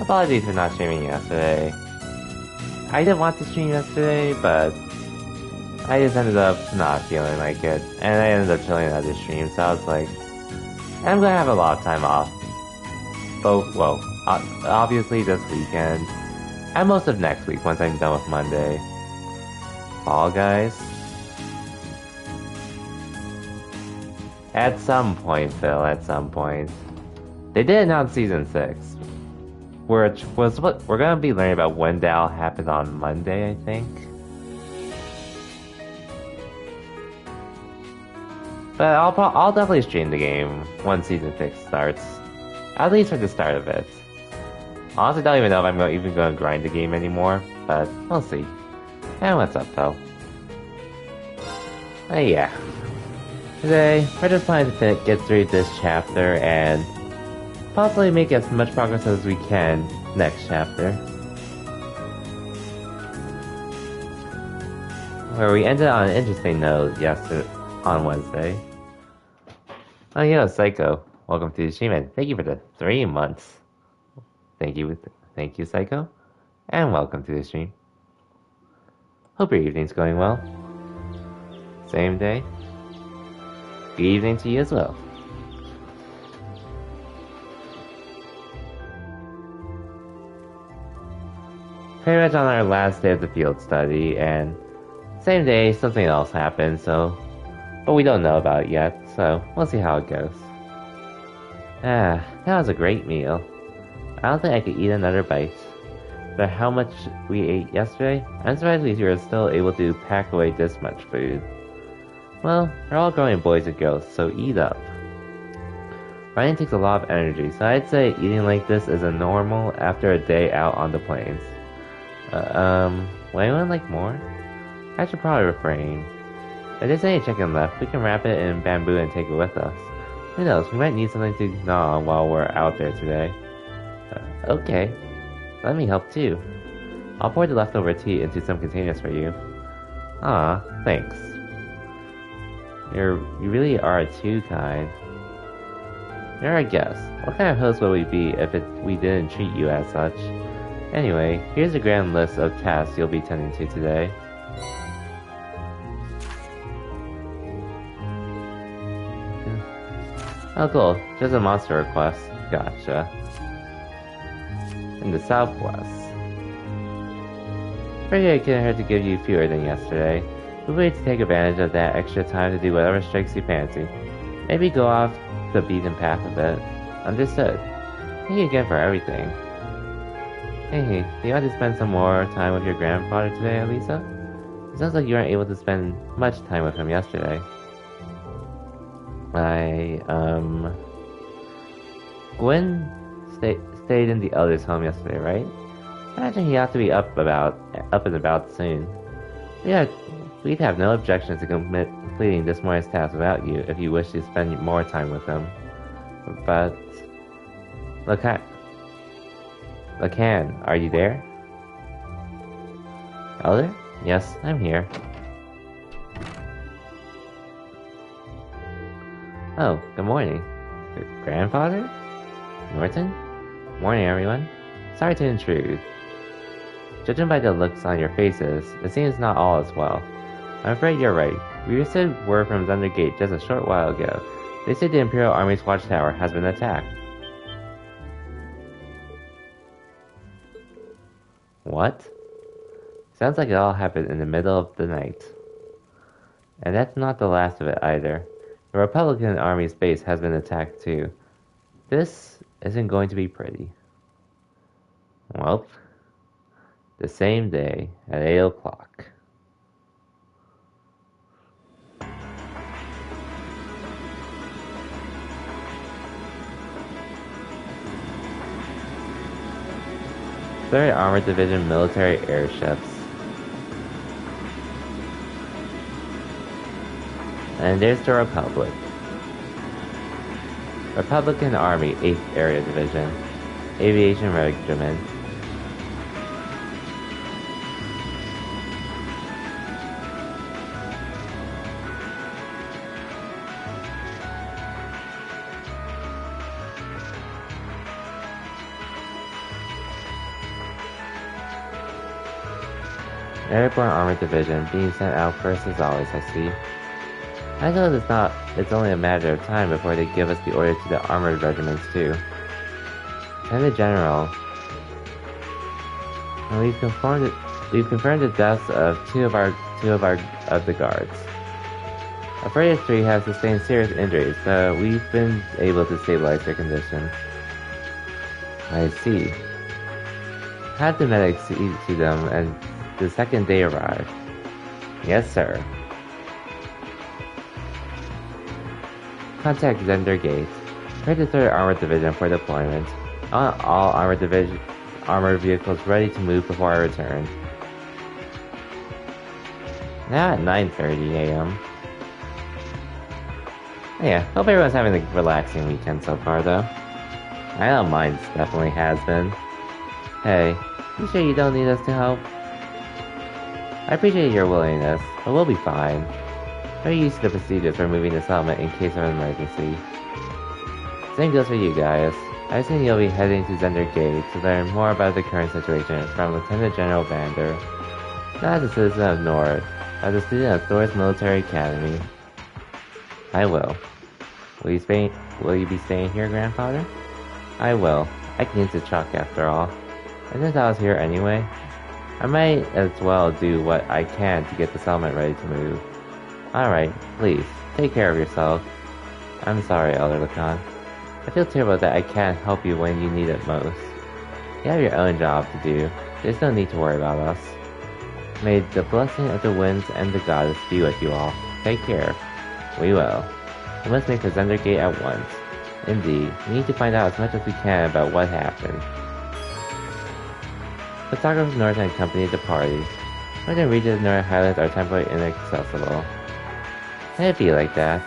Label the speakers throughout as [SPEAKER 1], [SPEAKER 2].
[SPEAKER 1] Apologies for not streaming yesterday. I did want to stream yesterday, but I just ended up not feeling like it, and I ended up chilling at the stream, so I was like, I'm gonna have a lot of time off. Both, well, obviously this weekend, and most of next week once I'm done with Monday. Fall Guys? At some point, Phil, at some point. They did announce Season 6, which was what we're gonna be learning about when that'll happen on Monday, I think. But I'll definitely stream the game once Season 6 starts. At least for the start of it. Honestly, don't even know if I'm even going to grind the game anymore, but we'll see. And what's up, though? Yeah. Today, we're just planning to get through this chapter and possibly make as much progress as we can next chapter. Where we ended on an interesting note on Wednesday. Oh, yeah, Psycho. Welcome to the stream, and thank you for the 3 months. Thank you, Psycho. And welcome to the stream. Hope your evening's going well. Same day. Good evening to you as well. Pretty much on our last day of the field study, and same day, something else happened, but we don't know about it yet, so we'll see how it goes. That was a great meal. I don't think I could eat another bite. But how much we ate yesterday, I'm surprised we were still able to pack away this much food. Well, we're all growing boys and girls, so eat up. Running takes a lot of energy, so I'd say eating like this is a normal after a day out on the plains. Would anyone like more? I should probably refrain. If there's any chicken left, we can wrap it in bamboo and take it with us. Who knows, we might need something to gnaw on while we're out there today. Okay. Let me help too. I'll pour the leftover tea into some containers for you. Aw, thanks. You really are too kind. You're our guest. What kind of host would we be if we didn't treat you as such? Anyway, here's a grand list of tasks you'll be tending to today. Oh cool, just a monster request. Gotcha. In the southwest. Figured it couldn't hurt to give you fewer than yesterday. We'll wait to take advantage of that extra time to do whatever strikes you fancy. Maybe go off the beaten path a bit. Understood. Thank you again for everything. Hey, do you want to spend some more time with your grandfather today, Elisa? It sounds like you weren't able to spend much time with him yesterday. Gwen stayed in the elders' home yesterday, right? I imagine he ought to be up and about soon. Yeah, we'd have no objection to completing this morning's task without you if you wish to spend more time with him. But Lacan, are you there? Elder? Yes, I'm here. Oh, good morning. Your grandfather? Norton? Morning, everyone. Sorry to intrude. Judging by the looks on your faces, it seems not all is well. I'm afraid you're right. We received word from Zunder Gate just a short while ago. They say the Imperial Army's watchtower has been attacked. What? Sounds like it all happened in the middle of the night. And that's not the last of it either. The Republican Army's base has been attacked too. This isn't going to be pretty. Well, the same day at 8 o'clock. Third Armored Division military airships. And there's the Republic. Republican Army 8th Area Division. Aviation Regiment. Airborne Armored Division, being sent out first as always, I see. I know it's only a matter of time before they give us the order to the armored regiments too. Lieutenant General, and we've confirmed the deaths of two of the guards. A further 3 have sustained serious injuries, but we've been able to stabilize their condition. I see. Had the medics see them, and the second day arrived. Yes, sir. Contact Zender Gate. Prepare the 3rd Armored Division for deployment. I want all armored vehicles ready to move before I return. Now at 9:30 a.m. Yeah, hope everyone's having a relaxing weekend so far, though. I know mine definitely has been. Hey, you sure you don't need us to help? I appreciate your willingness, but we'll be fine. We're used to the procedures for moving the settlement in case of an emergency. Same goes for you guys. I assume you'll be heading to Zender Gate to learn more about the current situation from Lieutenant General Vander. Not as a citizen of North, but as a student of Thor's Military Academy. I will. Will you be staying here, Grandfather? I will. I can use the truck after all. And since I was here anyway, I might as well do what I can to get the settlement ready to move. Alright, please, take care of yourself. I'm sorry, Elder Lacan. I feel terrible that I can't help you when you need it most. You have your own job to do. There's no need to worry about us. May the blessing of the winds and the goddess be with you all. Take care. We will. We must make the Zender Gate at once. Indeed, we need to find out as much as we can about what happened. Photographers North and accompanied the party. Northern regions of Northern Highlands are temporarily inaccessible. It'd be like that.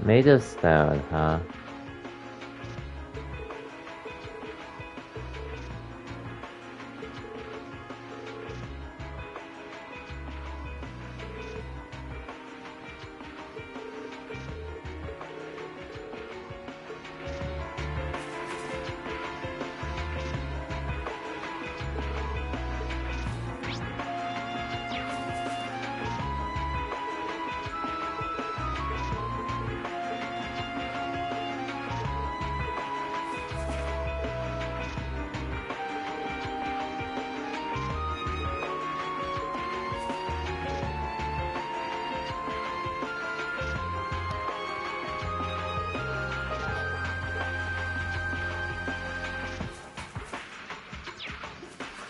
[SPEAKER 1] Made of stone, huh?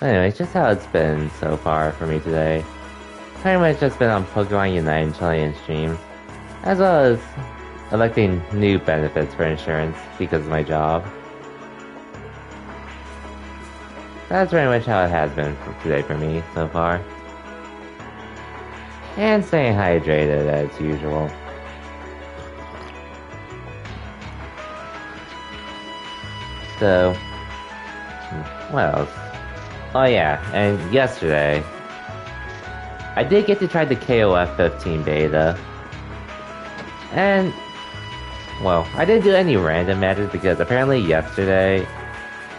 [SPEAKER 1] Anyway, just how it's been so far for me today. Pretty much just been on Pokemon Unite and Chilean streams, as well as electing new benefits for insurance because of my job. That's pretty much how it has been today for me so far. And staying hydrated as usual. So, what else? Oh yeah, and yesterday, I did get to try the KOF 15 beta. And, well, I didn't do any random matches because apparently yesterday,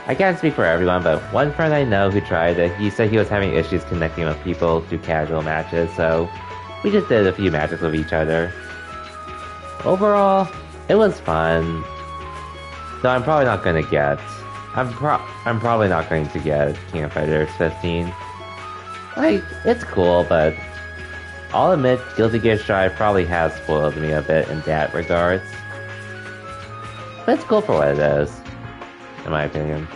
[SPEAKER 1] I can't speak for everyone, but one friend I know who tried it, he said he was having issues connecting with people through casual matches, so we just did a few matches with each other. Overall, it was fun, though I'm probably not gonna get... I'm probably not going to get Camp Fighters 15. Like, it's cool, but I'll admit Guilty Gear Strive probably has spoiled me a bit in that regards. But it's cool for what it is, in my opinion.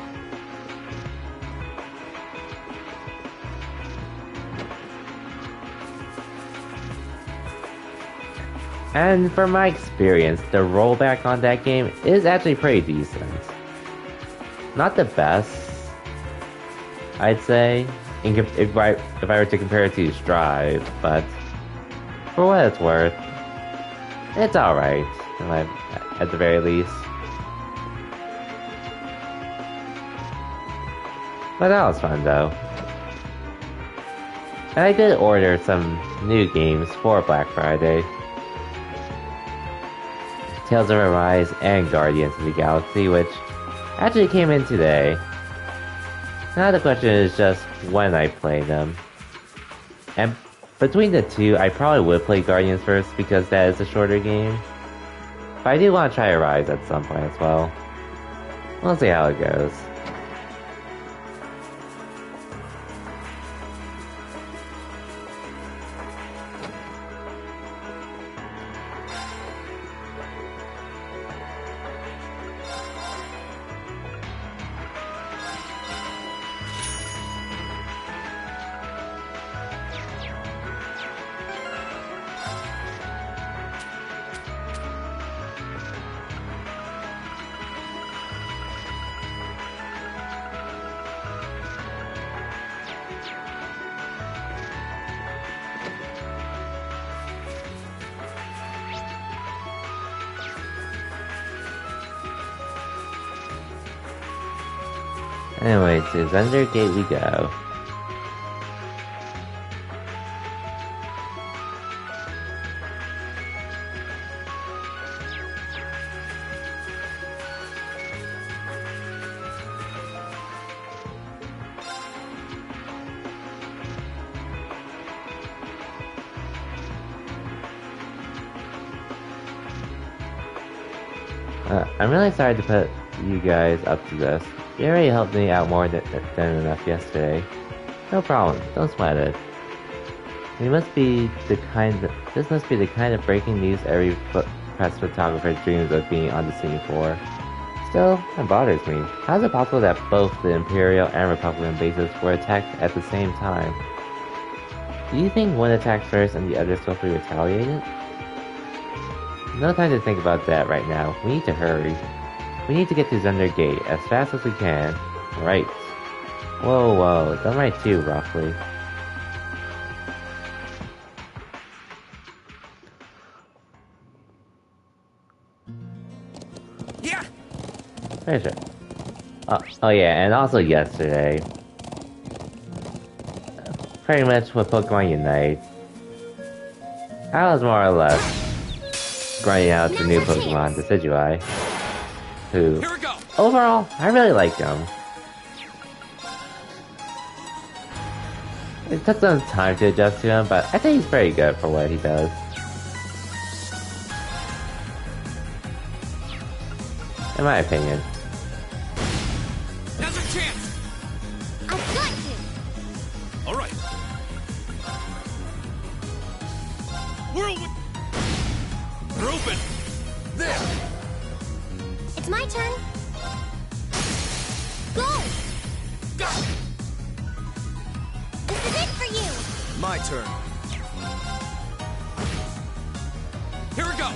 [SPEAKER 1] And from my experience, the rollback on that game is actually pretty decent. Not the best, I'd say, if I were to compare it to Strive, but for what it's worth, It's alright, at the very least. But that was fun though. And I did order some new games for Black Friday. Tales of Arise and Guardians of the Galaxy, which actually came in today. Now the question is just when I play them. And between the two, I probably would play Guardians first because that is a shorter game. But I do want to try Arise at some point as well. We'll see how it goes. Anyway, to Zunder Gate we go. I'm really sorry to put you guys up to this. You already helped me out more than enough yesterday. No problem, don't sweat it. This must be the kind of breaking news every press photographer dreams of being on the scene for. Still, it bothers me. How is it possible that both the Imperial and Republican bases were attacked at the same time? Do you think one attacked first and the other swiftly retaliated? No time to think about that right now. We need to hurry. We need to get to Zunder Gate as fast as we can. Right. Whoa, done right too, roughly.
[SPEAKER 2] Yeah!
[SPEAKER 1] Very sure. Oh yeah, and also yesterday. Pretty much with Pokemon Unite. I was more or less grinding out the new Pokemon, the Decidueye. Who, overall, I really like him. It took some time to adjust to him, but I think he's very good for what he does. In my opinion.
[SPEAKER 2] Now's our chance!
[SPEAKER 3] I've got you!
[SPEAKER 2] Alright. Whirlwind! We're open! There!
[SPEAKER 3] It's my turn. Go!
[SPEAKER 2] Go!
[SPEAKER 3] This is it for you!
[SPEAKER 2] My turn. Here we go!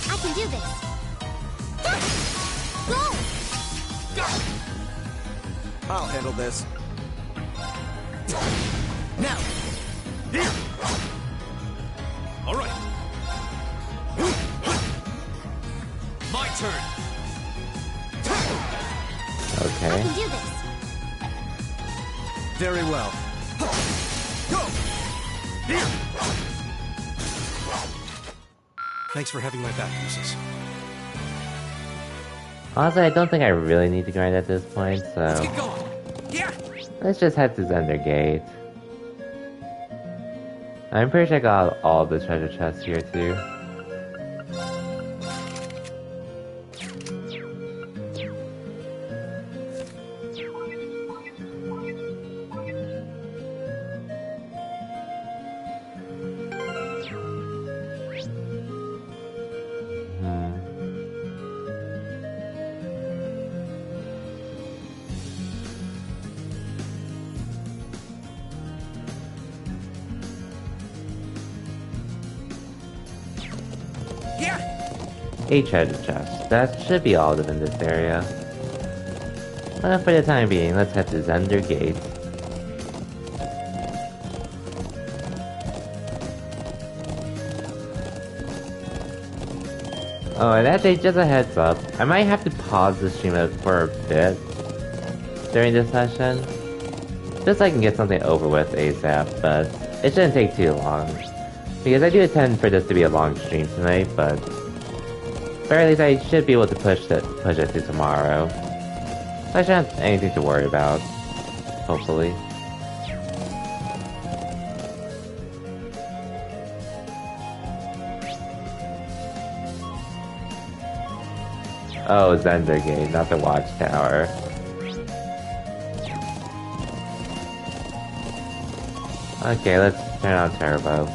[SPEAKER 3] I can do this. Go!
[SPEAKER 2] Go!
[SPEAKER 4] I'll handle this.
[SPEAKER 2] Now! Here! Alright. My turn!
[SPEAKER 3] I
[SPEAKER 1] Okay.
[SPEAKER 3] can do this.
[SPEAKER 4] Very well.
[SPEAKER 2] Go! Here!
[SPEAKER 4] Thanks for having my back, Lucius.
[SPEAKER 1] Honestly, I don't think I really need to grind at this point,
[SPEAKER 2] Let's
[SPEAKER 1] so
[SPEAKER 2] get going! Yeah!
[SPEAKER 1] let's just head to Zunder Gate. I'm pretty sure I got all the treasure chests here too.
[SPEAKER 2] Yeah!
[SPEAKER 1] 8 treasure chests. That should be all of them in this area. For the time being, let's head to Zunder Gate. Oh, and that day, just a heads up, I might have to pause the stream for a bit during this session, just so I can get something over with ASAP, but it shouldn't take too long. Because I do intend for this to be a long stream tonight, but at least I should be able to push it to tomorrow. So I shouldn't have anything to worry about, hopefully. Oh, Zendergate, not the Watchtower. Okay, let's turn on Turbo.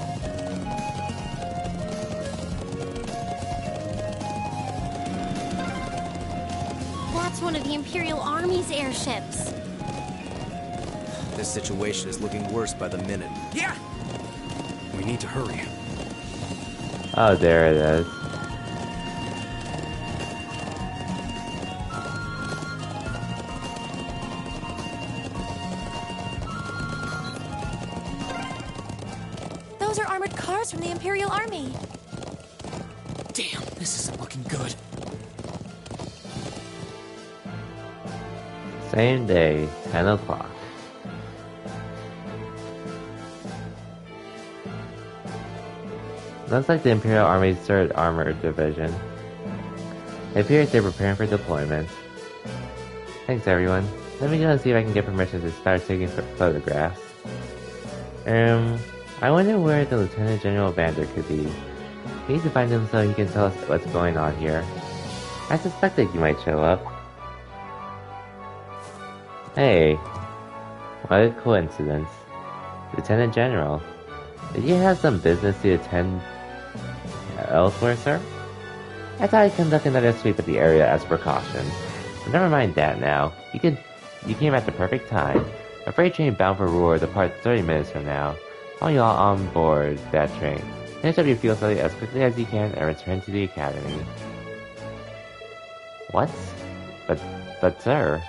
[SPEAKER 3] That's one of the Imperial Army's airships.
[SPEAKER 4] This situation is looking worse by the minute.
[SPEAKER 2] Yeah.
[SPEAKER 4] We need to hurry.
[SPEAKER 1] Oh, there it is.
[SPEAKER 3] Those are armored cars from the Imperial Army.
[SPEAKER 2] Damn, this isn't looking good.
[SPEAKER 1] Same day, 10 o'clock. Looks like the Imperial Army's 3rd Armored Division. It appears they're preparing for deployment. Thanks everyone. Let me go and see if I can get permission to start taking photographs. I wonder where the Lieutenant General Vander could be. We need to find him so he can tell us what's going on here. I suspected he might show up. Hey, what a coincidence. Lieutenant General, did you have some business to attend elsewhere, sir? I thought I'd conduct another sweep of the area as precaution. But never mind that now. You came at the perfect time. A freight train bound for Roar departs 30 minutes from now. All y'all on board that train. Finish up your field study as quickly as you can and return to the academy. What? But sir...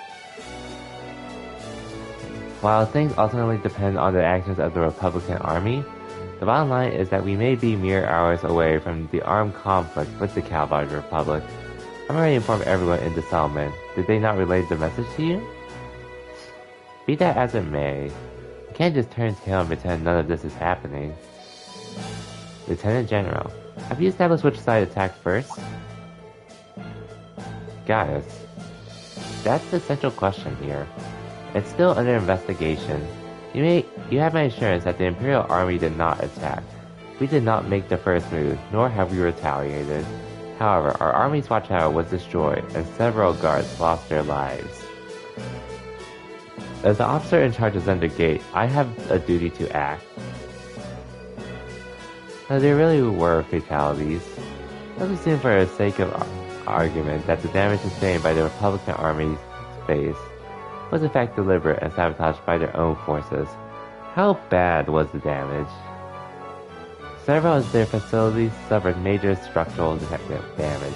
[SPEAKER 1] While things ultimately depend on the actions of the Republican Army, the bottom line is that we may be mere hours away from the armed conflict with the Cavalry Republic. I'm already informed everyone in the settlement. Did they not relay the message to you? Be that as it may, you can't just turn tail and pretend none of this is happening. Lieutenant General, have you established which side attacked first? Gaius, that's the central question here. It's still under investigation. You have my assurance that the Imperial Army did not attack. We did not make the first move, nor have we retaliated. However, our army's watchtower was destroyed, and several guards lost their lives. As the officer in charge of Zendergate, I have a duty to act. Now, there really were fatalities. Let's assume for the sake of argument that the damage sustained by the Republican Army's base was in fact deliberate and sabotaged by their own forces. How bad was the damage? Several of their facilities suffered major structural damage.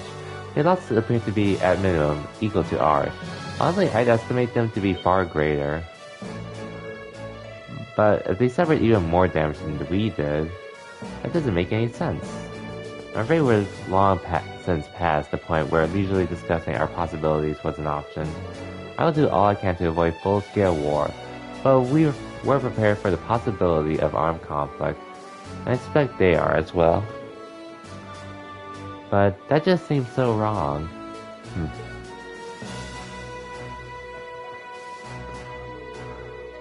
[SPEAKER 1] Their losses appear to be, at minimum, equal to ours. Honestly, I'd estimate them to be far greater. But if they suffered even more damage than we did, that doesn't make any sense. I'm afraid we're long since past the point where leisurely discussing our possibilities was an option. I will do all I can to avoid full-scale war, but we're prepared for the possibility of armed conflict. I expect they are as well. But that just seems so wrong.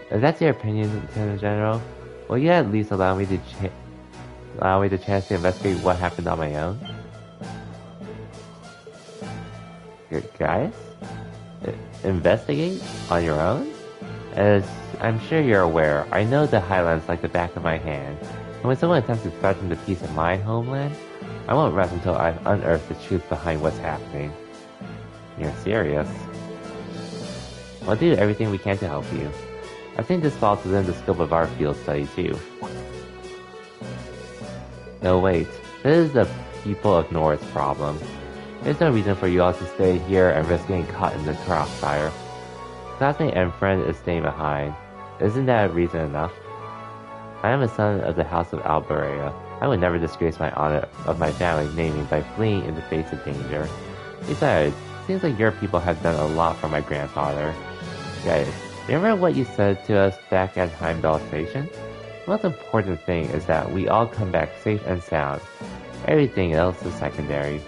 [SPEAKER 1] If that's your opinion, Lieutenant General, will you at least allow me the chance to investigate what happened on my own? Guys? Investigate? On your own? As I'm sure you're aware, I know the Highlands like the back of my hand, and when someone attempts to threaten the peace of my homeland, I won't rest until I've unearthed the truth behind what's happening. You're serious? We'll do everything we can to help you. I think this falls within the scope of our field study too. No wait, this is the people of North's problem. There's no reason for you all to stay here and risk getting caught in the crossfire. Classmate and friend is staying behind. Isn't that reason enough? I am a son of the House of Alberea. I would never disgrace my honor of my family's naming by fleeing in the face of danger. Besides, it seems like your people have done a lot for my grandfather. Guys, remember what you said to us back at Heimdall Station? The most important thing is that we all come back safe and sound. Everything else is secondary.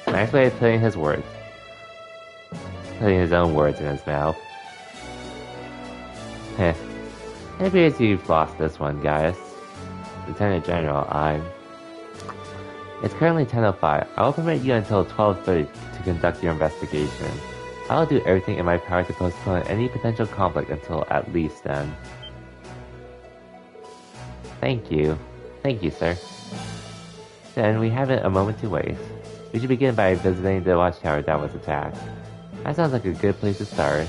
[SPEAKER 1] Nice way of putting his words. Putting his own words in his mouth. Heh. It appears you've lost this one, Gaius. Lieutenant General, It's currently 10:05. I will permit you until 12:30 to conduct your investigation. I will do everything in my power to postpone any potential conflict until at least then. Thank you. Thank you, sir. Then we haven't a moment to waste. We should begin by visiting the watchtower that was attacked. That sounds like a good place to start.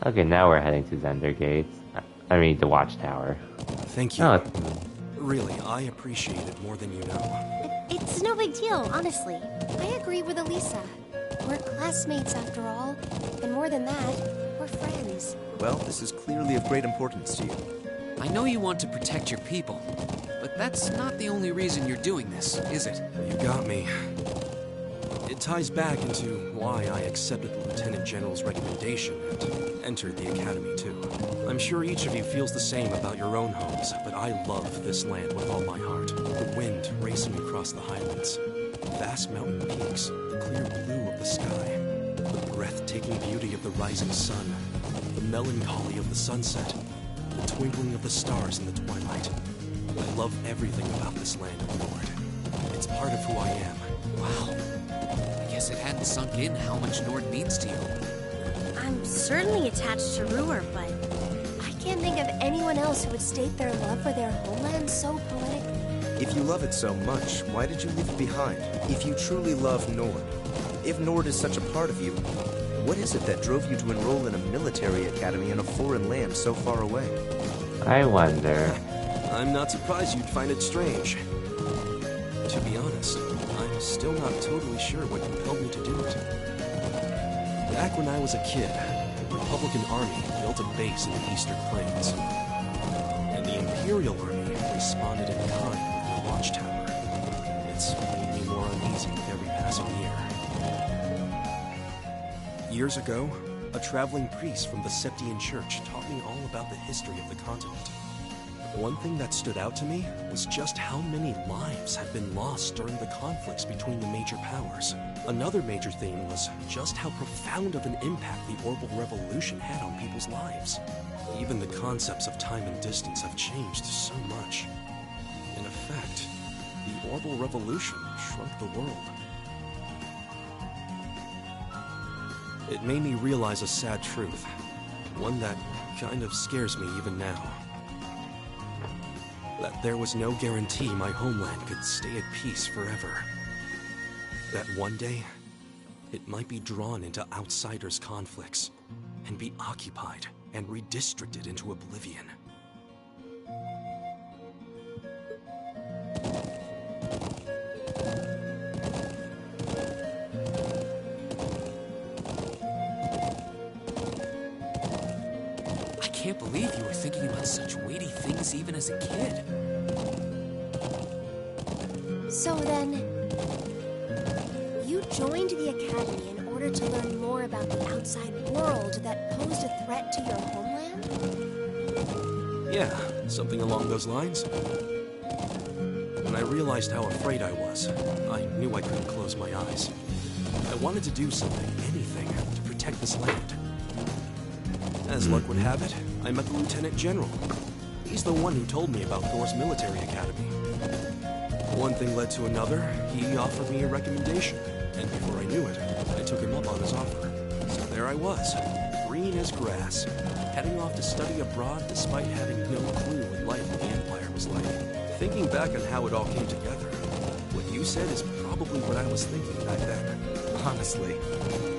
[SPEAKER 1] Okay, now we're heading to Zender Gates. I mean, the watchtower.
[SPEAKER 4] Thank you.
[SPEAKER 1] Oh,
[SPEAKER 4] Really, I appreciate it more than you know.
[SPEAKER 3] It's no big deal, honestly. I agree with Elisa. We're classmates after all, and more than that, we're friends.
[SPEAKER 4] Well, this is clearly of great importance to you.
[SPEAKER 2] I know you want to protect your people, but that's not the only reason you're doing this, is it?
[SPEAKER 4] You got me. It ties back into why I accepted the Lieutenant General's recommendation and entered the Academy too. I'm sure each of you feels the same about your own homes, but I love this land with all my heart. The wind racing across the highlands, vast mountain peaks, the clear blue of the sky, the breathtaking beauty of the rising sun, the melancholy of the sunset, the twinkling of the stars in the twilight. I love everything about this land of Nord. It's part of who I am.
[SPEAKER 2] Wow. I guess it hadn't sunk in how much Nord means to you.
[SPEAKER 3] I'm certainly attached to Ruhr, but I can't think of anyone else who would state their love for their homeland so poetically.
[SPEAKER 5] If you love it so much, why did you leave it behind? If you truly love Nord, if Nord is such a part of you, what is it that drove you to enroll in a military academy in a foreign land so far away?
[SPEAKER 1] I wonder.
[SPEAKER 4] I'm not surprised you'd find it strange. To be honest, I'm still not totally sure what compelled me to do it. Back when I was a kid, the Republican Army built a base in the Eastern Plains. And the Imperial Army responded in kind with their watchtower. It's made me more uneasy with every passing year. Years ago, a traveling priest from the Septian Church taught me all about the history of the continent. One thing that stood out to me was just how many lives have been lost during the conflicts between the major powers. Another major theme was just how profound of an impact the Orbital Revolution had on people's lives. Even the concepts of time and distance have changed so much. In effect, the Orbital Revolution shrunk the world. It made me realize a sad truth, one that kind of scares me even now. That there was no guarantee my homeland could stay at peace forever. That one day, it might be drawn into outsiders' conflicts, and be occupied and redistricted into oblivion.
[SPEAKER 2] I can't believe you were thinking about such weighty things even as a kid.
[SPEAKER 3] So then, you joined the Academy in order to learn more about the outside world that posed a threat to your homeland?
[SPEAKER 4] Yeah, something along those lines. When I realized how afraid I was, I knew I couldn't close my eyes. I wanted to do something, anything, to protect this land. As luck would have it, I met the Lieutenant General. He's the one who told me about Thor's military academy. One thing led to another, he offered me a recommendation, and before I knew it, I took him up on his offer. So there I was, green as grass, heading off to study abroad despite having no clue what life in the Empire was like. Thinking back on how it all came together, what you said is probably what I was thinking back then.
[SPEAKER 5] Honestly,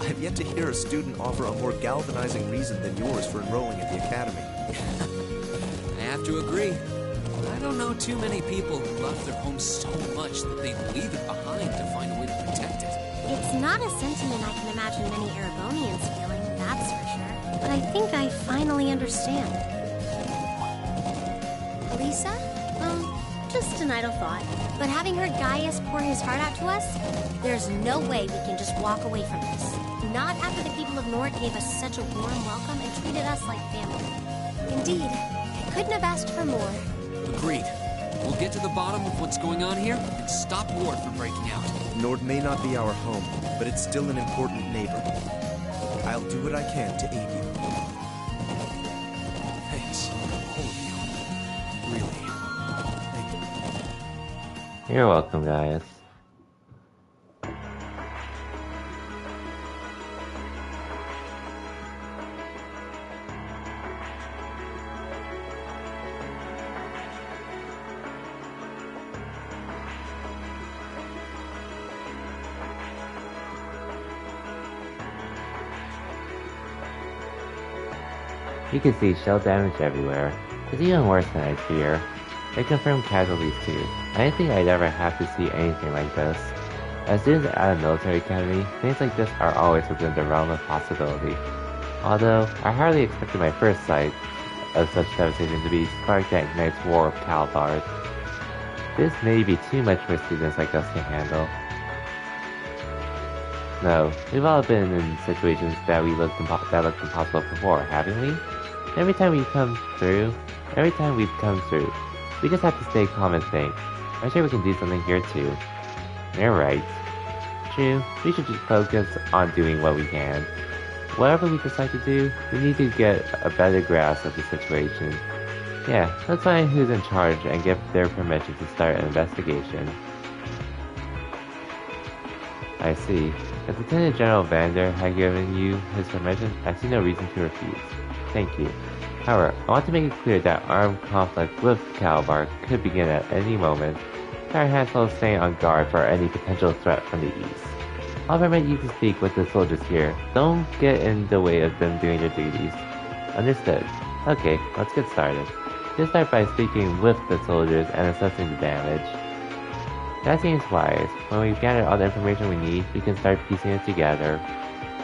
[SPEAKER 5] I've yet to hear a student offer a more galvanizing reason than yours for enrolling at the Academy.
[SPEAKER 2] I have to agree. I don't know too many people who love their home so much that they'd leave it behind to find a way to protect it.
[SPEAKER 3] It's not a sentiment I can imagine many Erebonians feeling, that's for sure. but I think I finally understand. Lisa? Just an idle thought. But having heard Gaius pour his heart out to us, there's no way we can just walk away from this. Not after the people of Nord gave us such a warm welcome and treated us like family. Indeed, I couldn't have asked for more.
[SPEAKER 2] Agreed. We'll get to the bottom of what's going on here and stop Nord from breaking out.
[SPEAKER 5] Nord may not be our home, but it's still an important neighbor. I'll do what I can to aid you.
[SPEAKER 4] Thanks, all of you. Really. Thank you.
[SPEAKER 1] You're welcome, guys. You can see shell damage everywhere. It's even worse than I'd fear. They confirmed casualties too. I didn't think I'd ever have to see anything like this. As students at a military academy, things like this are always within the realm of possibility. Although, I hardly expected my first sight of such devastation to be spark that ignites War of Calvard. This may be too much for students like us to handle. No, we've all been in situations that looked impossible before, haven't we? Every time we've come through, we just have to stay calm and think. I'm sure we can do something here too. You're right. True, we should just focus on doing what we can. Whatever we decide to do, we need to get a better grasp of the situation. Yeah, let's find who's in charge and get their permission to start an investigation. I see. If Lieutenant General Vander had given you his permission, I see no reason to refuse. Thank you. However, I want to make it clear that armed conflict with Calvar could begin at any moment. Our hands will stay on guard for any potential threat from the east. I'll permit you to speak with the soldiers here. Don't get in the way of them doing their duties. Understood. Okay, let's get started. We'll start by speaking with the soldiers and assessing the damage. That seems wise. When we've gathered all the information we need, we can start piecing it together.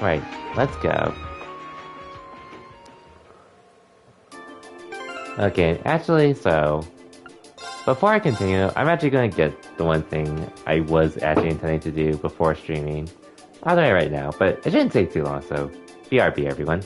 [SPEAKER 1] Right, let's go. Okay, actually, so... before I continue, I'm actually gonna get the one thing I was actually intending to do before streaming. I'll do it right now, but it shouldn't take too long, so BRB everyone.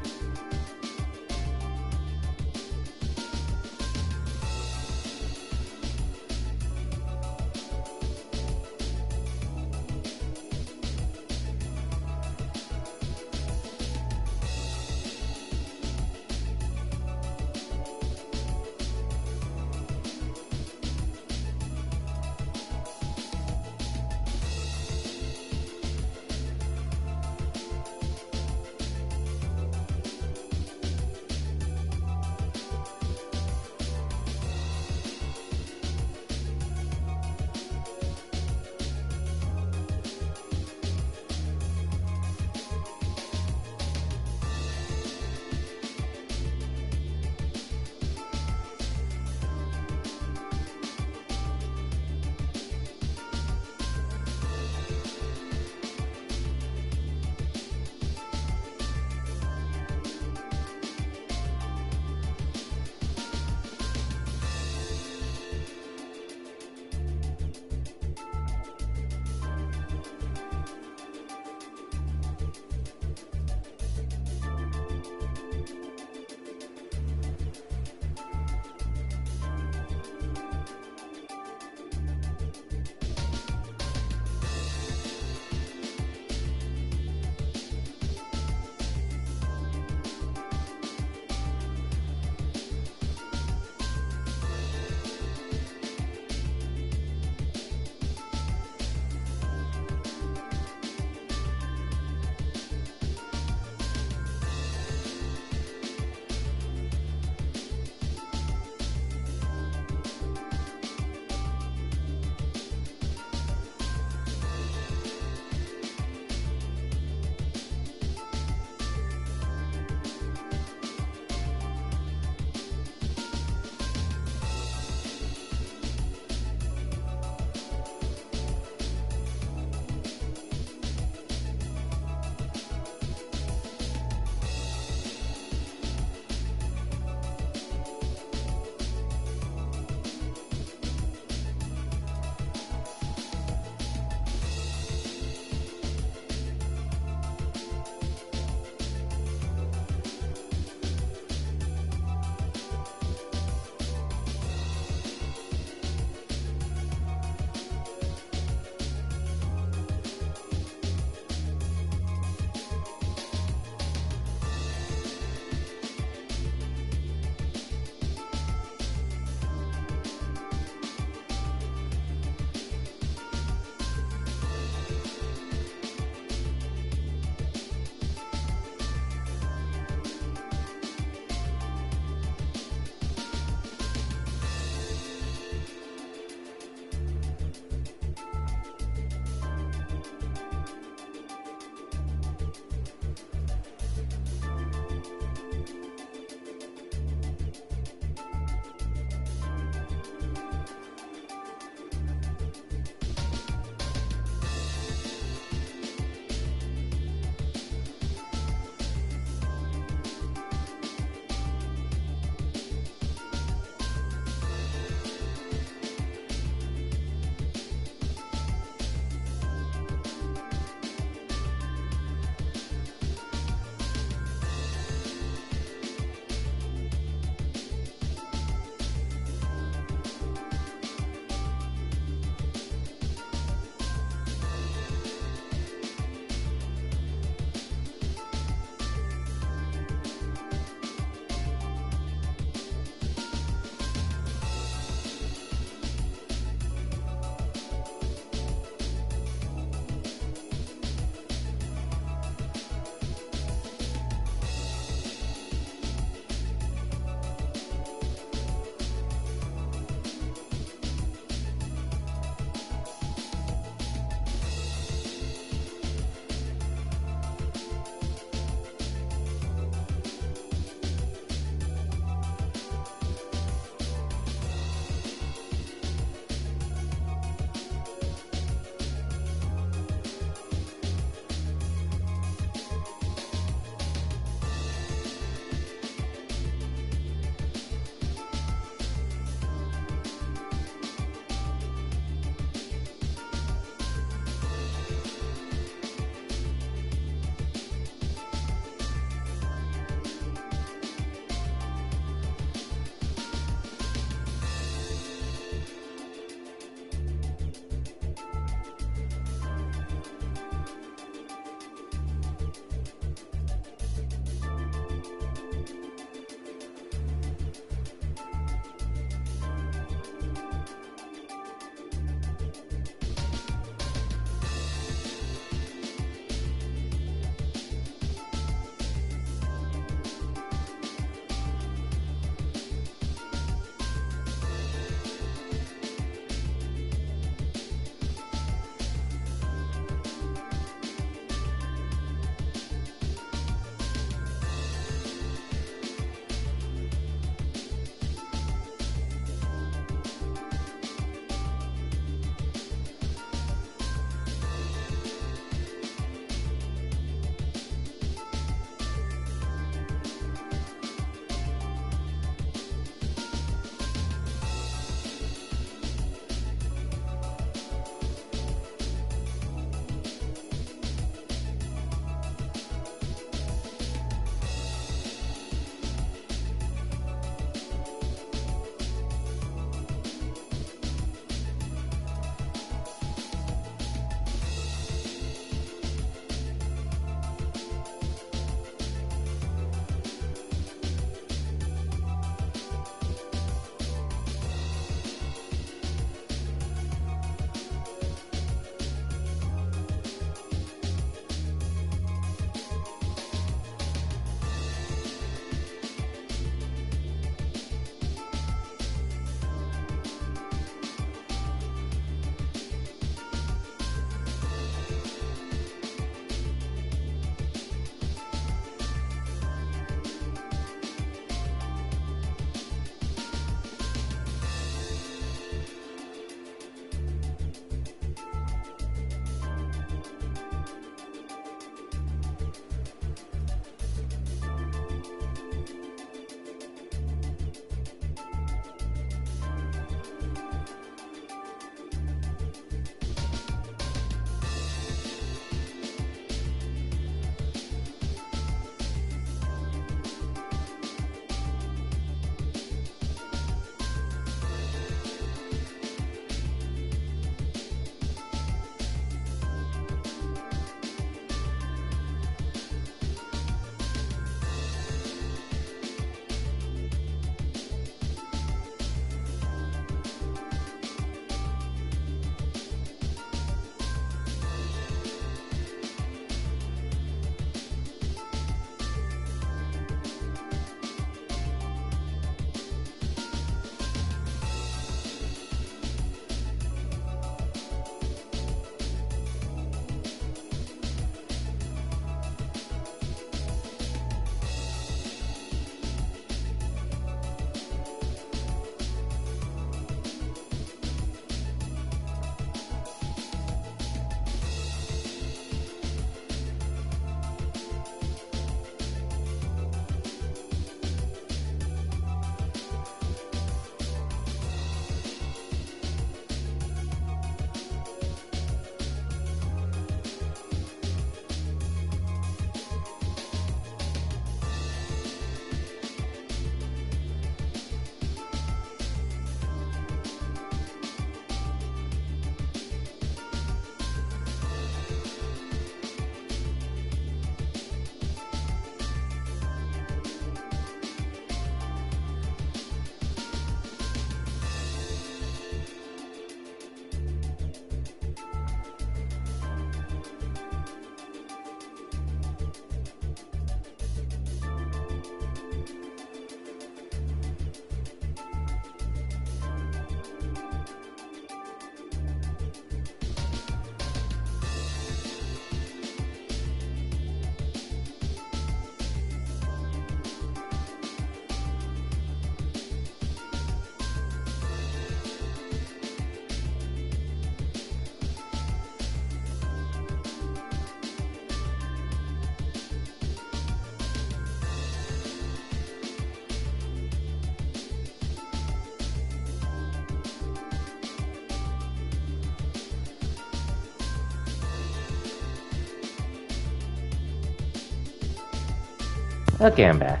[SPEAKER 1] Okay, I'm back.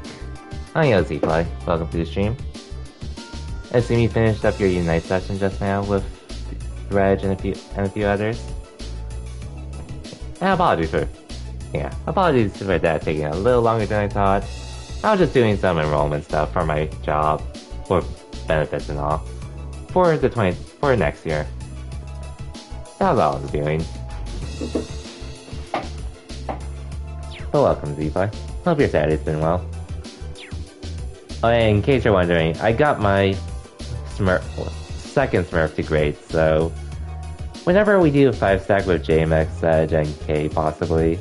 [SPEAKER 1] I'm Yozi-Fly. Welcome to the stream. I assume you finished up your Unite session just now with Reg and a few others. And apologies for that taking a little longer than I thought. I was just doing some enrollment stuff for my job, for benefits and all, for next year. That was all I was doing. But welcome, Z-Fly. Hope your Saturday's been well. Oh, and in case you're wondering, I got my second Smurf to grade, so whenever we do a 5-stack with JMX, Sedge, and K possibly,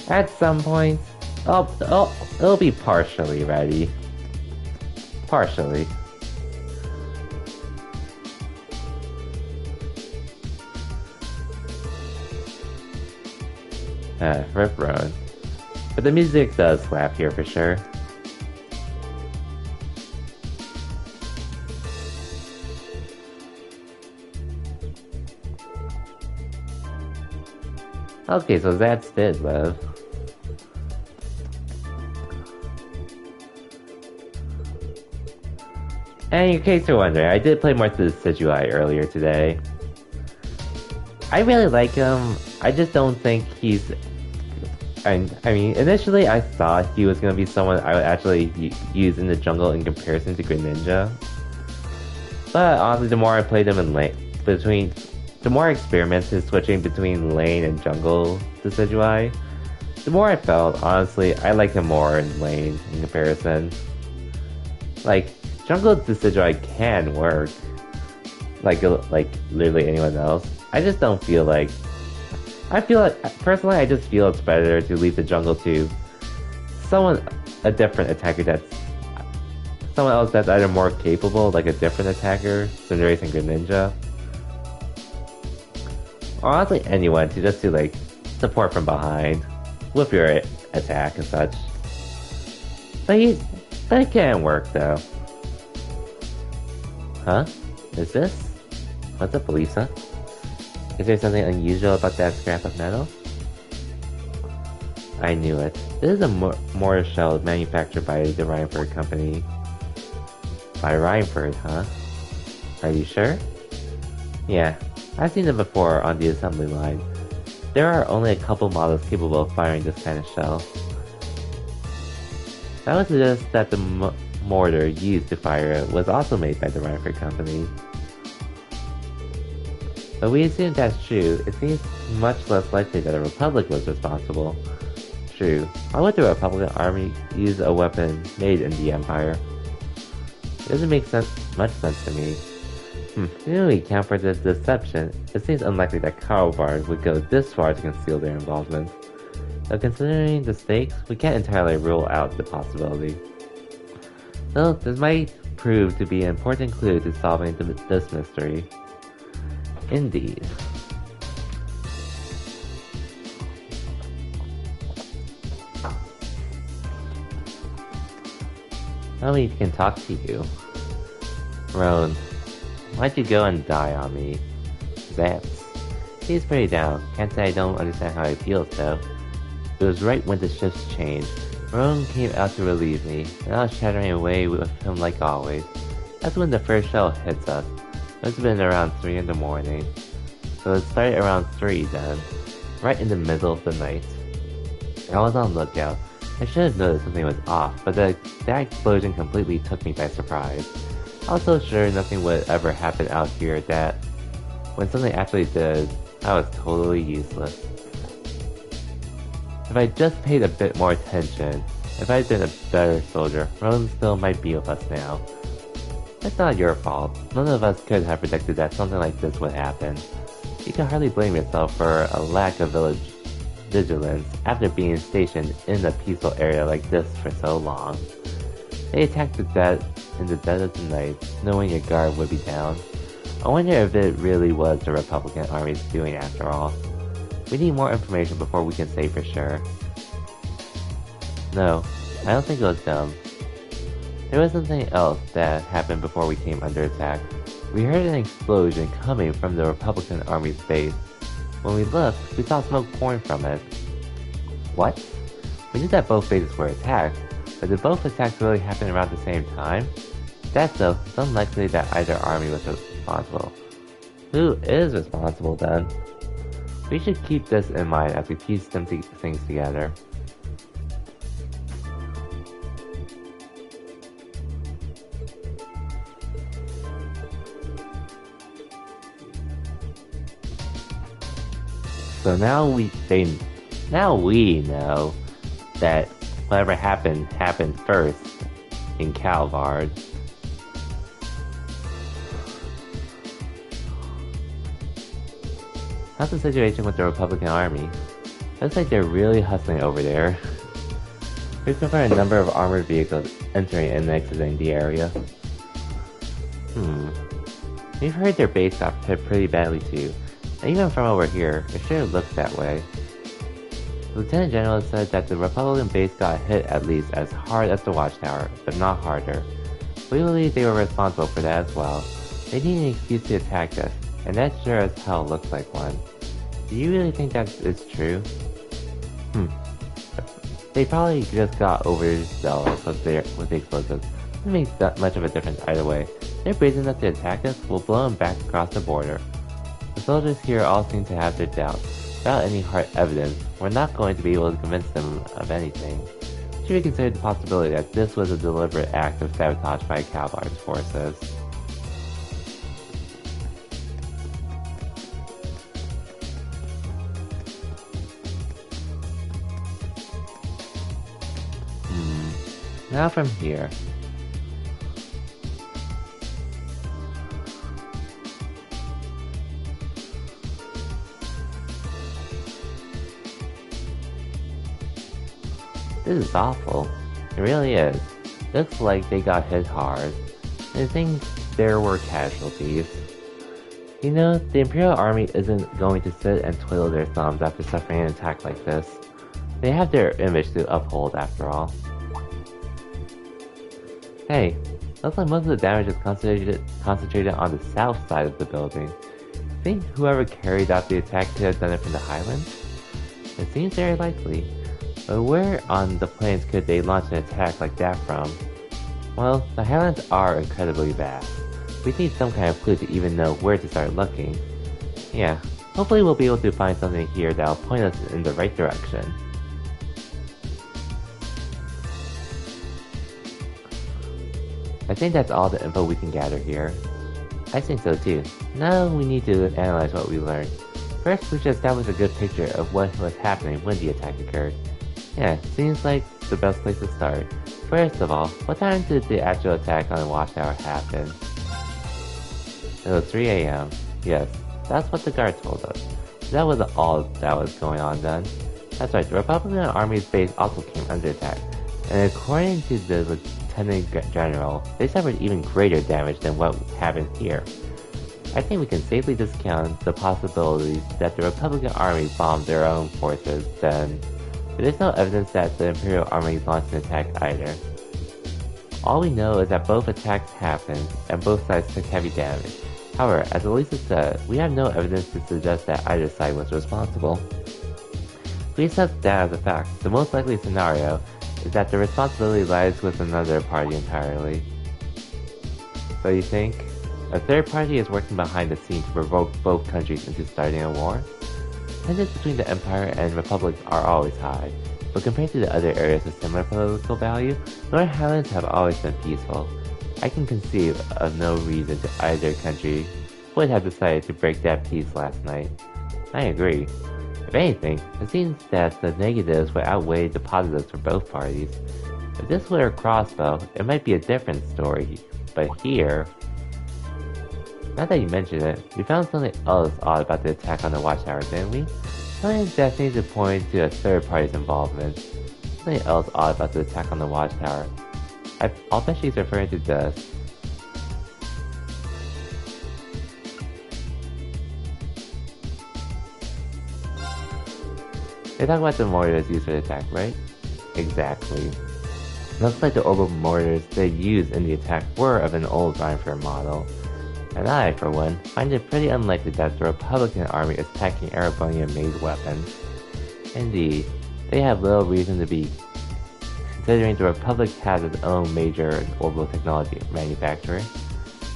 [SPEAKER 1] at some point, it'll be partially ready. Partially. Rip Road. But the music does slap here for sure. Okay, so that's Didlove. And in case you're wondering, I did play more to the Decidueye earlier today. I really like him, I just don't think he's... I mean, initially I thought he was gonna be someone I would actually use in the jungle in comparison to Greninja. But honestly, the more I played him in lane, the more I experimented switching between lane and jungle Decidueye, the more I felt, honestly, I like him more in lane in comparison. Like, jungle Decidueye can work, like literally anyone else. I just don't feel like... personally, I just feel it's better to leave the jungle to a different attacker someone else that's either more capable, like a different attacker, Cinderace and Greninja. Or honestly anyone to just do like support from behind with your attack and such. But it can work though. Huh? Is this? What's up, Lisa? Is there something unusual about that scrap of metal? I knew it. This is a mortar shell manufactured by the Reinford company. By Reinford, huh? Are you sure? Yeah, I've seen them before on the assembly line. There are only a couple models capable of firing this kind of shell. That would suggest that the mortar used to fire it was also made by the Reinford company. But we assume that's true, it seems much less likely that a Republic was responsible. True. Why would the Republican army use a weapon made in the Empire? It doesn't make much sense to me. Didn't we account for this deception? It seems unlikely that Carlbard would go this far to conceal their involvement. Though considering the stakes, we can't entirely rule out the possibility. Though this might prove to be an important clue to solving this mystery. Indeed. Nobody can talk to you. Roan, why'd you go and die on me? Zaps. He's pretty down. Can't say I don't understand how he feels though. It was right when the shifts changed. Roan came out to relieve me, and I was chattering away with him like always. That's when the first shell hits us. It must have been around 3 in the morning. So it started around 3 then, right in the middle of the night. I was on lookout. I should have noticed something was off, but that explosion completely took me by surprise. I was so sure nothing would ever happen out here that, when something actually did, I was totally useless. If I just paid a bit more attention, if I'd been a better soldier, Roan still might be with us now. It's not your fault. None of us could have predicted that something like this would happen. You can hardly blame yourself for a lack of vigilance after being stationed in a peaceful area like this for so long. They attacked in the dead of the night, knowing your guard would be down. I wonder if it really was the Republican army's doing after all. We need more information before we can say for sure. No, I don't think it was them. There was something else that happened before we came under attack. We heard an explosion coming from the Republican army's base. When we looked, we saw smoke pouring from it. What? We knew that both bases were attacked, but did both attacks really happen around the same time? If that's so, it's unlikely that either army was responsible. Who is responsible then? We should keep this in mind as we piece things together. So now we know that whatever happened first in Calvard. How's the situation with the Republican Army? Looks like they're really hustling over there. We've confirmed a number of armored vehicles entering and exiting the area. We've heard their base got hit pretty badly too. And even from over here, it sure looks that way. The Lieutenant General said that the Republican base got hit at least as hard as the Watchtower, but not harder. We believe they were responsible for that as well. They need an excuse to attack us, and that sure as hell looks like one. Do you really think that is true? They probably just got overzealous with the explosives. It makes that much of a difference either way. They're brazen enough to attack us, we'll blow them back across the border. The soldiers here all seem to have their doubts. Without any hard evidence, we're not going to be able to convince them of anything. Should we consider the possibility that this was a deliberate act of sabotage by Calvard's forces? Now from here. This is awful. It really is. Looks like they got hit hard. And I think there were casualties. You know, the Imperial Army isn't going to sit and twiddle their thumbs after suffering an attack like this. They have their image to uphold after all. Hey, looks like most of the damage is concentrated on the south side of the building. Think whoever carried out the attack could have done it from the Highlands? It seems very likely. But where on the plains could they launch an attack like that from? Well, the Highlands are incredibly vast. We need some kind of clue to even know where to start looking. Yeah, hopefully we'll be able to find something here that'll point us in the right direction. I think that's all the info we can gather here. I think so too. Now we need to analyze what we learned. First, we should establish a good picture of what was happening when the attack occurred. Yeah, seems like the best place to start. First of all, what time did the actual attack on the Watchtower happen? It was 3 AM. Yes, that's what the guard told us. That was all that was going on then. That's right, the Republican Army's base also came under attack. And according to the Lieutenant General, they suffered even greater damage than what happened here. I think we can safely discount the possibility that the Republican Army bombed their own forces then. But there's no evidence that the Imperial Army launched an attack either. All we know is that both attacks happened, and both sides took heavy damage. However, as Elisa said, we have no evidence to suggest that either side was responsible. If we accept that as a fact, the most likely scenario is that the responsibility lies with another party entirely. So you think? A third party is working behind the scenes to provoke both countries into starting a war? Tensions between the Empire and Republic are always high, but compared to the other areas of similar political value, North Highlands have always been peaceful. I can conceive of no reason to either country would have decided to break that peace last night. I agree. If anything, it seems that the negatives would outweigh the positives for both parties. If this were a crossbow, it might be a different story, but here... Now that you mention it, we found something else odd about the attack on the Watchtower, didn't we? Something that seems to point to a third party's involvement. Something else odd about the attack on the Watchtower. I'll bet she's referring to this. They talk about the mortars used for the attack, right? Exactly. Looks like the orbital mortars they used in the attack were of an old Reinfer model. And I, for one, find it pretty unlikely that the Republican Army is attacking Erebonian-made weapons. Indeed, they have little reason to be, considering the Republic has its own major orbital technology manufacturer,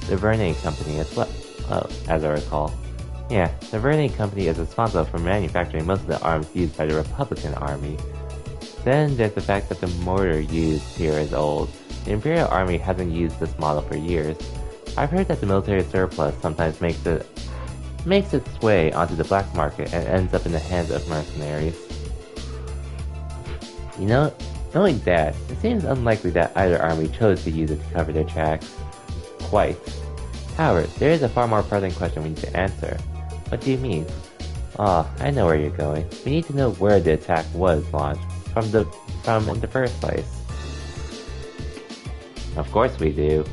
[SPEAKER 1] the Verne Company as well, as I recall. Yeah, the Verne Company is responsible for manufacturing most of the arms used by the Republican Army. Then there's the fact that the mortar used here is old. The Imperial Army hasn't used this model for years. I've heard that the military surplus sometimes makes its way onto the black market and ends up in the hands of mercenaries. You know, knowing that, it seems unlikely that either army chose to use it to cover their tracks. Quite. However, there is a far more pressing question we need to answer. What do you mean? Ah, I know where you're going. We need to know where the attack was launched from in the first place. Of course we do.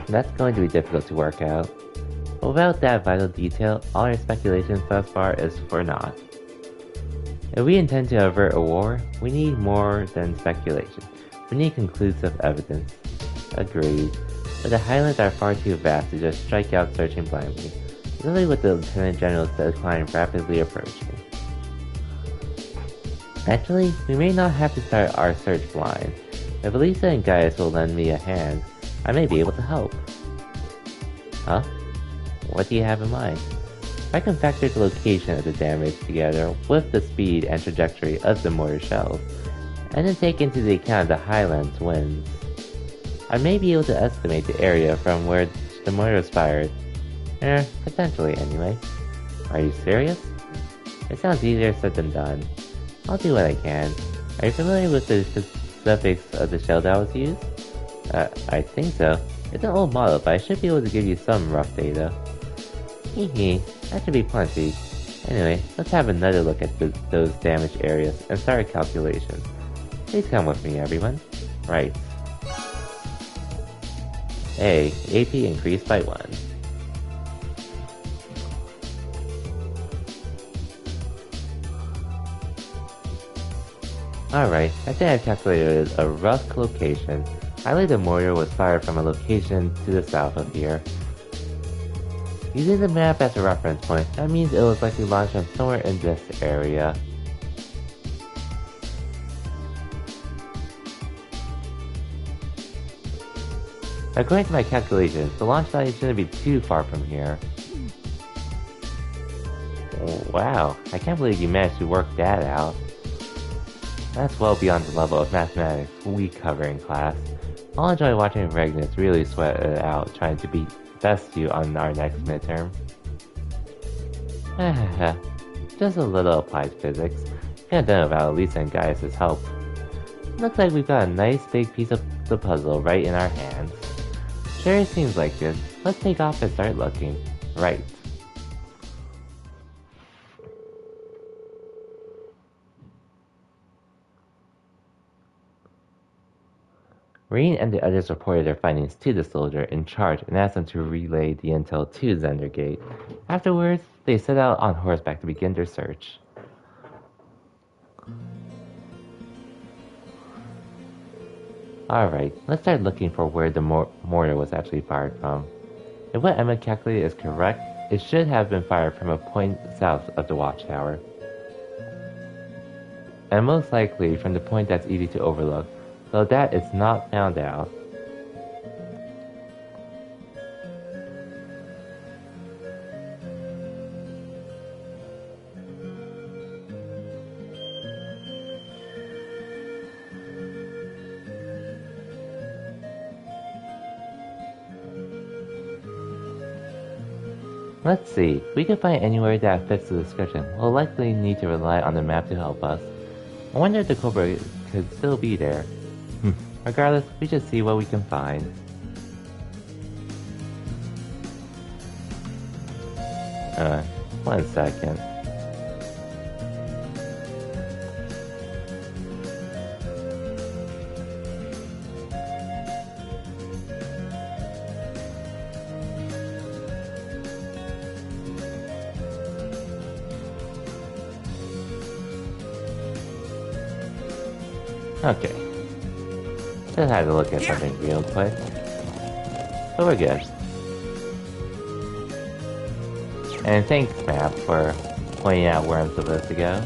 [SPEAKER 1] That's going to be difficult to work out. Without that vital detail, all our speculations thus far is for naught. If we intend to avert a war, we need more than speculation. We need conclusive evidence. Agreed. But the Highlands are far too vast to just strike out searching blindly, especially with the Lieutenant General's decline rapidly approaching. Actually, we may not have to start our search blind. If Elisa and Gaius will lend me a hand, I may be able to help. Huh? What do you have in mind? I can factor the location of the damage together with the speed and trajectory of the mortar shells, and then take into the account the Highlands winds. I may be able to estimate the area from where the mortar was fired. Potentially anyway. Are you serious? It sounds easier said than done. I'll do what I can. Are you familiar with the specifics of the shell that was used? I think so. It's an old model, but I should be able to give you some rough data. Hehe, that should be plenty. Anyway, let's have another look at those damaged areas and start a calculation. Please come with me, everyone. Right. A. AP increased by 1. Alright, I think I've calculated a rough location. I believe the mortar was fired from a location to the south of here. Using the map as a reference point, that means it was likely launched from somewhere in this area. According to my calculations, the launch site shouldn't be too far from here. Wow, I can't believe you managed to work that out. That's well beyond the level of mathematics we cover in class. I'll enjoy watching Regnus really sweat it out trying to beat best you on our next midterm. Just a little applied physics. Can't done without Elisa and Gaius' help. Looks like we've got a nice big piece of the puzzle right in our hands. Sure seems like it. Let's take off and start looking. Right. Rean and the others reported their findings to the soldier in charge and asked him to relay the intel to Zendergate. Afterwards, they set out on horseback to begin their search. Alright, let's start looking for where the mortar was actually fired from. If what Emma calculated is correct, it should have been fired from a point south of the watchtower. And most likely from the point that's easy to overlook, though that is not found out. Let's see, if we can find anywhere that fits the description, we'll likely need to rely on the map to help us. I wonder if the Cobra could still be there. Regardless, we should see what we can find. One second. Okay. Just had to look at something real quick. But we're good. And thanks, Map, for pointing out where I'm supposed to go.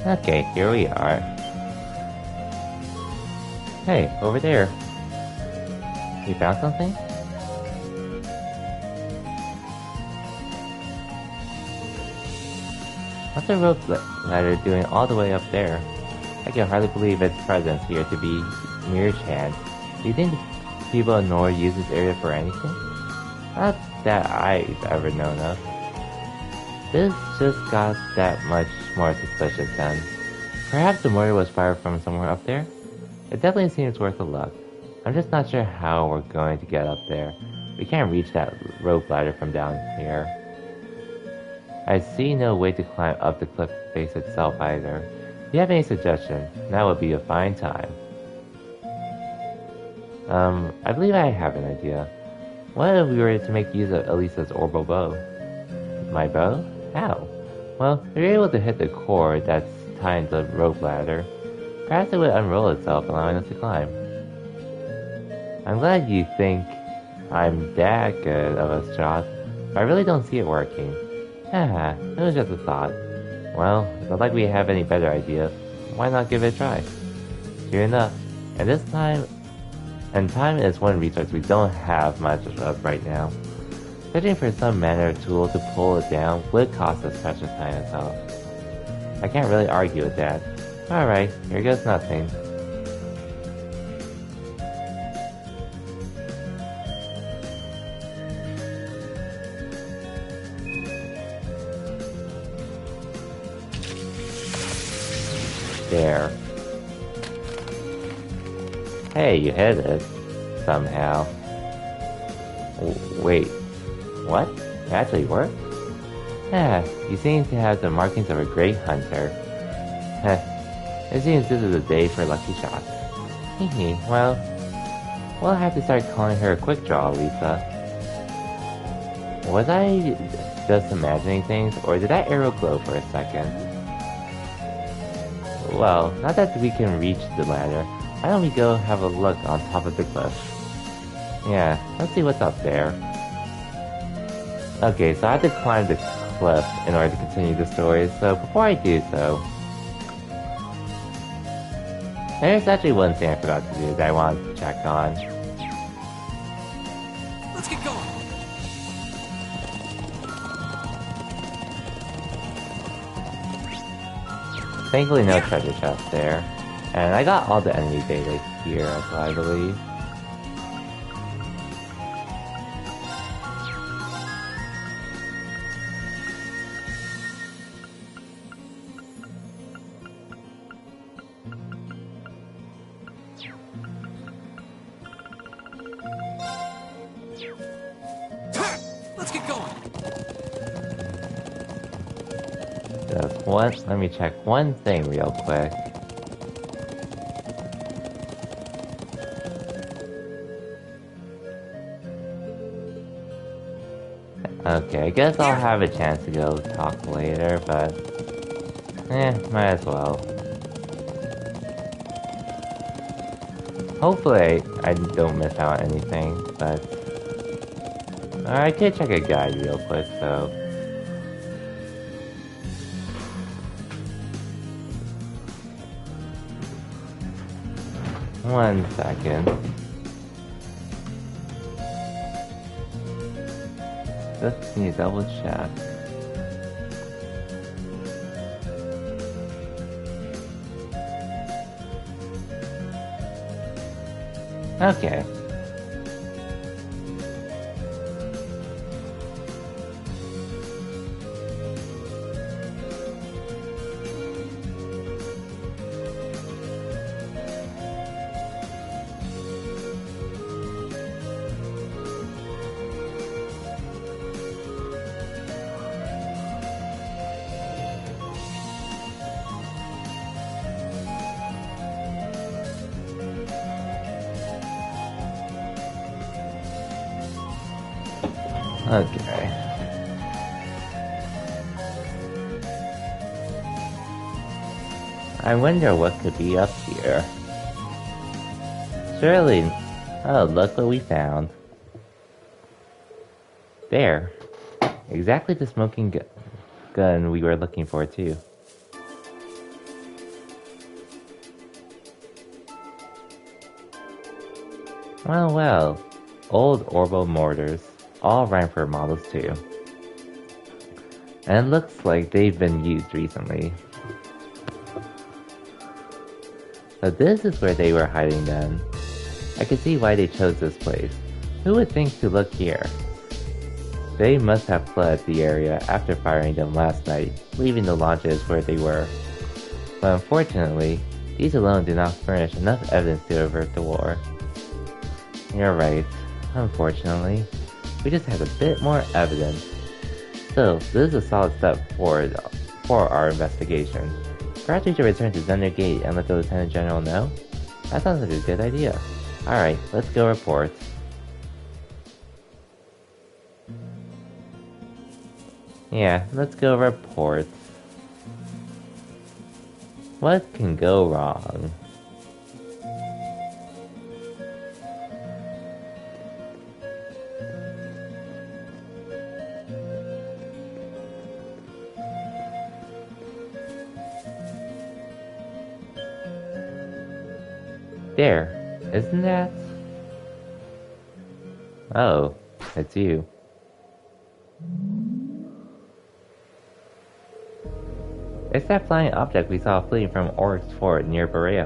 [SPEAKER 1] Okay, here we are. Hey, over there. You found something? What's the rope ladder doing all the way up there? I can hardly believe its presence here to be mere chance. Do you think the people of Nord use this area for anything? Not that I've ever known of. This just got that much more suspicious then. Perhaps the mortar was fired from somewhere up there? It definitely seems worth a look. I'm just not sure how we're going to get up there. We can't reach that rope ladder from down here. I see no way to climb up the cliff face itself either. If you have any suggestions, now would be a fine time. I believe I have an idea. What if we were to make use of Elisa's orbital bow? My bow? How? Well, if you're able to hit the cord that's tying the rope ladder, perhaps it would unroll itself, allowing us to climb. I'm glad you think I'm that good of a shot, but I really don't see it working. Haha, it was just a thought. Well, it's not like we have any better ideas. Why not give it a try? True enough. Time is one resource we don't have much of right now. Searching for some manner of tool to pull it down would cost us precious time itself. I can't really argue with that. Alright, here goes nothing. There. Hey, you hit it. Somehow. Wait. What? It actually worked? You seem to have the markings of a great hunter. It seems this is a day for lucky shots. Well, we'll have to start calling her a quick draw, Lisa. Was I just imagining things, or did that arrow glow for a second? Well, now that we can reach the ladder, why don't we go have a look on top of the cliff? Yeah, let's see what's up there. Okay, so I have to climb the cliff in order to continue the story, so before I do so... There's actually one thing I forgot to do that I wanted to check on.
[SPEAKER 2] Let's get going.
[SPEAKER 1] Thankfully no treasure chest there. And I got all the enemy data here as well, I believe.
[SPEAKER 2] Let's get going.
[SPEAKER 1] Just one, let me check one thing real quick. Okay, I guess I'll have a chance to go talk later, but... might as well. Hopefully I don't miss out on anything, but... I could check a guide real quick, so... One second. Just need to double check. Okay. Okay. I wonder what could be up here. Surely... Oh, look what we found. There. Exactly the smoking gun we were looking for, too. Well, well. Old Orbo mortars. All Reinforced models, too. And it looks like they've been used recently. So this is where they were hiding then. I can see why they chose this place. Who would think to look here? They must have fled the area after firing them last night, leaving the launches where they were. But unfortunately, these alone did not furnish enough evidence to avert the war. You're right. Unfortunately, we just had a bit more evidence. Still, this is a solid step forward for our investigation. Perhaps we should return to Zunder Gate and let the Lieutenant General know? That sounds like a good idea. Alright, let's go report. Yeah, let's go report. What can go wrong? There, isn't that? Oh, it's you. It's that flying object we saw fleeing from Oryx Fort near Berea.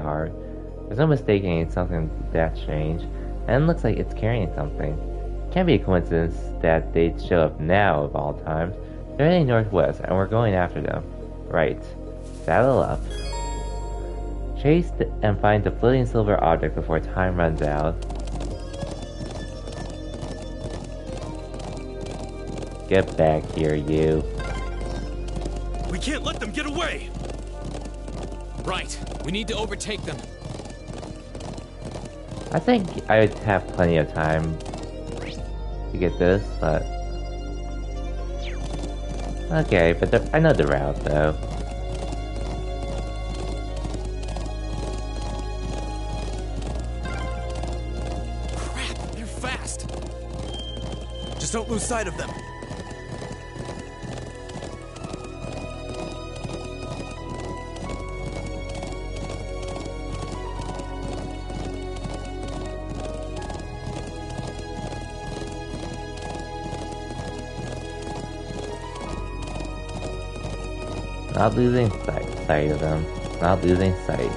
[SPEAKER 1] There's no mistaking it's something that strange, and it looks like it's carrying something. Can't be a coincidence that they'd show up now of all times. They're heading northwest, and we're going after them. Right. Saddle up. Chase and find the floating silver object before time runs out. Get back here, you.
[SPEAKER 4] We can't let them get away!
[SPEAKER 2] Right. We need to overtake them.
[SPEAKER 1] I think I would have plenty of time to get this, but... Okay, but I know the route, though.
[SPEAKER 4] Don't lose sight of them.
[SPEAKER 1] Not losing sight of them. Not losing sight.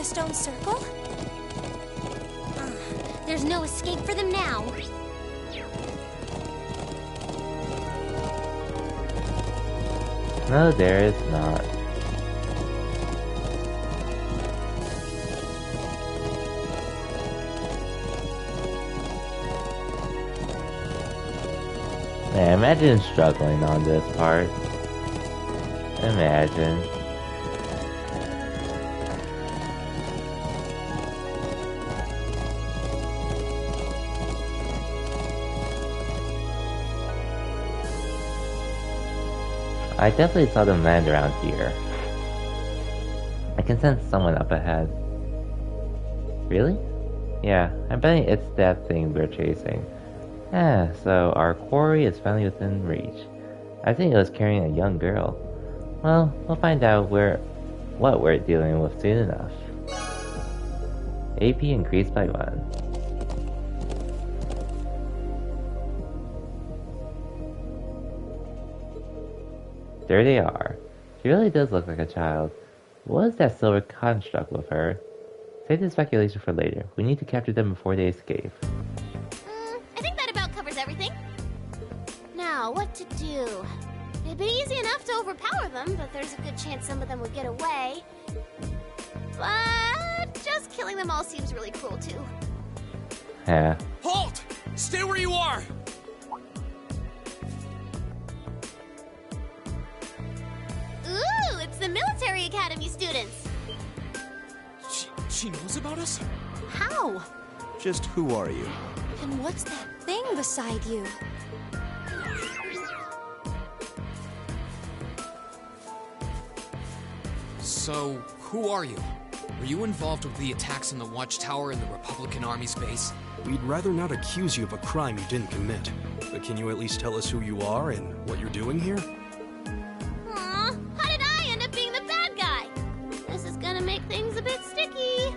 [SPEAKER 3] Stone circle? There's no escape for them now.
[SPEAKER 1] No, there is not. Man, imagine struggling on this part. Imagine. I definitely saw them land around here. I can sense someone up ahead. Really? Yeah, I'm betting it's that thing we're chasing. Yeah, so our quarry is finally within reach. I think it was carrying a young girl. Well, we'll find out what we're dealing with soon enough. AP increased by 1. There they are. She really does look like a child. What is that silver construct with her? Save the speculation for later. We need to capture them before they escape.
[SPEAKER 3] I think that about covers everything. Now, what to do? It'd be easy enough to overpower them, but there's a good chance some of them would get away. But just killing them all seems really cruel, too.
[SPEAKER 1] Yeah.
[SPEAKER 2] Halt! Stay where you are!
[SPEAKER 3] Ooh, it's the military academy students.
[SPEAKER 4] She knows about us?
[SPEAKER 3] How?
[SPEAKER 5] Just who are you?
[SPEAKER 3] And what's that thing beside you?
[SPEAKER 2] So, who are you? Were you involved with the attacks on the Watchtower and the Republican Army's base?
[SPEAKER 4] We'd rather not accuse you of a crime you didn't commit. But can you at least tell us who you are and what you're doing here?
[SPEAKER 3] Aw, how did I end up being the bad guy? This is gonna make things a bit sticky.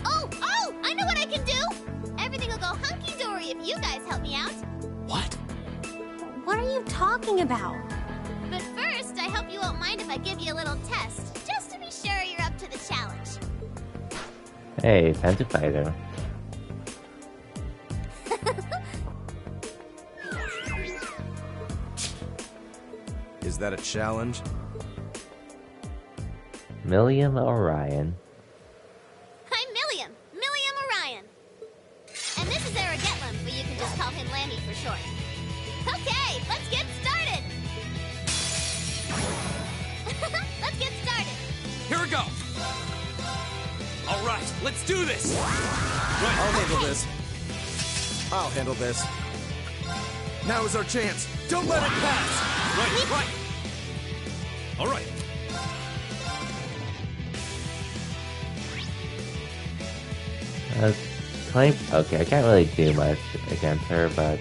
[SPEAKER 3] Oh, I know what I can do! Everything will go hunky-dory if you guys help me out.
[SPEAKER 2] What?
[SPEAKER 3] What are you talking about? But first, I hope you won't mind if I give you a little test, just to be sure you're up to the challenge.
[SPEAKER 1] Hey, Phantom Fighter.
[SPEAKER 5] Is that a challenge?
[SPEAKER 1] Milliam Orion.
[SPEAKER 3] I'm Milliam Orion. And this is Aragetlam, but you can just call him Lammy for short. Okay, let's get started! Let's get started!
[SPEAKER 2] Here we go! Alright, let's do this!
[SPEAKER 5] I'll handle this. I'll handle this. Now is our chance. Don't let it pass!
[SPEAKER 4] Right. Alright.
[SPEAKER 1] Okay, I can't really do much against her, but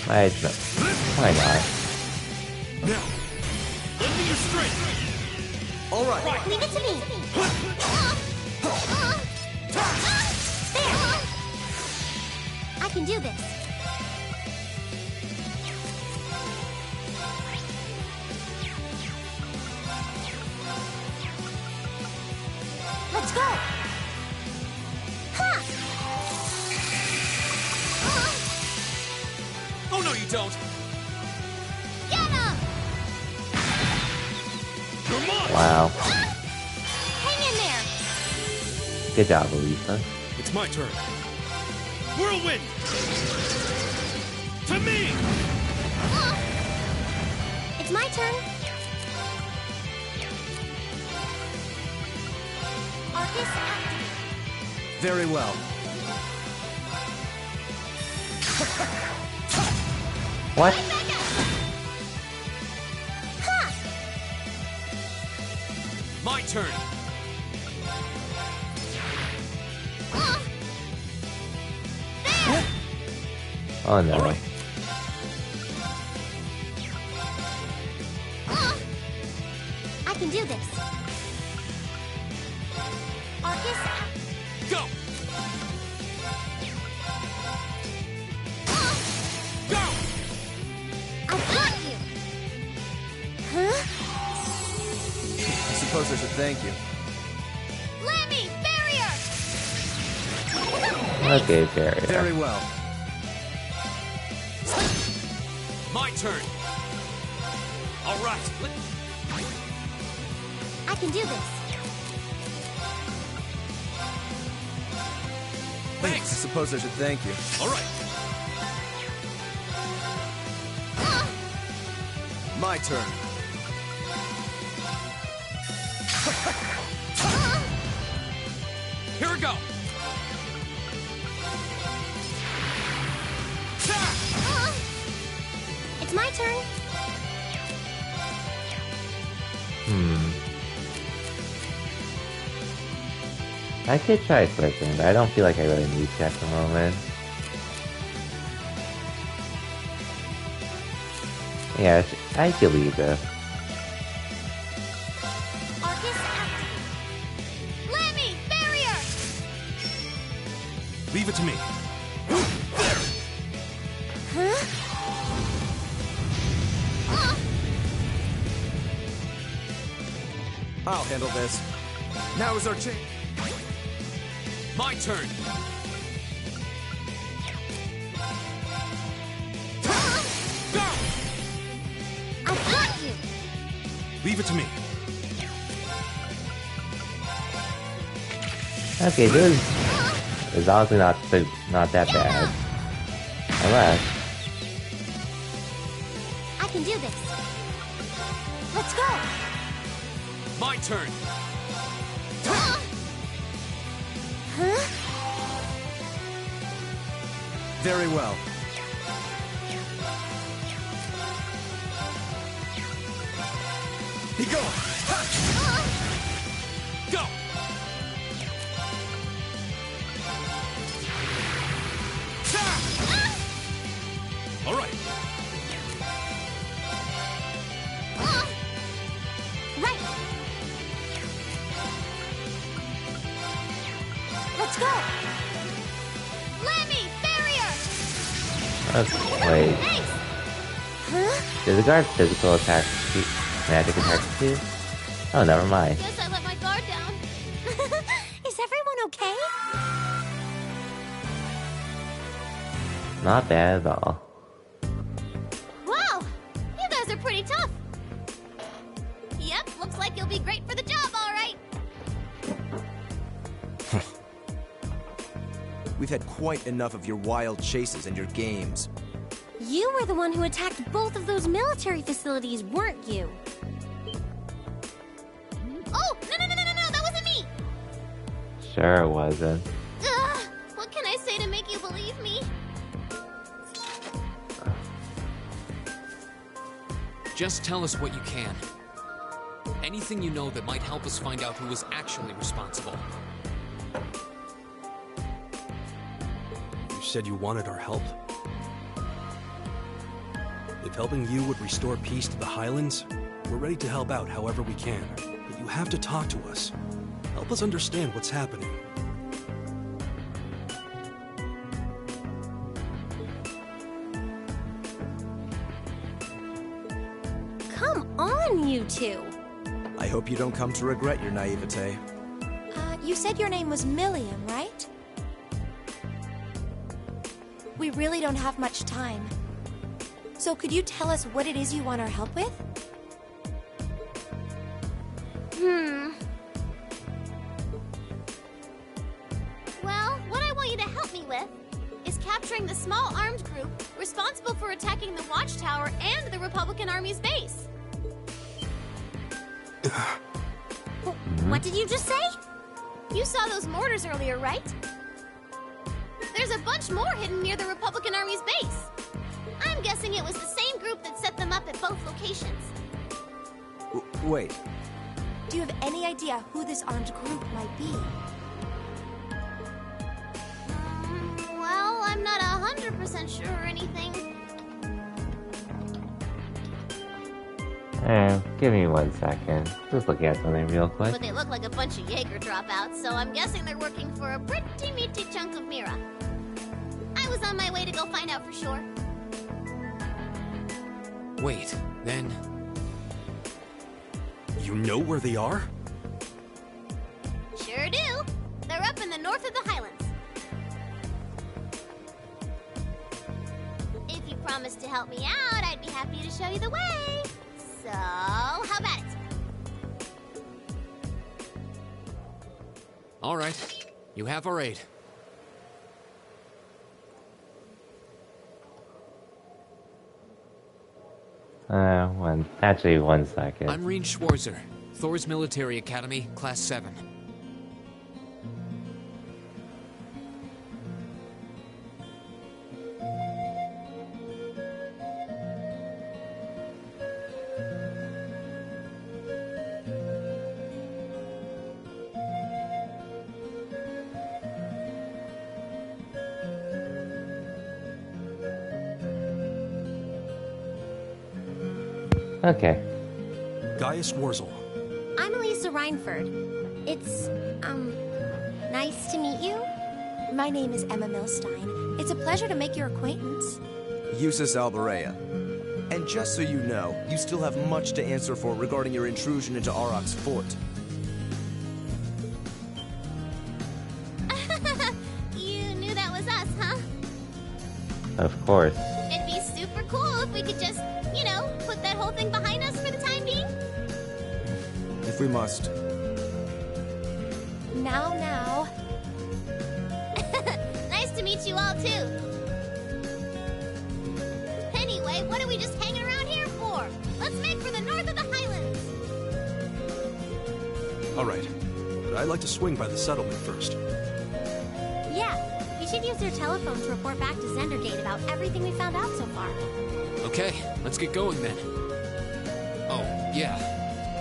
[SPEAKER 1] why not?
[SPEAKER 4] Now, lend me your strength.
[SPEAKER 5] All right.
[SPEAKER 3] Leave it to me! There! I can do this. Let's go! Ha!
[SPEAKER 2] Oh no, you don't!
[SPEAKER 3] Get him!
[SPEAKER 4] Come on!
[SPEAKER 1] Wow.
[SPEAKER 3] Hang in there!
[SPEAKER 1] Good job, Elisa.
[SPEAKER 4] It's my turn. Whirlwind! To me!
[SPEAKER 3] It's my turn. Arcus activate.
[SPEAKER 5] Very well.
[SPEAKER 1] What?
[SPEAKER 3] Back up! Ha!
[SPEAKER 2] My turn!
[SPEAKER 3] There!
[SPEAKER 1] Oh no.
[SPEAKER 4] Alright.
[SPEAKER 3] I can do this. Arcus
[SPEAKER 2] Go! Go!
[SPEAKER 3] I've got you! Huh?
[SPEAKER 5] I suppose I should thank you.
[SPEAKER 3] Lammy, barrier!
[SPEAKER 1] Okay, Barrier.
[SPEAKER 5] Very well.
[SPEAKER 2] My turn! Alright,
[SPEAKER 3] I can do this.
[SPEAKER 5] I
[SPEAKER 2] thanks!
[SPEAKER 5] suppose I should thank you.
[SPEAKER 2] Alright,
[SPEAKER 5] My turn.
[SPEAKER 2] here we go!
[SPEAKER 3] It's my turn.
[SPEAKER 1] I could try switching, but I don't feel like I really need to at the moment. Yeah, I could leave this.
[SPEAKER 3] Arcus activate. Lammy, barrier!
[SPEAKER 4] leave it to me.
[SPEAKER 3] Huh?
[SPEAKER 5] I'll handle this. Now is our chance.
[SPEAKER 2] My turn! Go!
[SPEAKER 3] I've got you!
[SPEAKER 4] Leave it to me.
[SPEAKER 1] Okay, this is honestly not that bad. Unless
[SPEAKER 3] I can do this. Let's go!
[SPEAKER 2] My turn!
[SPEAKER 3] Huh?
[SPEAKER 5] Very well. He go!
[SPEAKER 4] Go! All right.
[SPEAKER 3] Right. Let's go. Lemmy, barrier.
[SPEAKER 1] Wait,
[SPEAKER 3] Thanks. Huh?
[SPEAKER 1] did the guard physical attacks do magic attacks too? Oh, never mind.
[SPEAKER 3] Guess I let my guard down. Is everyone okay?
[SPEAKER 1] Not bad at all.
[SPEAKER 3] Wow, you guys are pretty tough. Yep, looks like you'll be great for the job, all right.
[SPEAKER 5] We've had quite enough of your wild chases and your games.
[SPEAKER 3] You were the one who attacked both of those military facilities, weren't you? Oh, no, that wasn't me!
[SPEAKER 1] Sure it wasn't.
[SPEAKER 3] Ugh, what can I say to make you believe me?
[SPEAKER 2] Just tell us what you can. Anything you know that might help us find out who was actually responsible.
[SPEAKER 4] You said you wanted our help? If helping you would restore peace to the Highlands, we're ready to help out however we can. But you have to talk to us. Help us understand what's happening.
[SPEAKER 3] Come on, you two.
[SPEAKER 5] I hope you don't come to regret your naivete.
[SPEAKER 6] You said your name was Milliam, right? We really don't have much time. So could you tell us what it is you want our help with?
[SPEAKER 3] Well, what I want you to help me with is capturing the small armed group responsible for attacking the Watchtower and the Republican Army's base. What did you just say? You saw those mortars earlier, right? There's a bunch more hidden near the Republican Army's base. I'm guessing it was the same group that set them up at both locations.
[SPEAKER 5] Wait.
[SPEAKER 6] Do you have any idea who this armed group might be?
[SPEAKER 3] Well, I'm not 100% sure or anything.
[SPEAKER 1] Give me 1 second. Just looking at something real quick.
[SPEAKER 3] But they look like a bunch of Jaeger dropouts, so I'm guessing they're working for a pretty meaty chunk of Mira. I was on my way to go find out for sure.
[SPEAKER 2] Wait, then...
[SPEAKER 4] You know where they are?
[SPEAKER 3] Sure do. They're up in the north of the Highlands. If you promise to help me out, I'd be happy to show you the way. So, how about it?
[SPEAKER 2] All right. You have our aid.
[SPEAKER 1] Actually, 1 second.
[SPEAKER 2] I'm Reen Schwarzer, Thor's Military Academy, Class 7.
[SPEAKER 1] Okay.
[SPEAKER 4] Gaius Wurzel.
[SPEAKER 3] I'm Elisa Reinford. It's, nice to meet you.
[SPEAKER 6] My name is Emma Milstein. It's a pleasure to make your acquaintance.
[SPEAKER 5] Eustace Alberea. And just so you know, you still have much to answer for regarding your intrusion into Auroch's fort.
[SPEAKER 3] You knew that was us, huh?
[SPEAKER 1] Of course.
[SPEAKER 3] It'd be super cool if we could just, you know, put that whole thing behind us for the time being.
[SPEAKER 5] If we must.
[SPEAKER 6] Now.
[SPEAKER 3] Nice to meet you all, too. Anyway, what are we just hanging around here for? Let's make for the north of the Highlands.
[SPEAKER 4] All right. But I'd like to swing by the settlement first.
[SPEAKER 3] should use your telephone to report back to Zendergate about everything we found out so far.
[SPEAKER 2] Okay, let's get going then. Oh, yeah.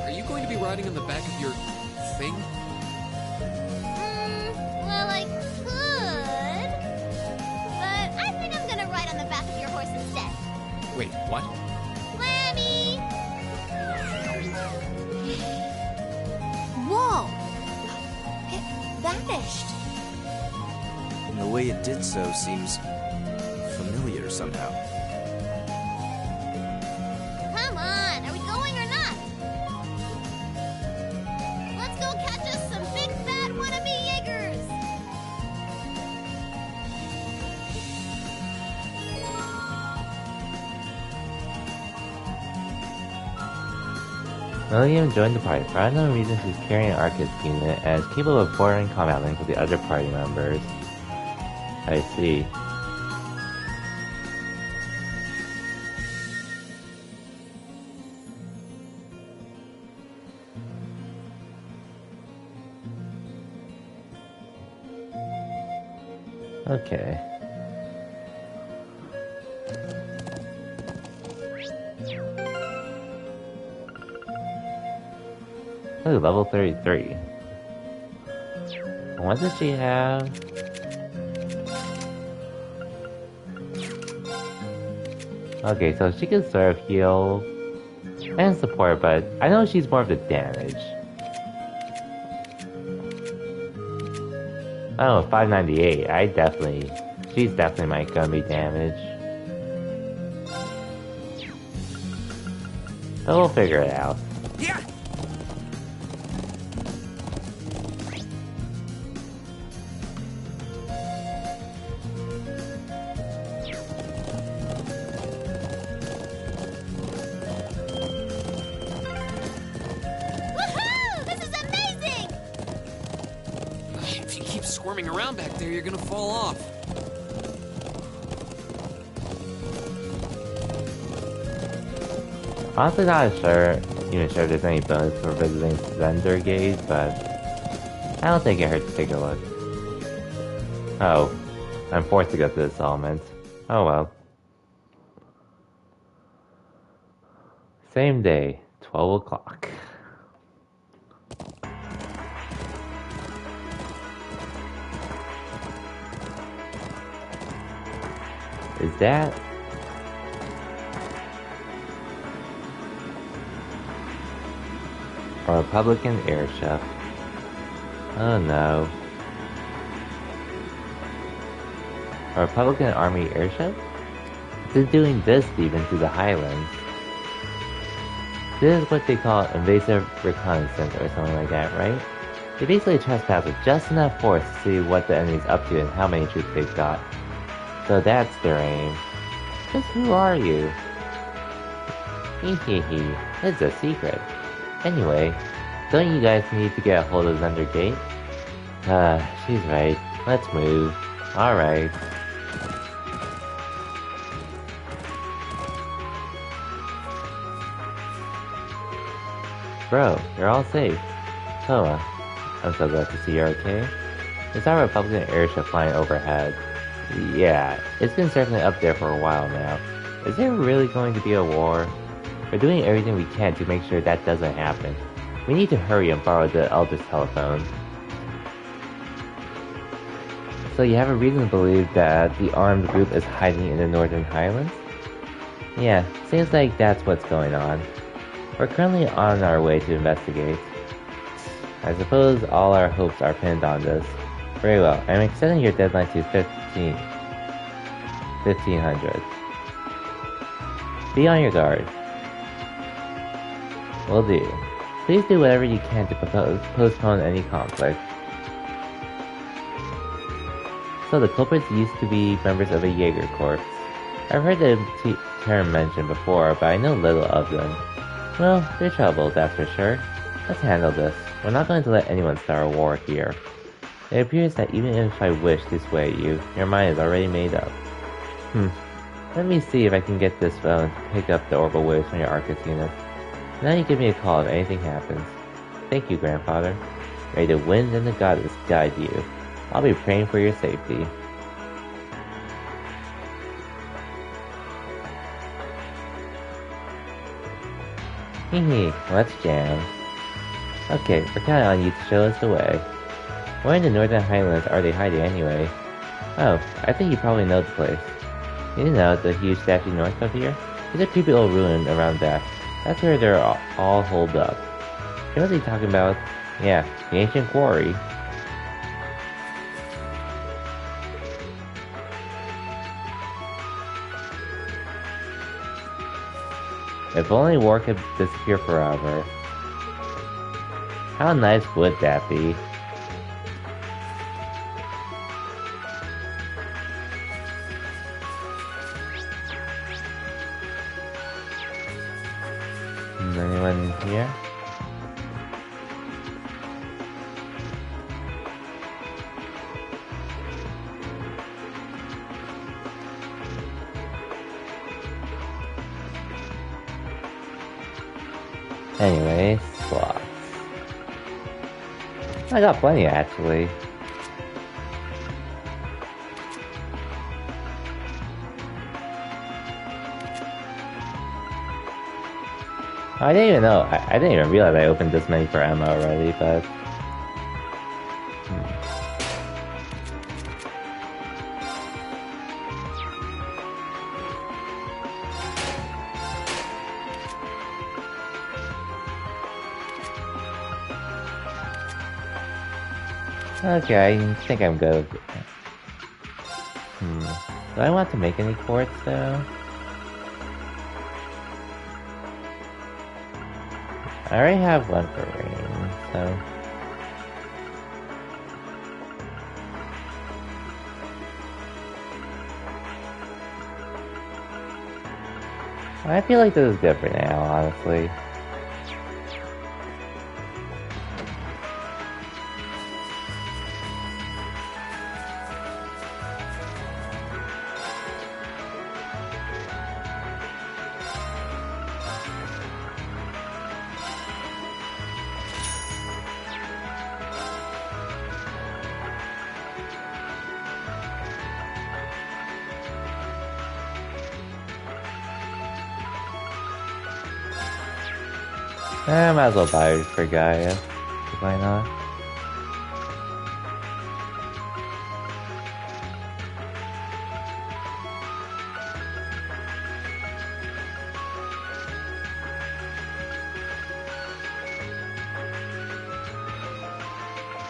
[SPEAKER 2] Are you going to be riding on the back of your thing?
[SPEAKER 3] Well, I could. But I think I'm gonna ride on the back of your horse instead.
[SPEAKER 2] Wait, what?
[SPEAKER 3] Lammy! Whoa!
[SPEAKER 6] It vanished.
[SPEAKER 5] And the way it did so seems familiar somehow.
[SPEAKER 3] Come on, are we going or not? Let's go catch us some big fat wannabe Jaegers!
[SPEAKER 1] William joined the party for unknown reason. He's carrying an Arcus unit and is capable of forwarding combat links with the other party members. I see. Okay. Ooh, level 33. What does she have? Okay, so she can serve, heal, and support, but I know she's more of the damage. Oh, 598. She's definitely gonna be damage. But we'll figure it out.
[SPEAKER 2] Yeah!
[SPEAKER 3] Woohoo! This is amazing!
[SPEAKER 2] If you keep squirming around back there, you're gonna fall off.
[SPEAKER 1] Honestly, not even sure if there's any bonus for visiting Zendergate, but I don't think it hurts to take a look. Oh, I'm forced to go to the settlement. Oh well. Same day, 12 o'clock. Is that... a Republican airship? Oh no. A Republican Army airship? It's doing this deep into the Highlands. This is what they call invasive reconnaissance or something like that, right? They basically trespass with just enough force to see what the enemy's up to and how many troops they've got. So that's their aim. Just who are you? Hehehe, it's a secret. Anyway, don't you guys need to get a hold of Zendergate? She's right. Let's move. Alright. Bro, you're all safe. Toa, I'm so glad to see you're okay. There's our Republican airship flying overhead. Yeah, it's been circling up there for a while now. Is there really going to be a war? We're doing everything we can to make sure that doesn't happen. We need to hurry and borrow the Elder's telephone. So you have a reason to believe that the armed group is hiding in the Northern Highlands? Yeah, seems like that's what's going on. We're currently on our way to investigate. I suppose all our hopes are pinned on this. Very well, I'm extending your deadline to 1500. Be on your guard. Will do. Please do whatever you can to postpone any conflict. So the culprits used to be members of a Jaeger Corps. I've heard the term mentioned before, but I know little of them. Well, they're trouble, that's for sure. Let's handle this. We're not going to let anyone start a war here. It appears that even if I wish to sway you, your mind is already made up. Let me see if I can get this phone to pick up the orbital waves from your Arcus unit. Now you give me a call if anything happens. Thank you, Grandfather. May the wind and the goddess guide you. I'll be praying for your safety. Hee let's jam. Okay, we're counting on you to show us the way. Where in the Northern Highlands are they hiding anyway? Oh, I think you probably know the place. You know the huge statue north of here? There's a creepy old ruin around that. That's where they're all holed up. You know what he's talking about? Yeah, the ancient quarry. If only war could disappear forever. How nice would that be? Anyone here? Anyway, slots. I got plenty actually. I didn't even know. I didn't even realize I opened this many for Emma already, but... Okay, I think I'm good. Do I want to make any quartz though? I already have one for rain, so... I feel like this is good for now, honestly. I might as well buy it for Gaia. Why not?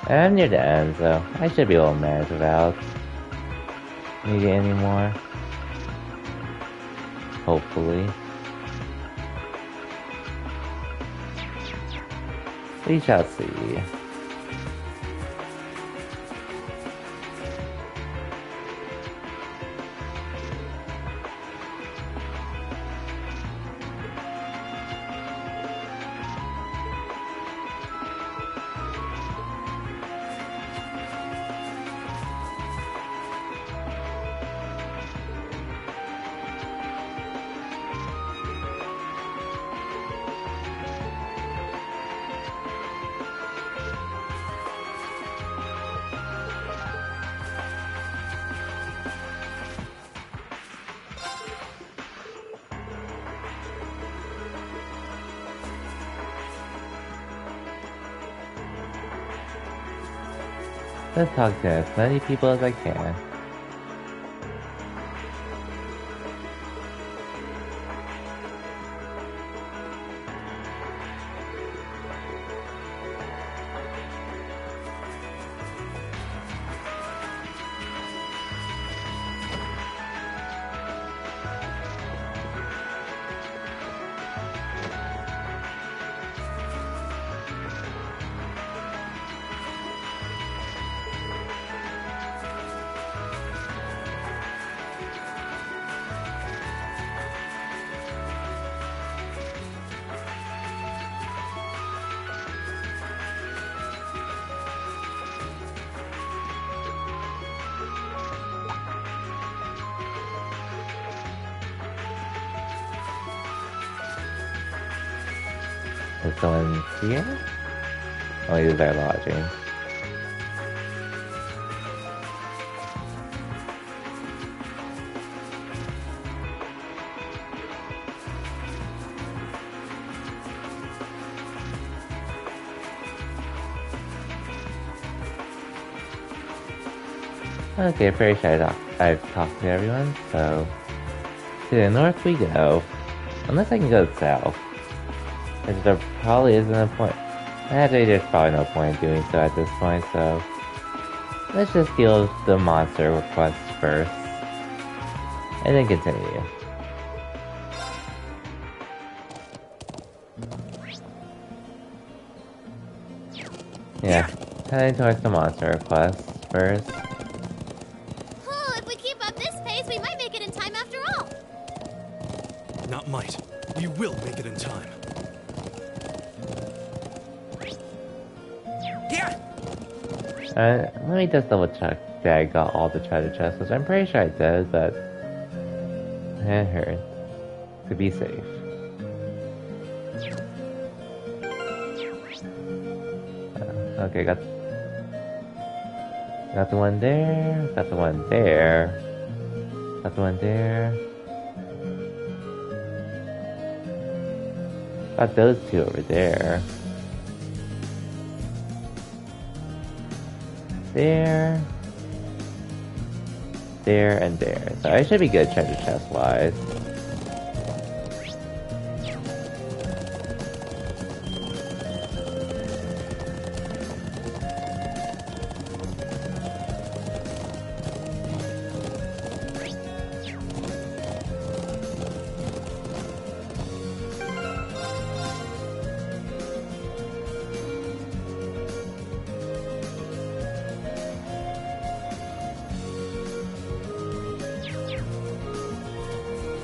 [SPEAKER 1] I'm near the end, so I should be able to manage without needing any more. Hopefully. We shall see. Let's talk to as many people as I can. Is someone here? Oh, these are lodging. Okay, pretty sure I've talked to everyone, so to the north we go. Unless I can go south. Which there probably isn't a point. Actually, there's probably no point in doing so at this point, so let's just deal with the monster requests first. And then continue. Yeah, heading towards the monster requests first.
[SPEAKER 3] Oh, if we keep up this pace, we might make it in time after all.
[SPEAKER 4] Not might. We will make it in time. Here!
[SPEAKER 1] Let me just double check that I got all the treasure chests, which I'm pretty sure I did, but it hurt to be safe. Okay, got the one there, got the one there, got the one there. Got those two over there. There, and there. So I should be good treasure chest wise.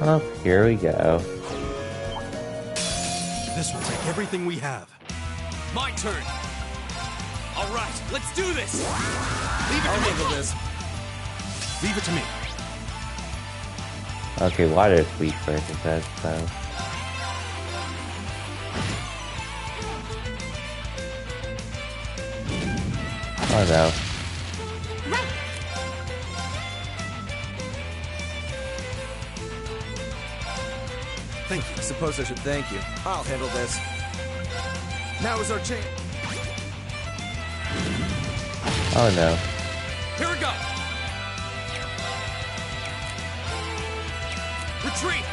[SPEAKER 1] Oh, here we go.
[SPEAKER 4] This will take everything we have.
[SPEAKER 2] My turn. All right, let's do this. Leave it
[SPEAKER 4] I'll
[SPEAKER 2] to me.
[SPEAKER 4] handle this. Leave it to me.
[SPEAKER 1] Okay, water is weak first, it says, so. Oh no.
[SPEAKER 4] Thank you.
[SPEAKER 5] I suppose I should thank you. I'll handle this. Now is our chance.
[SPEAKER 1] Oh no.
[SPEAKER 2] Here we go. Retreat.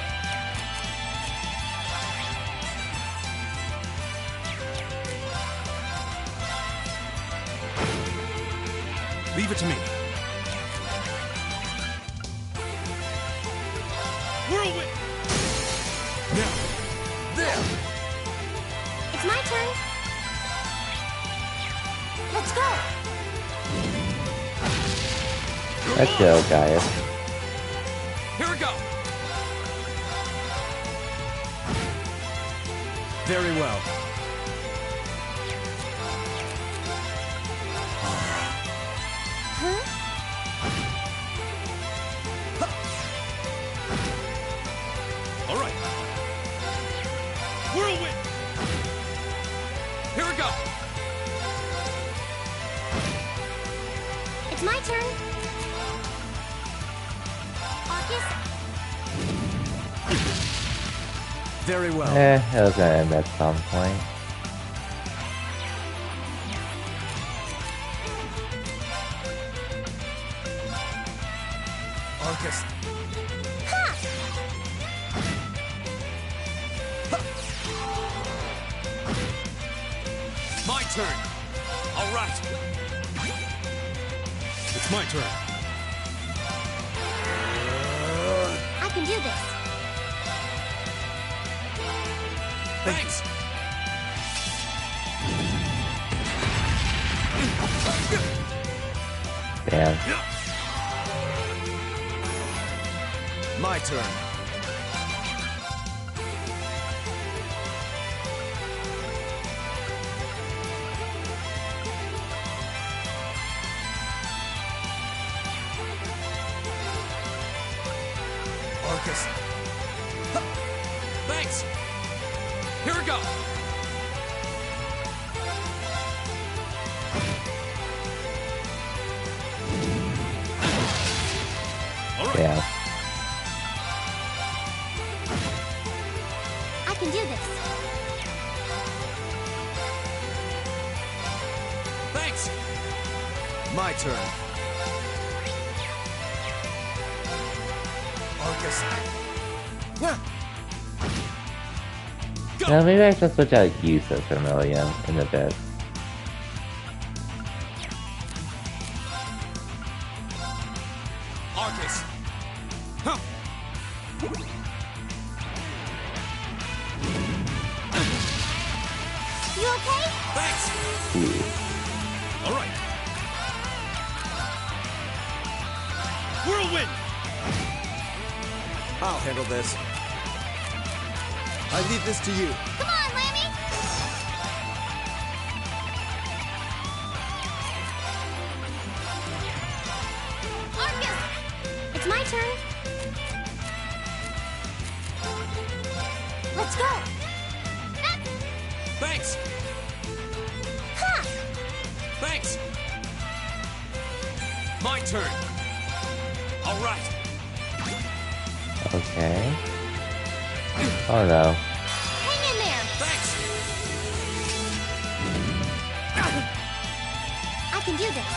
[SPEAKER 4] Leave it to me.
[SPEAKER 2] Whirlwind.
[SPEAKER 4] Now.
[SPEAKER 5] There!
[SPEAKER 3] It's my turn. Let's go.
[SPEAKER 1] Let's go, guys.
[SPEAKER 2] Here we go.
[SPEAKER 5] Very well.
[SPEAKER 2] All right. Whirlwind. Here we go.
[SPEAKER 3] It's my turn. Arcus,
[SPEAKER 5] Very well.
[SPEAKER 1] It was gonna end at some point.
[SPEAKER 5] Arcus.
[SPEAKER 2] My turn. All right.
[SPEAKER 4] It's my turn.
[SPEAKER 3] I can do this.
[SPEAKER 2] Thanks.
[SPEAKER 1] Damn.
[SPEAKER 5] My turn. Arcus.
[SPEAKER 2] Thanks. Here we go. All right.
[SPEAKER 1] Yeah.
[SPEAKER 3] I can do this.
[SPEAKER 2] Thanks.
[SPEAKER 5] My turn. Arcus!
[SPEAKER 1] No, maybe I should switch out Yusuf for Million in a bit.
[SPEAKER 4] Arcus! Huh.
[SPEAKER 3] You okay?
[SPEAKER 4] Thanks!
[SPEAKER 1] Jeez.
[SPEAKER 4] All right. Whirlwind!
[SPEAKER 5] I'll handle this. I leave this to you.
[SPEAKER 3] Come on, Lammy! Arcus! It's my turn. Let's go!
[SPEAKER 4] Thanks!
[SPEAKER 3] Ha!
[SPEAKER 4] Thanks! My turn! All right!
[SPEAKER 1] Okay. Oh no.
[SPEAKER 3] Hang in there!
[SPEAKER 4] Thanks!
[SPEAKER 3] I can do this.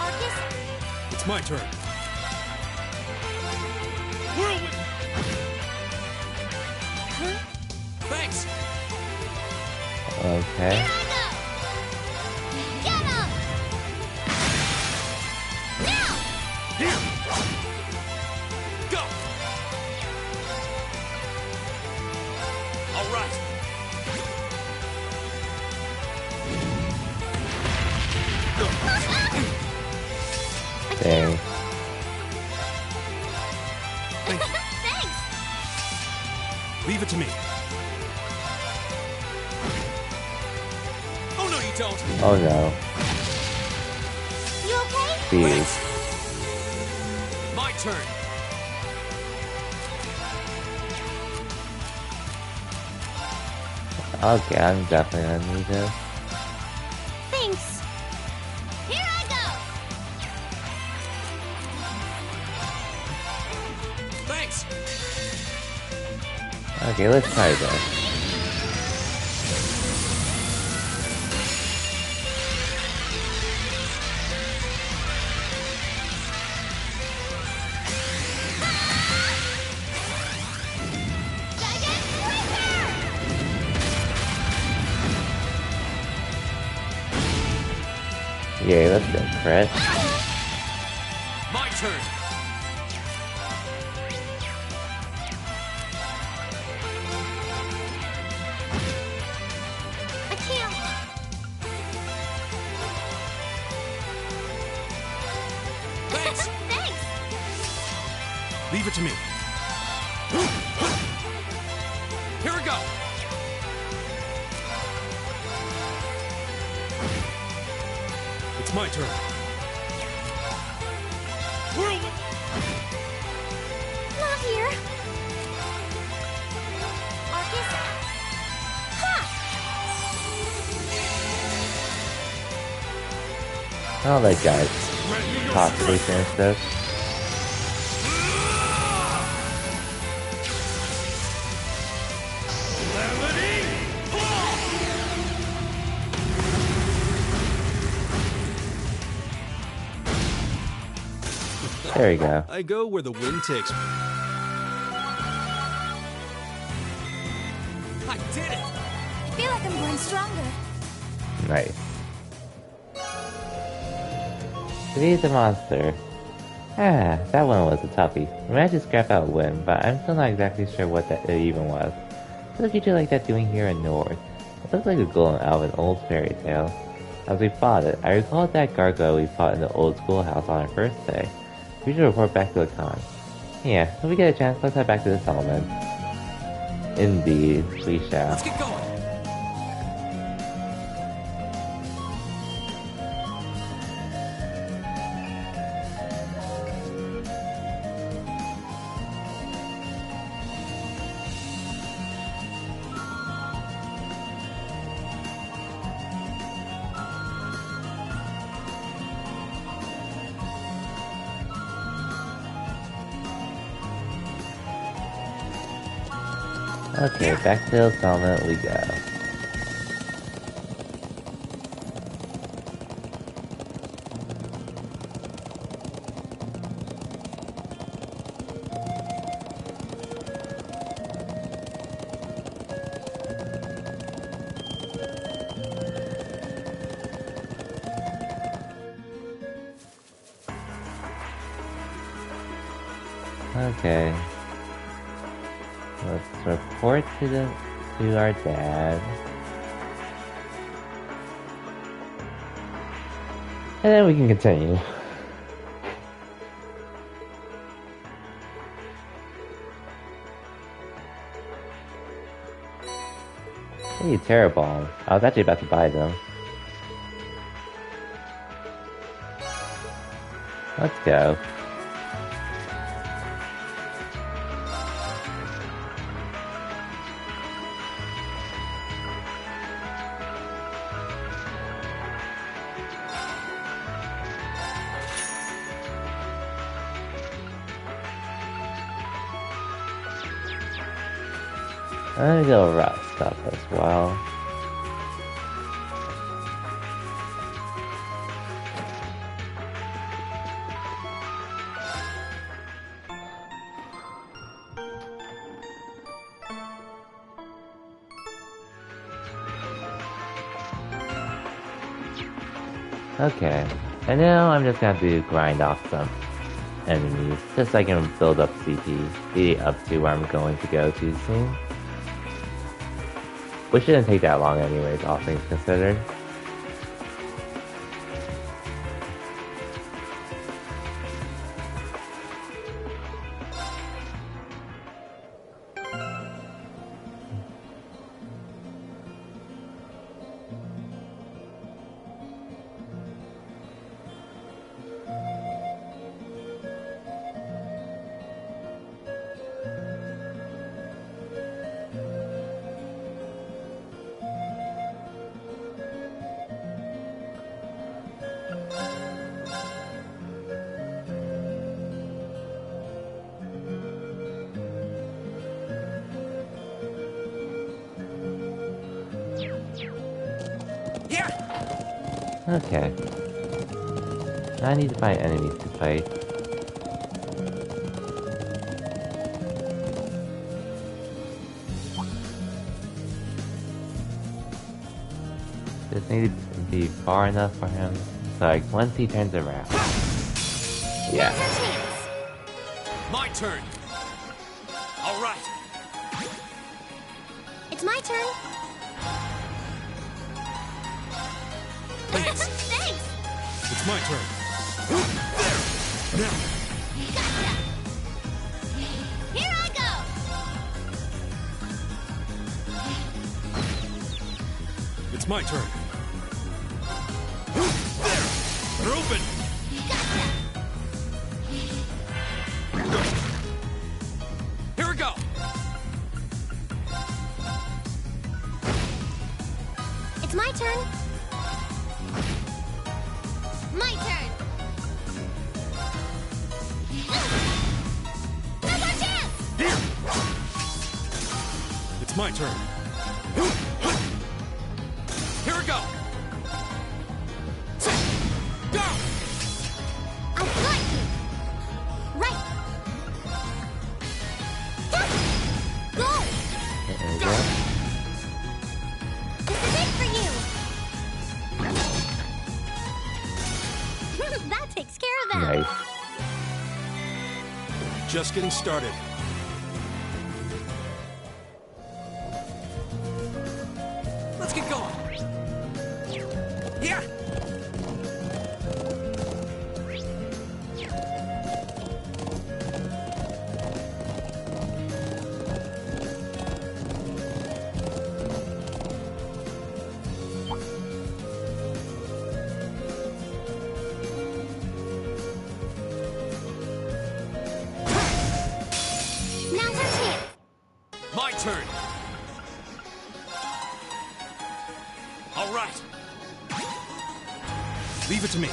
[SPEAKER 3] Arcus,
[SPEAKER 4] It's my turn. Whirlwind! Thanks!
[SPEAKER 1] Okay.
[SPEAKER 3] here I go! Get him! Now!
[SPEAKER 4] Here! Go! All right!
[SPEAKER 1] Dang.
[SPEAKER 3] Thanks!
[SPEAKER 4] Leave it to me. Oh no, you don't!
[SPEAKER 1] Oh no.
[SPEAKER 3] You okay?
[SPEAKER 1] Jeez.
[SPEAKER 4] My turn!
[SPEAKER 1] Okay, I'm definitely gonna need this.
[SPEAKER 3] Thanks. Here I go!
[SPEAKER 4] Thanks!
[SPEAKER 1] Okay, let's try this.
[SPEAKER 3] Giant Repair!
[SPEAKER 1] Yay, let's go, crit.
[SPEAKER 4] My turn!
[SPEAKER 3] I can't.
[SPEAKER 4] Thanks!
[SPEAKER 3] Thanks!
[SPEAKER 4] Leave it to me. Here we go! It's my turn. Whirlwind!
[SPEAKER 3] Not here. Arcus? Ha!
[SPEAKER 1] I'll let guys possibly finish this. There we go.
[SPEAKER 4] I go where the wind takes me. I did it!
[SPEAKER 6] I feel like I'm growing stronger.
[SPEAKER 1] Nice. Defeat the monster. Ah, that one was a toughie. We managed to scrap out Win, but I'm still not exactly sure what that it even was. What a creature like that doing here in Nord? It looks like a golem out of an old fairy tale. As we fought it, I recalled that gargoyle we fought in the old schoolhouse on our first day. We should report back to the con. Yeah, if we get a chance, let's head back to the settlement. Indeed, we shall.
[SPEAKER 4] Let's get going!
[SPEAKER 1] Okay, back to the settlement we go. Okay. Let's report to our dad. And then we can continue. Hey, Terror Bomb. I was actually about to buy them. Let's go. I'm gonna go rust up as well. Okay, and now I'm just gonna have to grind off some enemies, just so I can build up CP, be up to where I'm going to go to soon. Which shouldn't take that long anyways, all things considered. Okay. Now I need to find enemies to fight. Just need to be far enough for him. So like once he turns around. Yeah.
[SPEAKER 2] My turn. All right.
[SPEAKER 3] It's my turn.
[SPEAKER 2] Thanks.
[SPEAKER 3] Thanks.
[SPEAKER 4] It's my turn. Now.
[SPEAKER 3] Gotcha. Here I go.
[SPEAKER 4] It's my turn. They're open.
[SPEAKER 2] Here we go.
[SPEAKER 3] It's my turn. My turn. No more chance.
[SPEAKER 4] Here. It's my turn.
[SPEAKER 2] Here we go. Go.
[SPEAKER 3] I've got you. Right. Go.
[SPEAKER 1] There we go.
[SPEAKER 3] This is it for you. That takes care of that.
[SPEAKER 1] Nice.
[SPEAKER 4] Just getting started.
[SPEAKER 2] Let's get going. Yeah.
[SPEAKER 3] Now's our chance.
[SPEAKER 2] My turn. All right.
[SPEAKER 4] Leave it to me.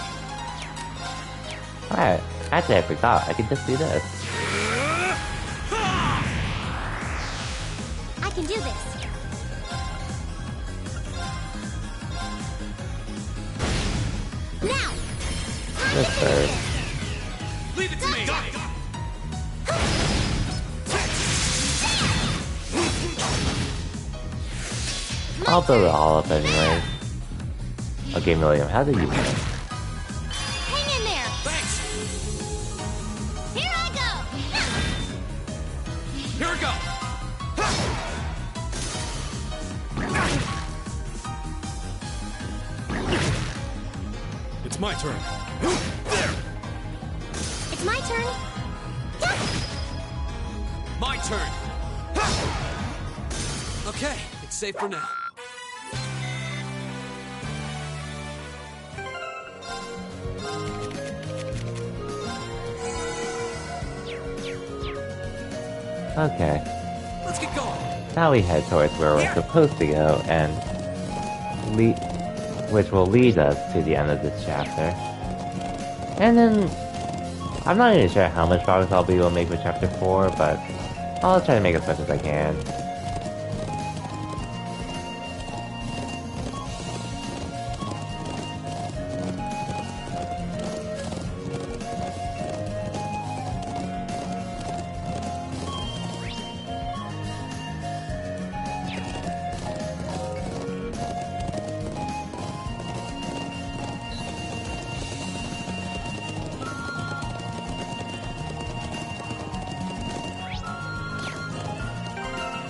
[SPEAKER 1] Alright. Actually, I forgot. I can just do this.
[SPEAKER 3] I can do this. Now. Time
[SPEAKER 1] This
[SPEAKER 3] to finish
[SPEAKER 1] bird.
[SPEAKER 3] this.
[SPEAKER 2] Leave it to me.
[SPEAKER 1] I'll build it all up anyway. Okay, Milliam, how did you win?
[SPEAKER 3] Hang in there.
[SPEAKER 2] Thanks.
[SPEAKER 3] Here I go.
[SPEAKER 4] turn.
[SPEAKER 3] It's my turn.
[SPEAKER 2] My turn. Okay, it's safe for now.
[SPEAKER 1] Okay,
[SPEAKER 2] Let's get going.
[SPEAKER 1] now we head towards where we're supposed to go, and which will lead us to the end of this chapter. And then, I'm not even sure how much progress I'll be able to make with chapter 4, but I'll try to make as much as I can.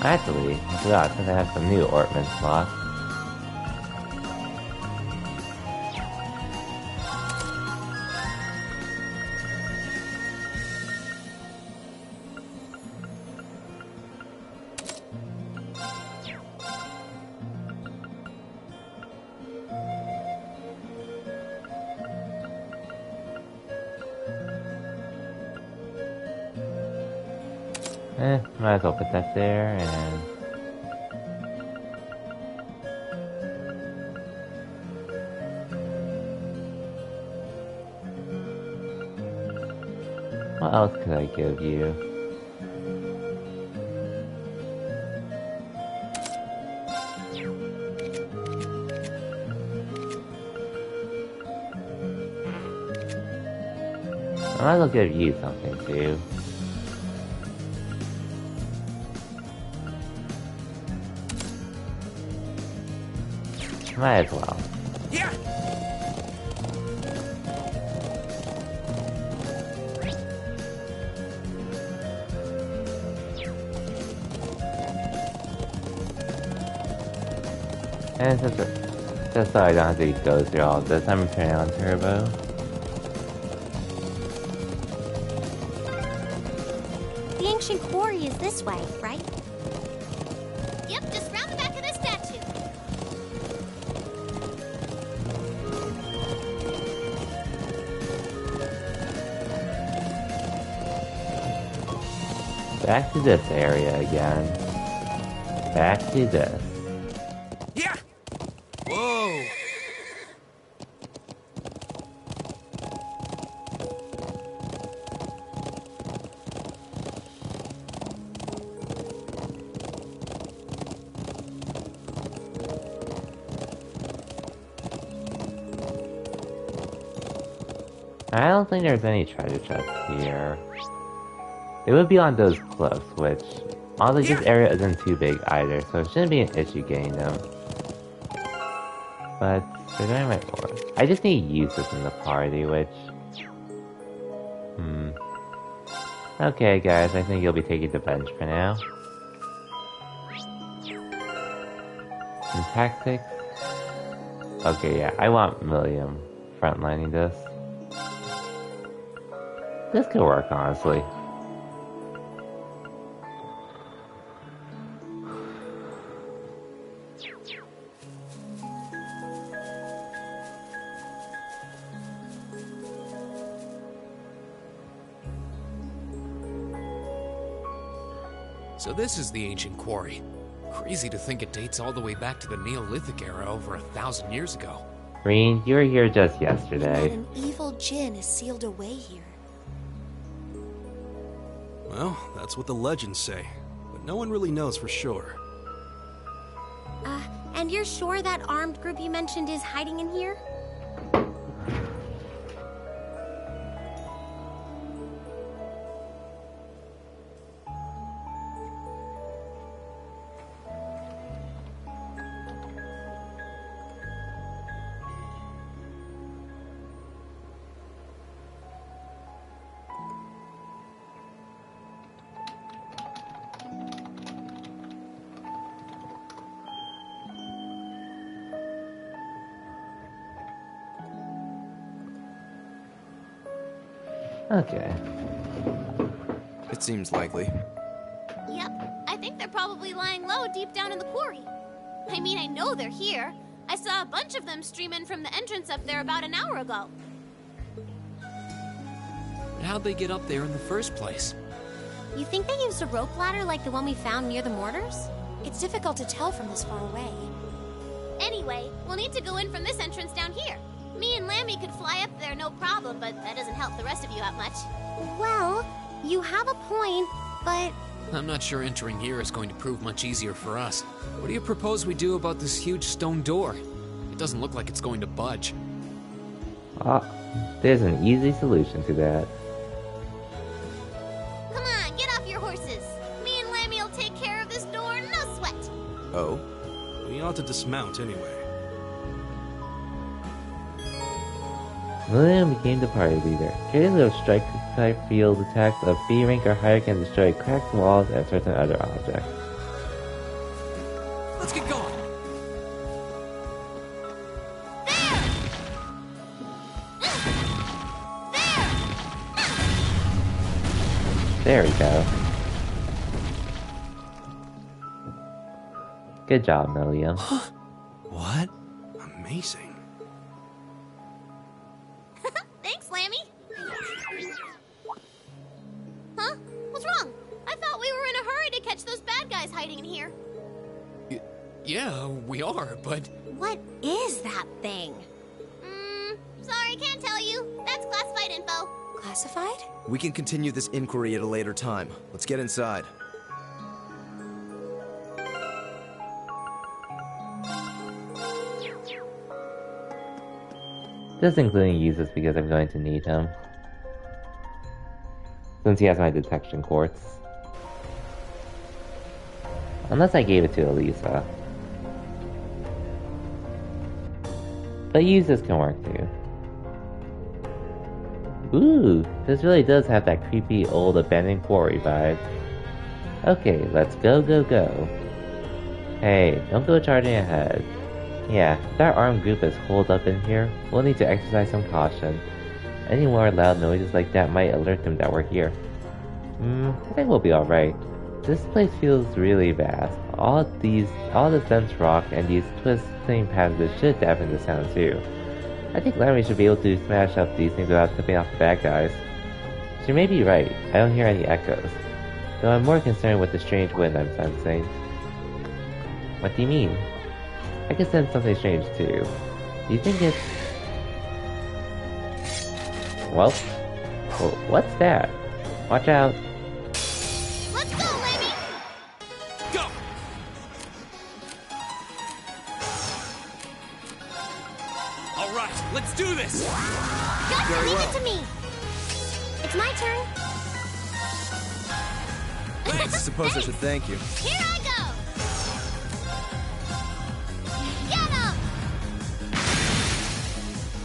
[SPEAKER 1] Actually, I forgot since I have some new Ortman slots. Might as well put that there, and... what else could I give you? I might as well give you something too. Might as well.
[SPEAKER 2] Yeah.
[SPEAKER 1] And just so I don't have to go through all this, I'm turning on turbo.
[SPEAKER 3] The ancient quarry is this way, right? Yep, just round the back of the statue.
[SPEAKER 1] Back to this area again. Back to this.
[SPEAKER 2] Yeah. Whoa.
[SPEAKER 1] I don't think there's any treasure chests here. They would be on those cliffs, which, honestly, this area isn't too big either, so it shouldn't be an issue getting them. But, they're doing my work. I just need uses in the party, which... Okay, guys, I think you'll be taking the bench for now. And tactics? Okay, yeah, I want William frontlining this. This could work, honestly.
[SPEAKER 2] So this is the ancient quarry. Crazy to think it dates all the way back to the Neolithic era over 1,000 years ago.
[SPEAKER 1] Green, you were here just
[SPEAKER 6] And
[SPEAKER 1] yesterday.
[SPEAKER 6] an evil djinn is sealed away here.
[SPEAKER 4] Well, that's what the legends say, but no one really knows for sure.
[SPEAKER 3] And you're sure that armed group you mentioned is hiding in here?
[SPEAKER 1] Okay.
[SPEAKER 5] It seems likely.
[SPEAKER 3] Yep, I think they're probably lying low deep down in the quarry. I mean, I know they're here. I saw a bunch of them stream in from the entrance up there about an hour ago.
[SPEAKER 2] How'd they get up there in the first place?
[SPEAKER 3] You think they used a rope ladder like the one we found near the mortars?
[SPEAKER 6] It's difficult to tell from this far away.
[SPEAKER 3] Anyway, we'll need to go in from this entrance down here. Me and Lammy could fly up there no problem, but that doesn't help the rest of you out much. Well, you have a point, but...
[SPEAKER 2] I'm not sure entering here is going to prove much easier for us. What do you propose we do about this huge stone door? It doesn't look like it's going to budge.
[SPEAKER 1] Ah, there's an easy solution to that.
[SPEAKER 3] Come on, get off your horses. Me and Lammy will take care of this door, no sweat.
[SPEAKER 5] Oh?
[SPEAKER 4] We ought to dismount anyway.
[SPEAKER 1] William became the party leader. Creating of strike-type field attacks of B rank or higher can destroy cracked walls and certain other objects.
[SPEAKER 2] Let's get going!
[SPEAKER 1] There we go. Good job, William.
[SPEAKER 4] What? Amazing.
[SPEAKER 3] Thanks, Lammy. Huh? What's wrong? I thought we were in a hurry to catch those bad guys hiding in here.
[SPEAKER 2] Yeah, we are, but...
[SPEAKER 3] What is that thing? Sorry, can't tell you. That's classified info.
[SPEAKER 6] Classified?
[SPEAKER 5] We can continue this inquiry at a later time. Let's get inside.
[SPEAKER 1] Just including uses because I'm going to need him. Since he has my detection quartz. Unless I gave it to Elisa. But uses can work too. Ooh, this really does have that creepy old abandoned quarry vibe. Okay, let's go, go, go. Hey, don't go charging ahead. Yeah, if that armed group is holed up in here, we'll need to exercise some caution. Any more loud noises like that might alert them that we're here. I think we'll be alright. This place feels really vast. All the dense rock and these twisting passages should deafen the sound too. I think Lammy should be able to smash up these things without tipping off the bad guys. She may be right, I don't hear any echoes. Though I'm more concerned with the strange wind I'm sensing. What do you mean? I can sense something strange too. Do you think it's... Well, what's that? Watch out.
[SPEAKER 3] Let's go, Lammy!
[SPEAKER 4] Go! Alright, let's do this!
[SPEAKER 3] Gotcha,
[SPEAKER 5] Very
[SPEAKER 3] leave
[SPEAKER 5] well.
[SPEAKER 3] it to me! It's my turn.
[SPEAKER 5] I suppose I should thank you.
[SPEAKER 3] Here I go! Get him!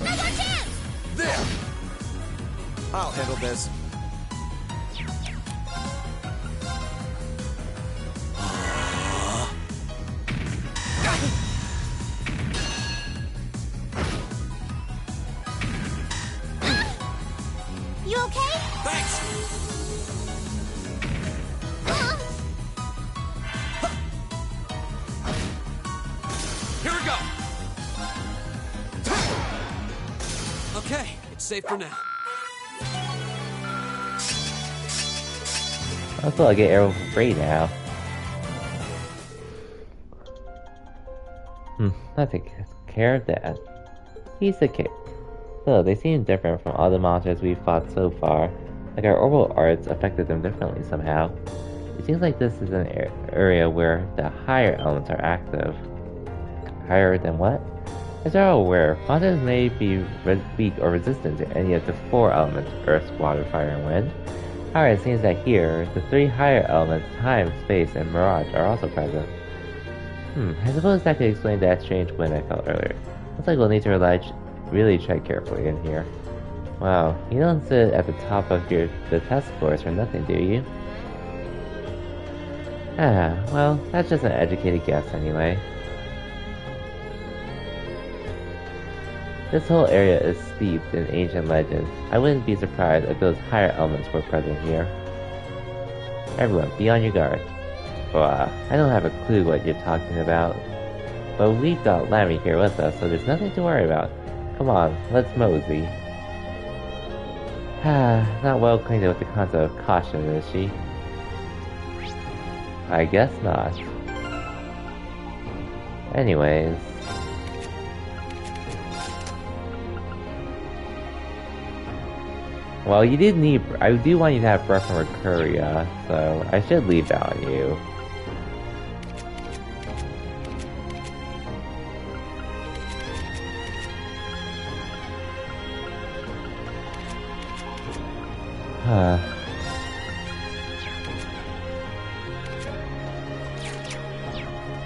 [SPEAKER 3] Now's our chance!
[SPEAKER 5] There! I'll handle this.
[SPEAKER 3] You okay?
[SPEAKER 4] Thanks! Here we go! Okay, it's safe for now.
[SPEAKER 1] I feel like I get arrow for free now. I take care of that. Piece of cake. So, they seem different from all the monsters we've fought so far. Like our orbital arts affected them differently somehow. It seems like this is an area where the higher elements are active. Higher than what? As you're all aware, monsters may be weak or resistant to any of the 4 elements, earth, water, fire, and wind. However, it seems that here, the 3 higher elements, time, space, and mirage, are also present. I suppose that could explain that strange wind I felt earlier. Looks like we'll need to really tread carefully in here. Wow, you don't sit at the top of the test course for nothing, do you? Well, that's just an educated guess anyway. This whole area is steeped in ancient legends. I wouldn't be surprised if those higher elements were present here. Everyone, be on your guard. I don't have a clue what you're talking about. But we've got Lammy here with us, so there's nothing to worry about. Come on, let's mosey. Not well acquainted with the concept of caution, is she? I guess not. Anyways... Well, I do want you to have breath from Mercuria, so I should leave that on you.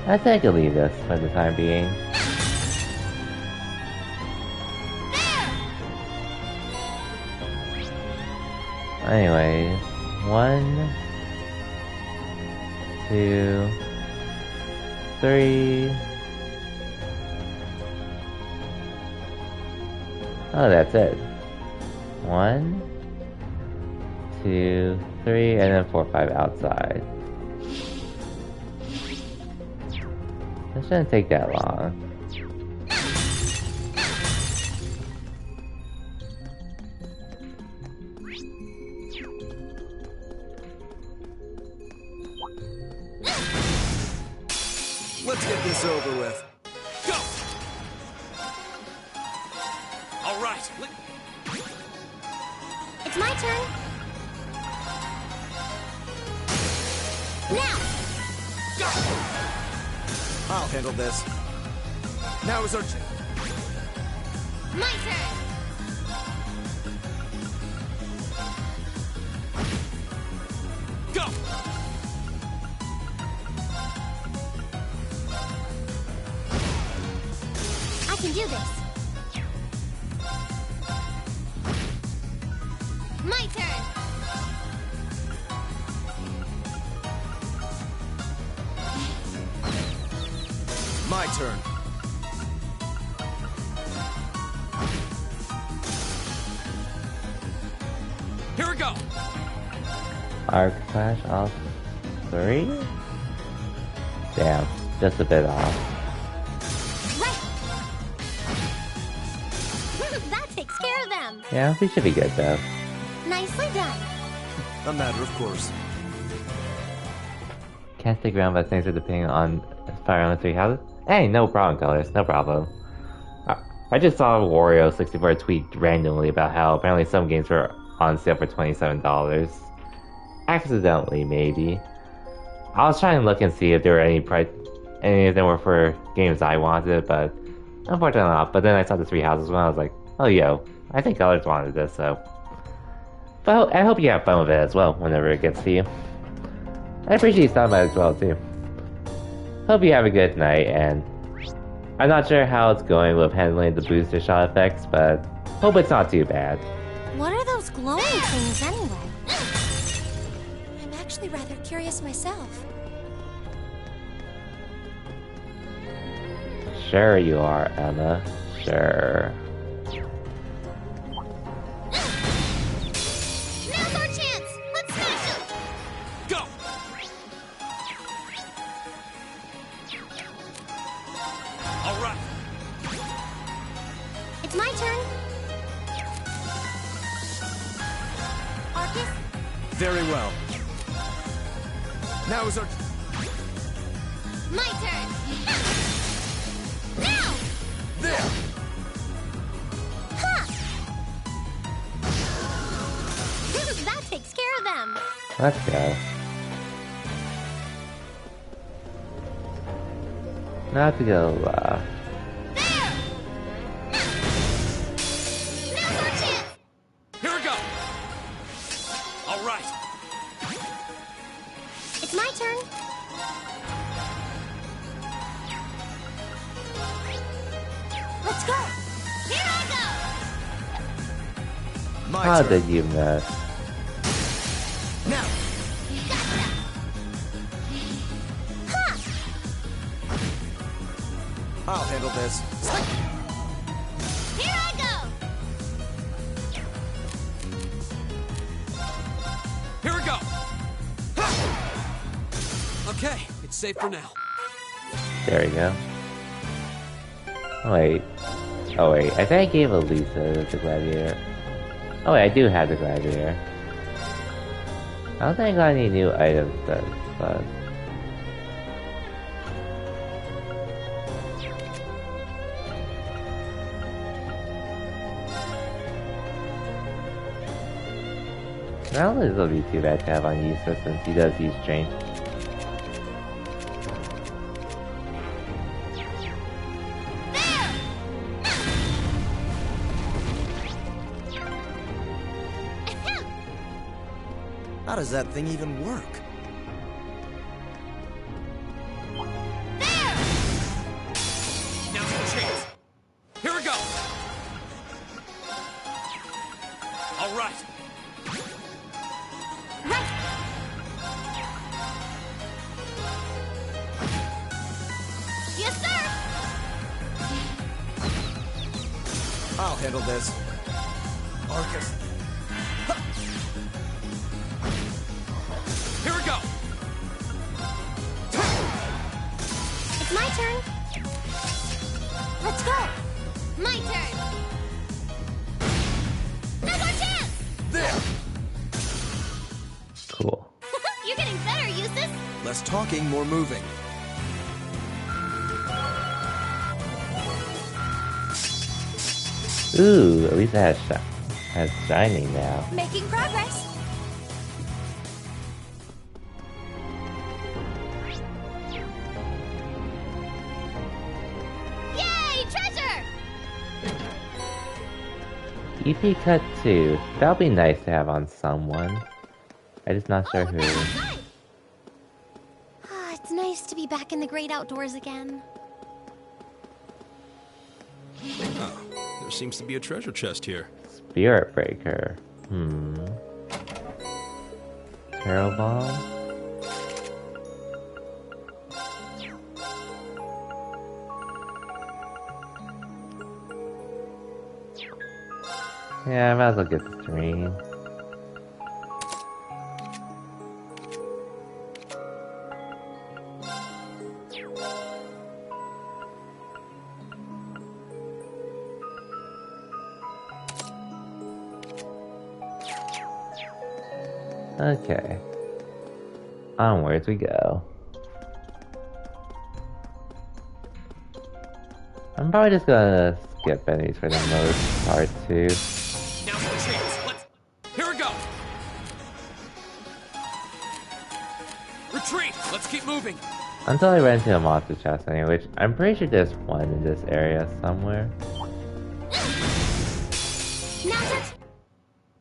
[SPEAKER 1] I think I can leave this for the time being. Anyways, 1, 2, 3. Oh, that's it. 1, 2, 3, and then 4, 5 outside. It shouldn't take that long.
[SPEAKER 5] Let's get this over with.
[SPEAKER 4] Go! All right.
[SPEAKER 3] It's my turn. Now!
[SPEAKER 5] I'll handle this. Now is our chance.
[SPEAKER 3] My turn!
[SPEAKER 4] Go!
[SPEAKER 3] I can do this. My turn!
[SPEAKER 5] My turn.
[SPEAKER 4] Here we go!
[SPEAKER 1] Arc Slash off 3? Damn, just a bit off.
[SPEAKER 3] Right! That takes care of them!
[SPEAKER 1] Yeah, we should be good though.
[SPEAKER 3] Nicely done.
[SPEAKER 5] A matter of course.
[SPEAKER 1] Can't stick around, but things are depending on Fire on the 3 houses. Hey, no problem, Colors, no problem. I just saw Wario64 tweet randomly about how apparently some games were on sale for $27. Accidentally, maybe. I was trying to look and see if there were any of them were for games I wanted, but unfortunately not. But then I saw the 3 houses one, I was like, oh yo, I think Colors wanted this, so. But I hope you have fun with it as well whenever it gets to you. I appreciate you stopping by as well too. Hope you have a good night, and I'm not sure how it's going with handling the booster shot effects, but hope it's not too bad.
[SPEAKER 3] What are those glowing things anyway?
[SPEAKER 6] I'm actually rather curious myself.
[SPEAKER 1] Sure you are, Emma. Sure.
[SPEAKER 3] Now's our chance! Let's smash them!
[SPEAKER 4] Go! All right.
[SPEAKER 3] It's my turn. Arcus?
[SPEAKER 5] Very well. Now is our...
[SPEAKER 3] My turn! Now!
[SPEAKER 5] There!
[SPEAKER 3] Ha! That takes care of them!
[SPEAKER 1] Let's go. Not to go,
[SPEAKER 3] There! Now's our chance!
[SPEAKER 4] Here we go! All right.
[SPEAKER 3] It's my turn. Let's go! Here I go!
[SPEAKER 5] My
[SPEAKER 1] how
[SPEAKER 5] turn.
[SPEAKER 1] did you miss?
[SPEAKER 5] Now!
[SPEAKER 3] Gotcha! Ha!
[SPEAKER 5] I'll handle this.
[SPEAKER 3] Here I
[SPEAKER 2] Okay, it's safe for now.
[SPEAKER 1] There we go. Oh, wait. Oh wait, I think I gave Elisa the gladiator. Oh wait, I do have the gladiator. I don't think I got any new items though, but... I don't think this will be too bad to have on Yusa since he does use strength.
[SPEAKER 5] How does that thing even work?
[SPEAKER 2] Now's the chance. Here we go. All right.
[SPEAKER 3] Yes, sir!
[SPEAKER 5] I'll handle this. Arcus.
[SPEAKER 2] Here we go.
[SPEAKER 3] It's my turn. Let's go. My turn. Now's our chance!
[SPEAKER 5] There!
[SPEAKER 1] Cool.
[SPEAKER 3] You're getting better, Eustace.
[SPEAKER 5] Less talking, more moving.
[SPEAKER 1] Ooh, at least it has shining now.
[SPEAKER 6] Making progress.
[SPEAKER 3] Yay, treasure!
[SPEAKER 1] EP Cut 2. That'll be nice to have on someone. I'm just not sure who.
[SPEAKER 3] Outside. It's nice to be back in the great outdoors again.
[SPEAKER 4] Oh, there seems to be a treasure chest here.
[SPEAKER 1] Spirit Breaker. Tarot Bomb? Yeah, I might as well get the stream. Okay. Onwards we go. I'm probably just gonna skip Benny's for the most part too.
[SPEAKER 2] Now's the chance. Let's... Here we go. Retreat. Let's keep moving.
[SPEAKER 1] Until I run into a monster chest anyway, which I'm pretty sure there's one in this area somewhere.
[SPEAKER 3] Now's it.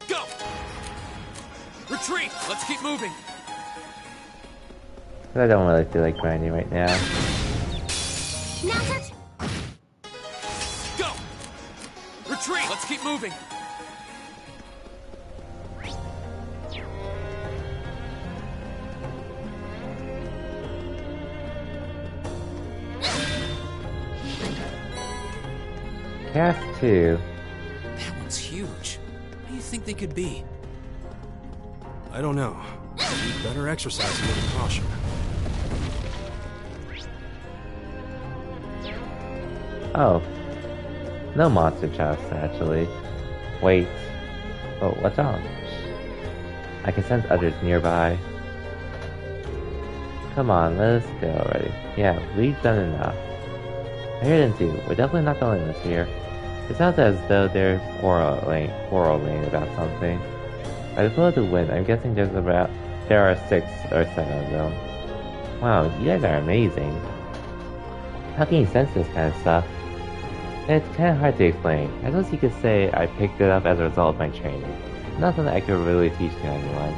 [SPEAKER 2] Go. Retreat. Let's keep moving.
[SPEAKER 1] But I don't really feel like grinding right now.
[SPEAKER 3] Now's it.
[SPEAKER 2] Go. Retreat. Let's keep moving.
[SPEAKER 1] Cast 2.
[SPEAKER 2] That one's huge. What do you think they could be?
[SPEAKER 4] I don't know. We'd better exercise a little caution.
[SPEAKER 1] Oh. No monster chests, actually. Wait. Oh, what's wrong? I can sense others nearby. Come on, let us go already. Yeah, we've done enough. I hear them too. We're definitely not the only ones here. It sounds as though they're quarreling about something. By the flow of the wind, I'm guessing there are 6 or 7 of them. Wow, you guys are amazing. How can you sense this kind of stuff? It's kind of hard to explain. I suppose you could say I picked it up as a result of my training. Nothing that I could really teach to anyone.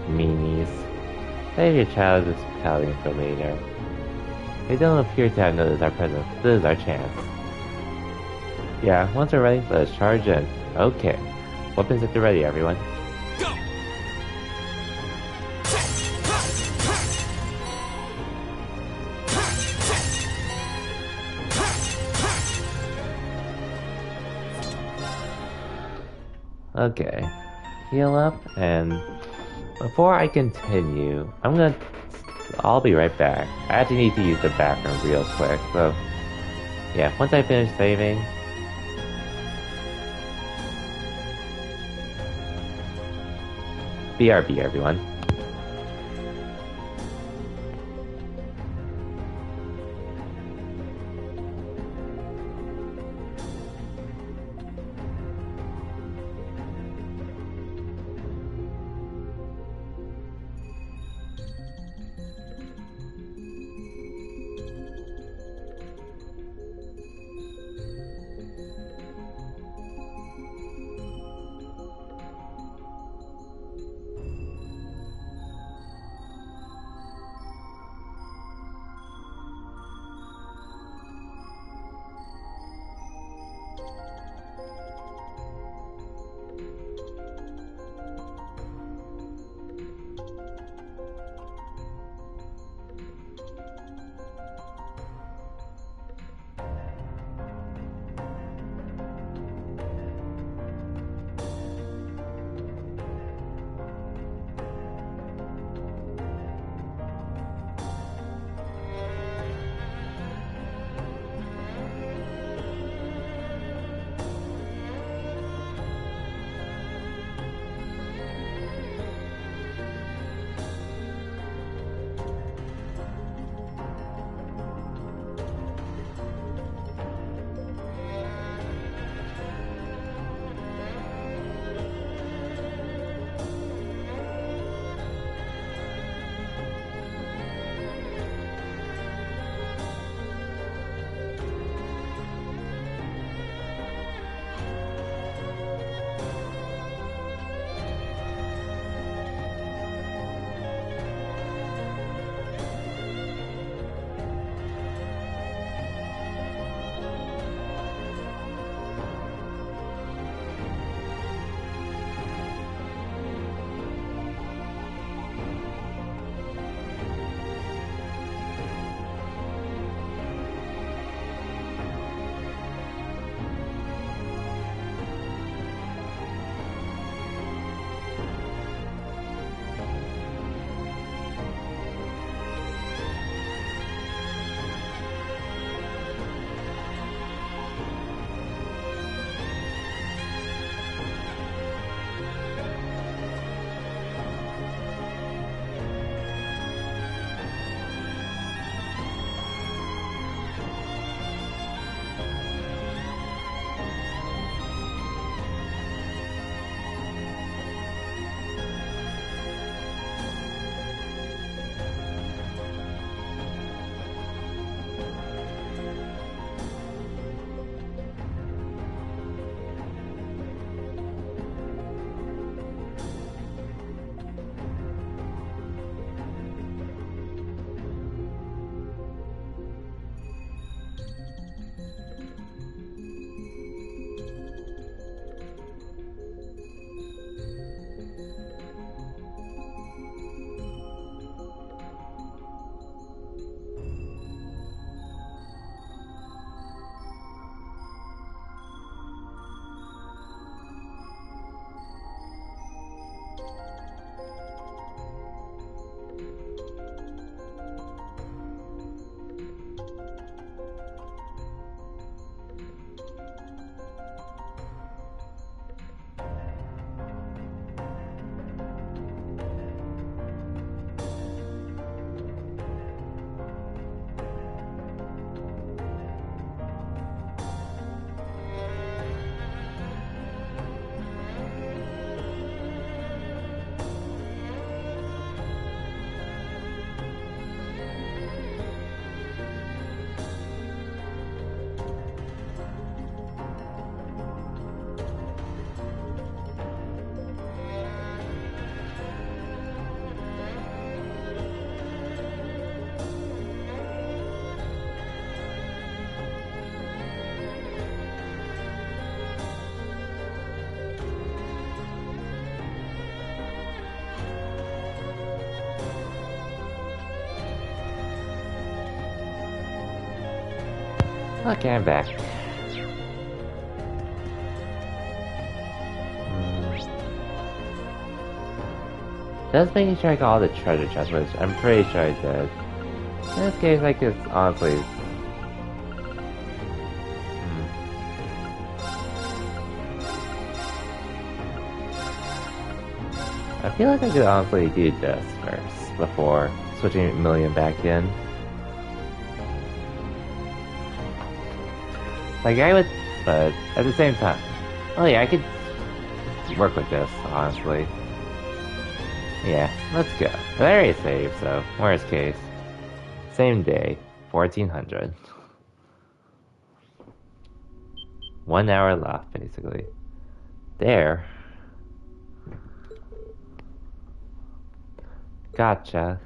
[SPEAKER 1] Meanies. Save your childish battalion for later. They don't appear to have noticed our presence. This is our chance. Yeah, once we're ready, let us charge in. Okay. Weapons at the ready, everyone.
[SPEAKER 2] Go.
[SPEAKER 1] Okay. Heal up, and before I continue, I'm gonna I'll be right back. I actually need to use the bathroom real quick, so yeah, once I finish saving. BRB, everyone. Okay, I'm back. Just making sure I got all the treasure chests, which I'm pretty sure I did. In this case, I could honestly... I feel like I could honestly do this first, before switching a million back in. Like I would, but at the same time, oh yeah, I could work with this, honestly. Yeah, let's go. But I already saved, so worst case. Same day, 1400. 1 hour left, basically. There. Gotcha.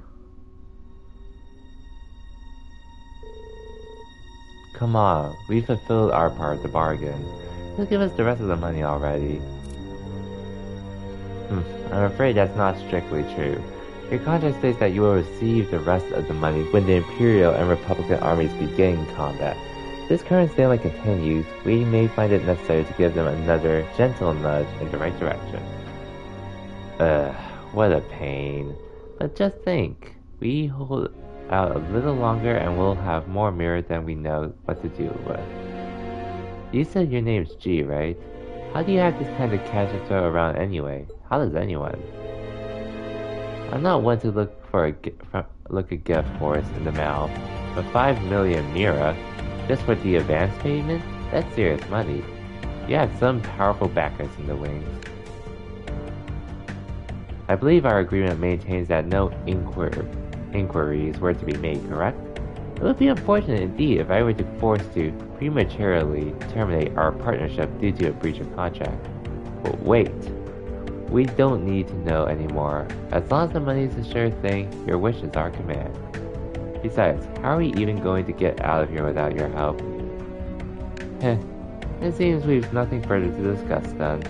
[SPEAKER 1] Come on, we fulfilled our part of the bargain. Just give us the rest of the money already. I'm afraid that's not strictly true. Your contract states that you will receive the rest of the money when the Imperial and Republican armies begin combat. If this current stalemate continues, we may find it necessary to give them another gentle nudge in the right direction. What a pain. But just think, we hold out a little longer and we'll have more mirror than we know what to do with. You said your name's G, right? How do you have this kind of cash to throw around anyway? How does anyone? I'm not one to look a gift horse in the mouth, but 5 million Mira, just for the advance payment? That's serious money. You have some powerful backers in the wings. I believe our agreement maintains that no inquiries were to be made, correct? It would be unfortunate indeed if I were to be forced to prematurely terminate our partnership due to a breach of contract. But wait. We don't need to know anymore. As long as the money is a sure thing, your wish is our command. Besides, how are we even going to get out of here without your help? It seems we've nothing further to discuss then.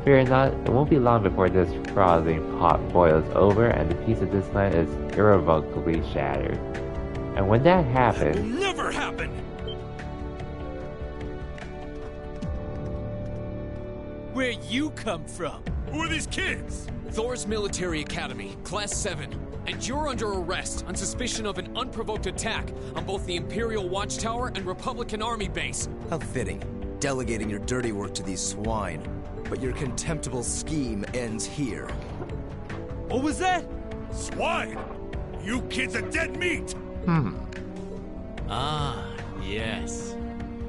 [SPEAKER 1] Fear not, it won't be long before this frothing pot boils over and the peace of this land is irrevocably shattered. And when that happens...
[SPEAKER 4] That will never happen!
[SPEAKER 7] Where you come from?
[SPEAKER 4] Who are these kids?
[SPEAKER 2] Thor's Military Academy, Class 7. And you're under arrest on suspicion of an unprovoked attack on both the Imperial Watchtower and Republican Army base.
[SPEAKER 5] How fitting, delegating your dirty work to these swine. But your contemptible scheme ends here.
[SPEAKER 7] What was that?
[SPEAKER 4] Swine! You kids are dead meat!
[SPEAKER 8] Ah, yes.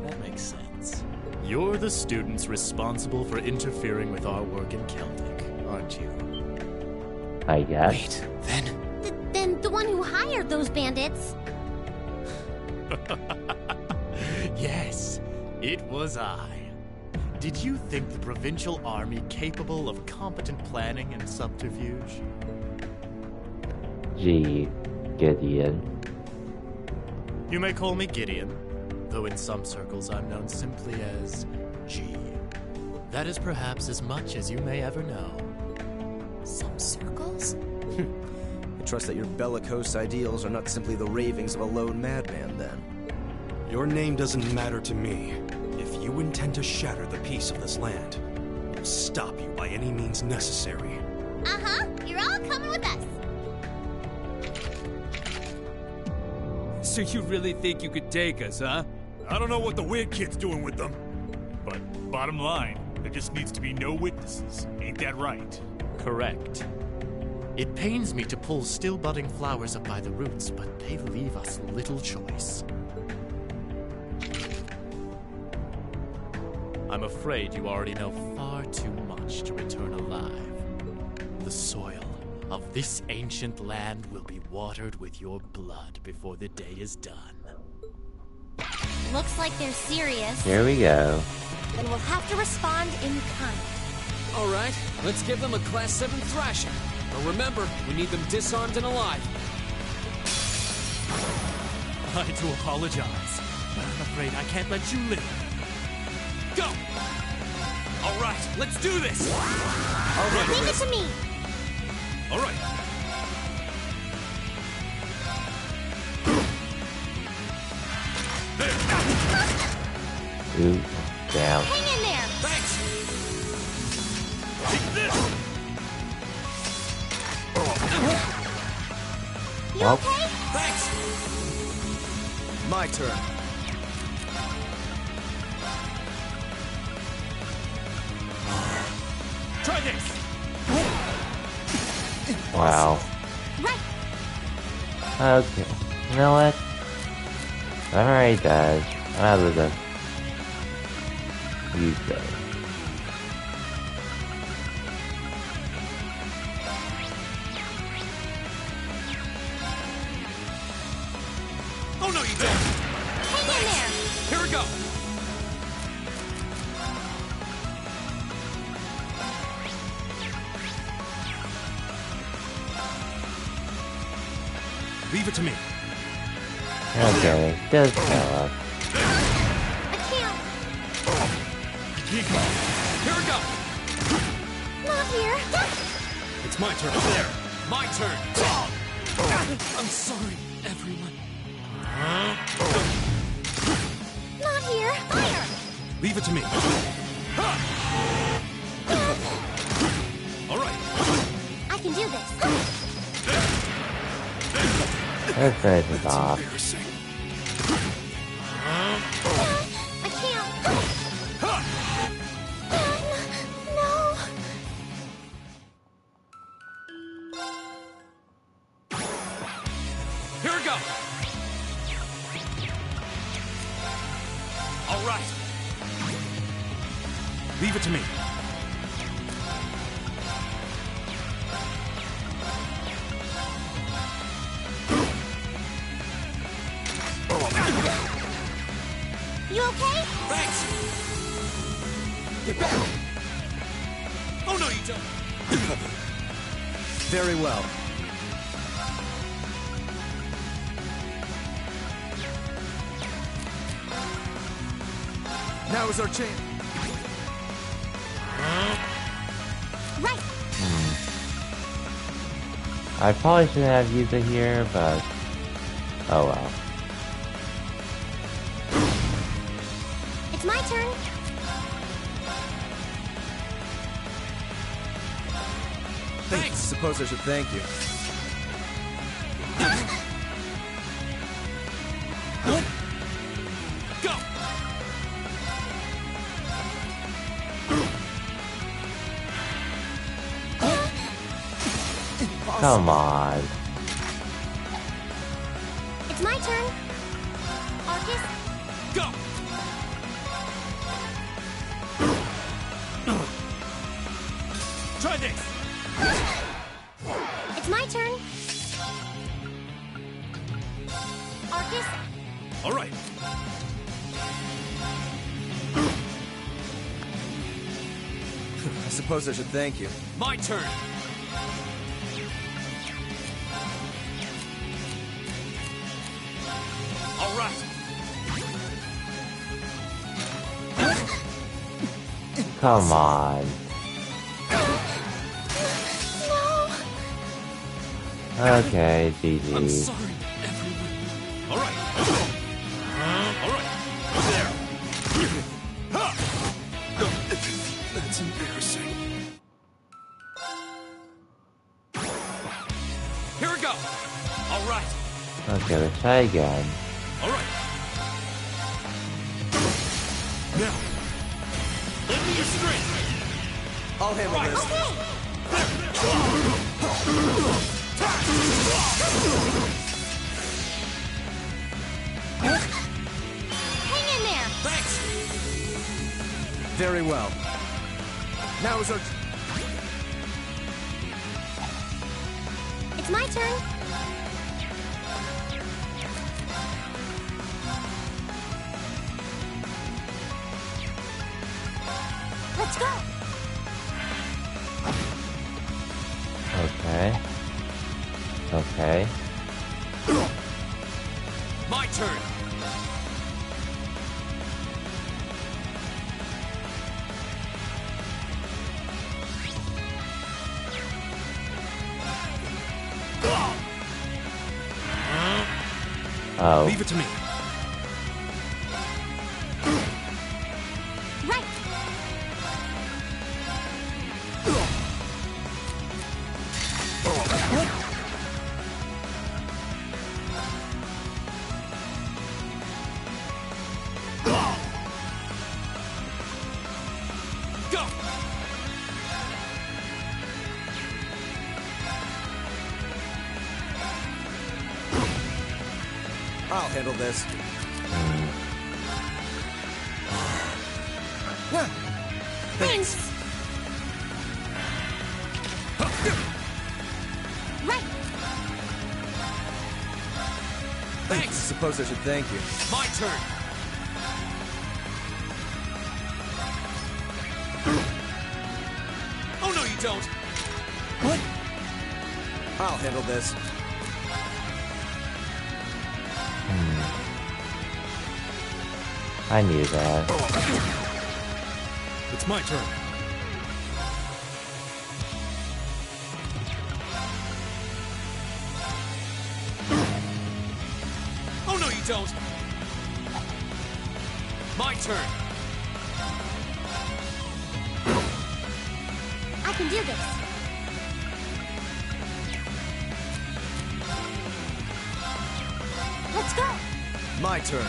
[SPEAKER 8] That makes sense. You're the students responsible for interfering with our work in Celtic, aren't you?
[SPEAKER 1] I guess.
[SPEAKER 2] Wait, then...
[SPEAKER 3] Then the one who hired those bandits.
[SPEAKER 8] Yes, it was I. Did you think the provincial army capable of competent planning and subterfuge?
[SPEAKER 1] Gee, Gideon.
[SPEAKER 8] You may call me Gideon, though in some circles I'm known simply as G. That is perhaps as much as you may ever know.
[SPEAKER 6] Some circles?
[SPEAKER 5] I trust that your bellicose ideals are not simply the ravings of a lone madman, then.
[SPEAKER 4] Your name doesn't matter to me. If you intend to shatter the peace of this land, I'll stop you by any means necessary.
[SPEAKER 3] Uh-huh, you're all coming with us.
[SPEAKER 7] So you really think you could take us, huh?
[SPEAKER 9] I don't know what the weird kid's doing with them. But bottom line, there just needs to be no witnesses. Ain't that right?
[SPEAKER 8] Correct. It pains me to pull still budding flowers up by the roots, but they leave us little choice. I'm afraid you already know far too much to return alive. The soil of this ancient land will be watered with your blood before the day is done.
[SPEAKER 3] Looks like they're serious.
[SPEAKER 1] Here we go.
[SPEAKER 6] Then we'll have to respond in kind.
[SPEAKER 2] Alright, let's give them a Class 7 thrashing. But remember, we need them disarmed and alive.
[SPEAKER 8] I do apologize, but I'm afraid I can't let you live.
[SPEAKER 2] Go! Alright, let's do this!
[SPEAKER 3] Leave it to me.
[SPEAKER 9] All right.
[SPEAKER 1] Ooh, down.
[SPEAKER 3] Hang in there.
[SPEAKER 2] Thanks!
[SPEAKER 9] Take this!
[SPEAKER 3] You okay?
[SPEAKER 4] Thanks!
[SPEAKER 5] My turn.
[SPEAKER 7] Try this!
[SPEAKER 1] Wow.
[SPEAKER 3] Right.
[SPEAKER 1] Okay. You know what? I'm already dead. I'm out of the... Use those.
[SPEAKER 4] Oh no, you don't!
[SPEAKER 3] Hang in there.
[SPEAKER 4] Here we go! Leave it to me.
[SPEAKER 1] Okay, just tell us.
[SPEAKER 3] I can't.
[SPEAKER 4] Here we go!
[SPEAKER 3] Not here.
[SPEAKER 4] It's my turn. There! My turn! I'm sorry, everyone.
[SPEAKER 3] Not here. Fire.
[SPEAKER 4] Leave it to me. All right.
[SPEAKER 3] I can do this.
[SPEAKER 1] Let's finish this off.
[SPEAKER 4] Embarrassing.
[SPEAKER 3] I can't. No.
[SPEAKER 4] Here we go. All right. Leave it to me.
[SPEAKER 3] You okay?
[SPEAKER 4] Thanks. Get back. Oh no, you don't.
[SPEAKER 5] Very well. Now is our chance.
[SPEAKER 3] Right.
[SPEAKER 1] I probably shouldn't have used it here, but... Oh well.
[SPEAKER 3] It's my turn.
[SPEAKER 5] Thanks. Suppose I should thank you.
[SPEAKER 4] Go.
[SPEAKER 1] Come on.
[SPEAKER 3] It's my turn. Arcus.
[SPEAKER 4] Go. Try this.
[SPEAKER 3] It's my turn. Arcus.
[SPEAKER 4] All right.
[SPEAKER 5] I suppose I should thank you.
[SPEAKER 4] My turn. All right.
[SPEAKER 1] Come on. Okay,
[SPEAKER 4] I'm
[SPEAKER 1] GG.
[SPEAKER 4] sorry, everyone. All right. All right. There. That's embarrassing. Here we go. All right.
[SPEAKER 1] Okay, let's try again.
[SPEAKER 4] All right. Now, lend me your strength.
[SPEAKER 5] I'll handle this.
[SPEAKER 3] Hang in there.
[SPEAKER 4] Thanks.
[SPEAKER 5] Very well. Now is our...
[SPEAKER 3] It's my turn. Let's go.
[SPEAKER 1] Okay. Okay.
[SPEAKER 4] My turn.
[SPEAKER 1] Oh.
[SPEAKER 4] Leave it to me.
[SPEAKER 3] Right.
[SPEAKER 5] I'll handle this.
[SPEAKER 3] Thanks. Right.
[SPEAKER 5] Thanks. I suppose I should thank you.
[SPEAKER 2] My turn. Oh no, you don't.
[SPEAKER 5] What? I'll handle this.
[SPEAKER 1] I knew that.
[SPEAKER 4] It's my turn.
[SPEAKER 2] Oh no, you don't. My turn.
[SPEAKER 3] I can do this. Let's go.
[SPEAKER 5] My turn.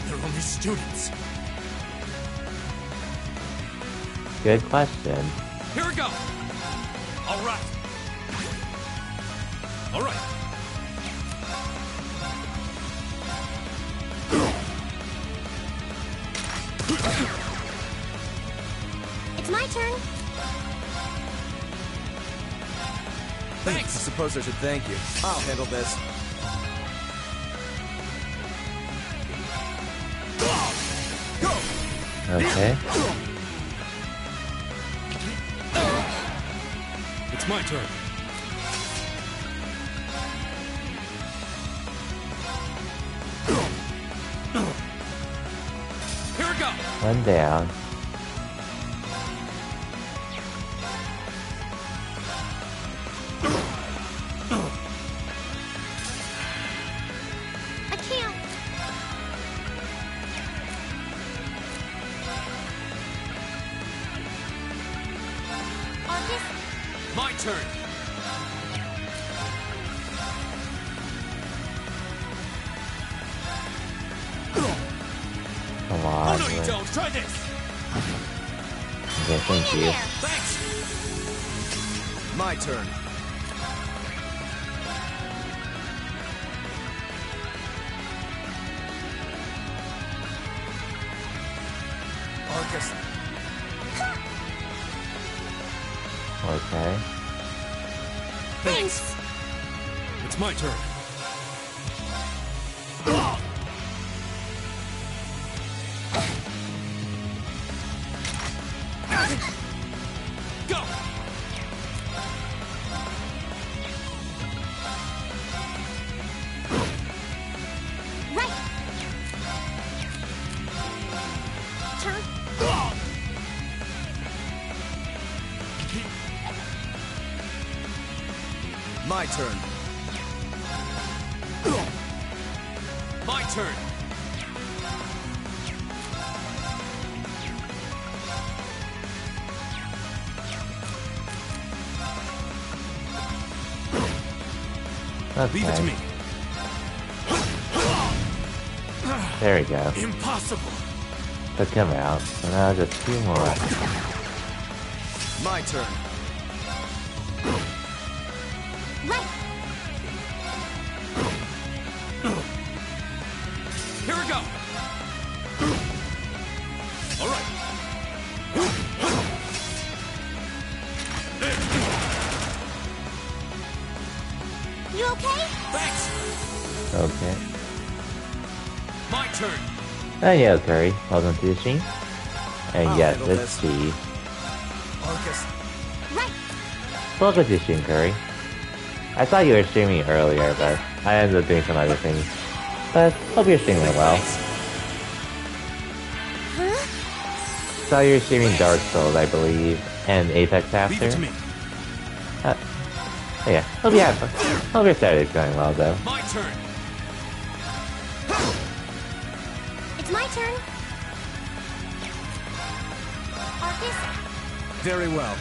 [SPEAKER 8] They're only students.
[SPEAKER 1] Good question.
[SPEAKER 2] Here we go.
[SPEAKER 9] All right.
[SPEAKER 2] All right.
[SPEAKER 3] It's my turn.
[SPEAKER 5] Thanks. I suppose I should thank you. I'll handle this.
[SPEAKER 1] Okay.
[SPEAKER 4] It's my turn.
[SPEAKER 2] Here we go.
[SPEAKER 1] One down.
[SPEAKER 3] I can't. Arcus,
[SPEAKER 2] My turn.
[SPEAKER 1] Come
[SPEAKER 2] Oh
[SPEAKER 1] on.
[SPEAKER 2] no, you
[SPEAKER 1] Rick.
[SPEAKER 2] don't. Try this.
[SPEAKER 1] Okay, thank
[SPEAKER 3] hang in
[SPEAKER 1] you.
[SPEAKER 3] there.
[SPEAKER 2] Thanks.
[SPEAKER 5] My turn. Arcus.
[SPEAKER 1] Okay.
[SPEAKER 3] Thanks.
[SPEAKER 4] It's my turn.
[SPEAKER 2] Go.
[SPEAKER 3] Right. Turn.
[SPEAKER 5] My turn.
[SPEAKER 2] My turn.
[SPEAKER 1] Okay.
[SPEAKER 4] Leave it to me.
[SPEAKER 1] There we go.
[SPEAKER 4] Impossible.
[SPEAKER 1] Took him out. So now just two more.
[SPEAKER 5] My turn.
[SPEAKER 3] Right.
[SPEAKER 2] Here we go. All right.
[SPEAKER 3] You okay?
[SPEAKER 2] Thanks.
[SPEAKER 1] Okay.
[SPEAKER 2] My turn.
[SPEAKER 1] And yeah, Curry. Welcome to the stream. And
[SPEAKER 5] I'll
[SPEAKER 1] yes,
[SPEAKER 5] handle
[SPEAKER 1] it's
[SPEAKER 5] this.
[SPEAKER 1] G.
[SPEAKER 5] Arcus.
[SPEAKER 3] Right.
[SPEAKER 1] Welcome to the stream, Curry. I thought you were streaming earlier, but I ended up doing some other things. But hope you're streaming well.
[SPEAKER 3] Huh?
[SPEAKER 1] Saw you were streaming Dark Souls, I believe, and Apex
[SPEAKER 4] Leave
[SPEAKER 1] after.
[SPEAKER 4] it to me.
[SPEAKER 1] Yeah, hope you have fun. Hope your Saturday's going well, though.
[SPEAKER 2] My turn.
[SPEAKER 3] It's my turn. Arcus,
[SPEAKER 5] Very well.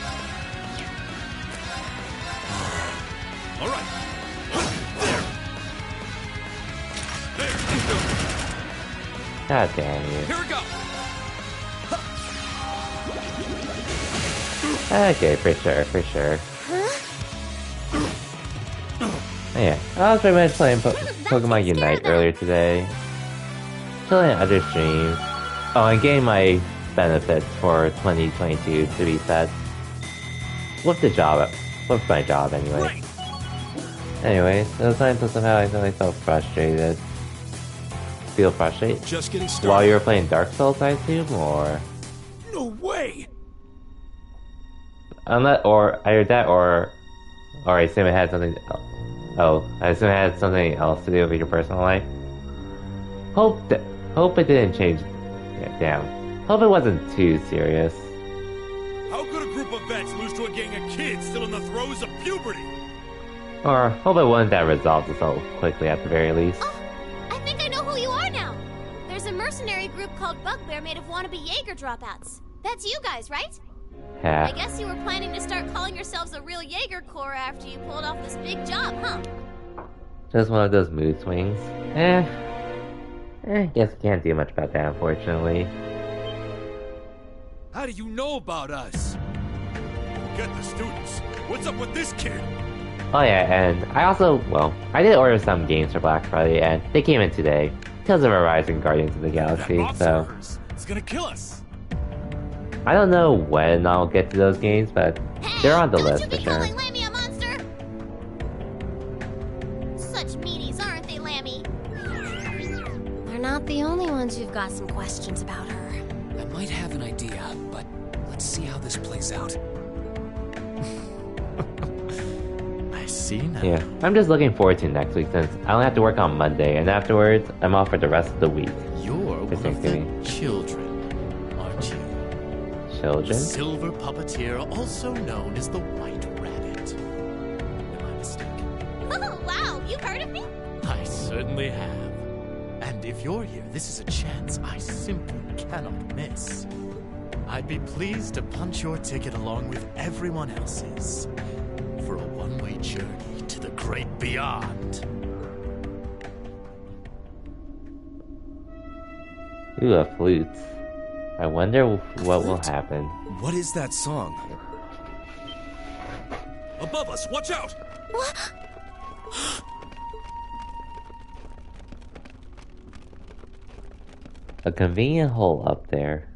[SPEAKER 2] All right.
[SPEAKER 1] God damn you.
[SPEAKER 2] Here we go.
[SPEAKER 1] Okay, for sure, for sure.
[SPEAKER 3] huh?
[SPEAKER 1] Yeah, I was pretty much playing Pokemon Unite earlier today. Chilling at other streams. Oh, and getting my benefits for 2022 to be set. With my job anyway. Anyways, it was time to somehow I suddenly felt frustrated. Feel frustrated?
[SPEAKER 4] Just getting started.
[SPEAKER 1] While you were playing Dark Souls, I assume, or...
[SPEAKER 4] No way!
[SPEAKER 1] Or either that, or I assume it had something... Oh, I assume it had something else to do with your personal life. Hope it didn't change... Yeah, damn. Hope it wasn't too serious.
[SPEAKER 9] How could a group of vets lose to a gang of kids still in the throes of puberty?
[SPEAKER 1] Or hope it wasn't that resolved itself quickly at the very least.
[SPEAKER 3] Oh, I think I know who you are now. There's a mercenary group called Bugbear made of wannabe Jaeger dropouts. That's you guys, right?
[SPEAKER 1] Yeah.
[SPEAKER 3] I guess you were planning to start calling yourselves a real Jaeger Corps after you pulled off this big job, huh?
[SPEAKER 1] Just one of those mood swings. Guess we can't do much about that, unfortunately.
[SPEAKER 7] How do you know about us?
[SPEAKER 9] Forget the students. What's up with this kid?
[SPEAKER 1] Oh yeah, and I did order some games for Black Friday, and they came in today. Tales of Arise and Guardians of the Galaxy, so...
[SPEAKER 9] It's gonna kill us.
[SPEAKER 1] I don't know when I'll get to those games, but they're on the list for sure.
[SPEAKER 3] Calling Lammy a monster? Such meanies, aren't they, Lammy? They're not the only ones who've got some questions about her.
[SPEAKER 2] I might have an idea, but let's see how this plays out.
[SPEAKER 8] I see now.
[SPEAKER 1] Yeah, I'm just looking forward to next week since I only have to work on Monday, and afterwards, I'm off for the rest of the week.
[SPEAKER 8] You're one of the children, aren't you?
[SPEAKER 1] Children?
[SPEAKER 8] The silver puppeteer, also known as the White Rabbit. Am I mistaken?
[SPEAKER 3] Oh, wow, you've heard of me?
[SPEAKER 8] I certainly have. And if you're here, this is a chance I simply cannot miss. I'd be pleased to punch your ticket along with everyone else's for a one-way journey to the great beyond.
[SPEAKER 1] Ooh, a flute. I wonder what will happen.
[SPEAKER 5] What is that song?
[SPEAKER 4] Above us, watch out!
[SPEAKER 3] What?
[SPEAKER 1] A convenient hole up there.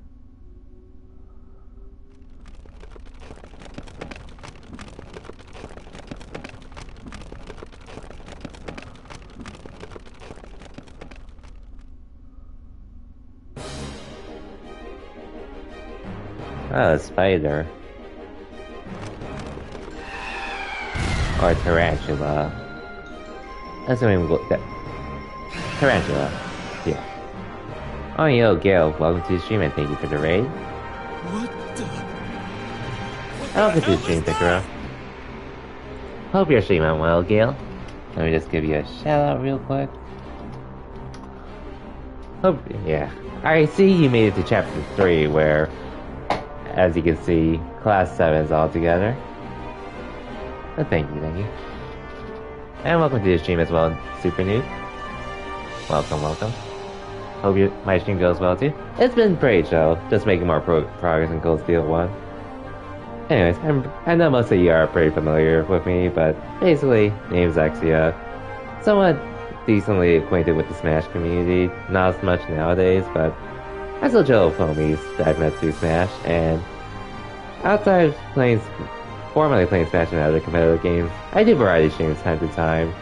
[SPEAKER 1] Oh, a spider. Or a tarantula. Assuming we'll that tarantula. Yeah. Oh, yo, Gale, welcome to the stream and thank you for the raid.
[SPEAKER 4] What the...
[SPEAKER 1] Welcome to the stream, Picaro. Hope your stream went well, Gale. Let me just give you a shout out real quick. Yeah. I see you made it to chapter 3 where, as you can see, class 7 is all together. But thank you. And welcome to the stream as well, Super Noob. Welcome. Hope my stream goes well too. It's been pretty chill, just making more progress in Cold Steel 1. Anyways, I know most of you are pretty familiar with me, but basically, name's Exia. Somewhat decently acquainted with the Smash community, not as much nowadays, but I still chill with homies that I've met through Smash, and outside of formerly playing Smash and other competitive games, I do variety streams time to time.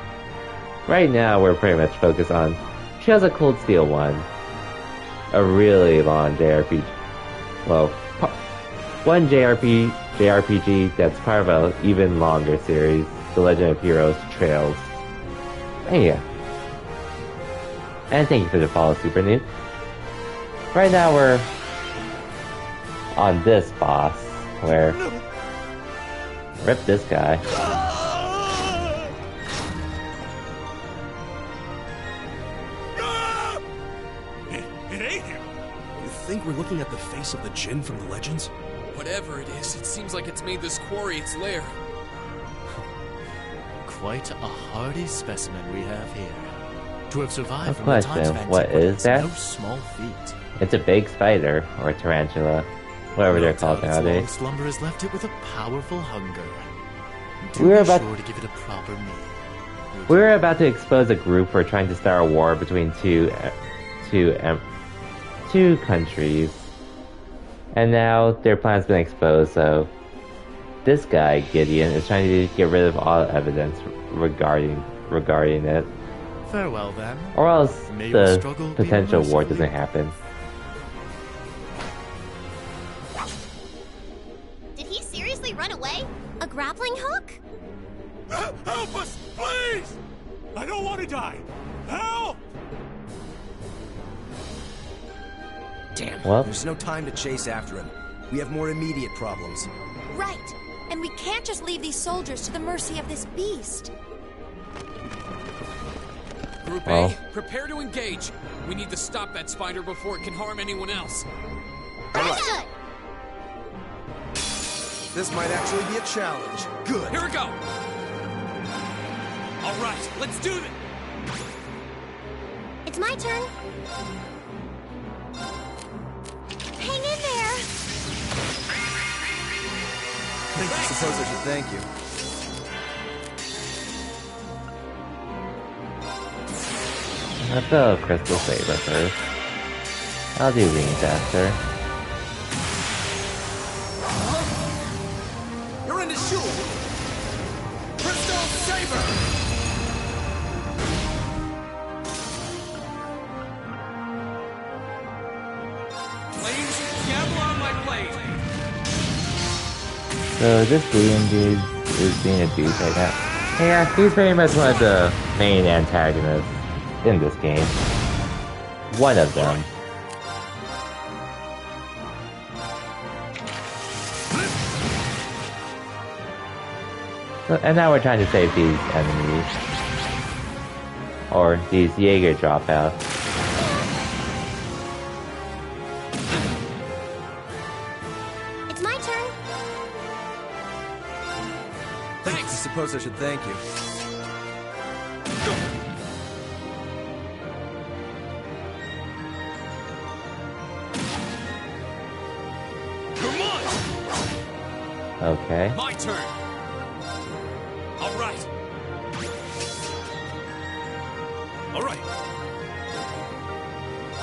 [SPEAKER 1] Right now, we're pretty much focused on Trails of Cold Steel 1, a really long JRPG. Well, one JRPG that's part of an even longer series, The Legend of Heroes Trails. And yeah. And thank you for the follow, Super Noob. Right now we're on this boss, where... Rip this guy.
[SPEAKER 9] It ain't him.
[SPEAKER 4] You think we're looking at the face of the Djinn from the legends?
[SPEAKER 2] Whatever it is, it seems like it's made this quarry its lair.
[SPEAKER 8] Quite a hardy specimen we have here. To have survived
[SPEAKER 1] A
[SPEAKER 8] from the times of
[SPEAKER 1] question, what
[SPEAKER 8] antiquity
[SPEAKER 1] is that?
[SPEAKER 8] no small feat.
[SPEAKER 1] It's a big spider, or a tarantula, whatever they're called
[SPEAKER 8] Its long
[SPEAKER 1] nowadays.
[SPEAKER 8] slumber has left it with a powerful hunger.
[SPEAKER 1] We were
[SPEAKER 8] Be
[SPEAKER 1] about-
[SPEAKER 8] sure to give it a proper meal.
[SPEAKER 1] We were about to expose a group for trying to start a war between two countries. And now their plan's been exposed, so this guy, Gideon, is trying to get rid of all evidence regarding it.
[SPEAKER 8] Farewell, then.
[SPEAKER 1] Or else
[SPEAKER 8] May your
[SPEAKER 1] the
[SPEAKER 8] struggle be
[SPEAKER 1] potential war
[SPEAKER 8] mercifully-
[SPEAKER 1] doesn't happen.
[SPEAKER 3] Did he seriously run away? A grappling hook?
[SPEAKER 9] Help us, please! I don't want to die. Help!
[SPEAKER 5] Damn.
[SPEAKER 1] Well,
[SPEAKER 5] There's no time to chase after him. We have more immediate problems.
[SPEAKER 6] Right. And we can't just leave these soldiers to the mercy of this beast.
[SPEAKER 2] Group
[SPEAKER 1] Well.
[SPEAKER 2] A, prepare to engage. We need to stop that spider before it can harm anyone else.
[SPEAKER 3] Understood!
[SPEAKER 5] This might actually be a challenge. Good.
[SPEAKER 2] Here we go! All right, let's do this!
[SPEAKER 3] It's my turn. Hang in there!
[SPEAKER 5] I suppose I should thank you.
[SPEAKER 1] let's go Crystal Saber first. I'll do wings after.
[SPEAKER 4] You're in the shoe! Crystal Saber! Flames, gamble on my blade!
[SPEAKER 1] So this William dude is being a douche right now. Yeah, he's very much one of the main antagonists in this game. One of them. So, and now we're trying to save these enemies. Or these Jaeger dropouts.
[SPEAKER 3] It's my turn.
[SPEAKER 5] I suppose I should thank you.
[SPEAKER 4] Come on!
[SPEAKER 1] Okay.
[SPEAKER 2] My turn! All right!
[SPEAKER 9] All right.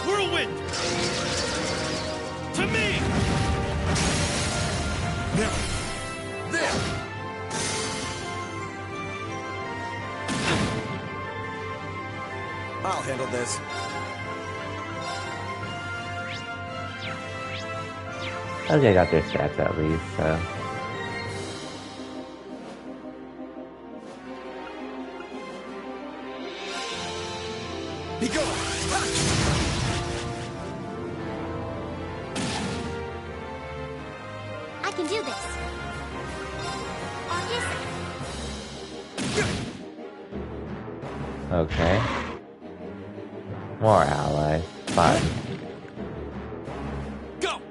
[SPEAKER 9] Whirlwind! To me!
[SPEAKER 4] Now! There!
[SPEAKER 5] I'll handle this.
[SPEAKER 1] Okay, got their stats at least, so.
[SPEAKER 5] Be gone!
[SPEAKER 3] I can do this. Arcus,
[SPEAKER 1] Okay. More allies. Fine.
[SPEAKER 2] Go!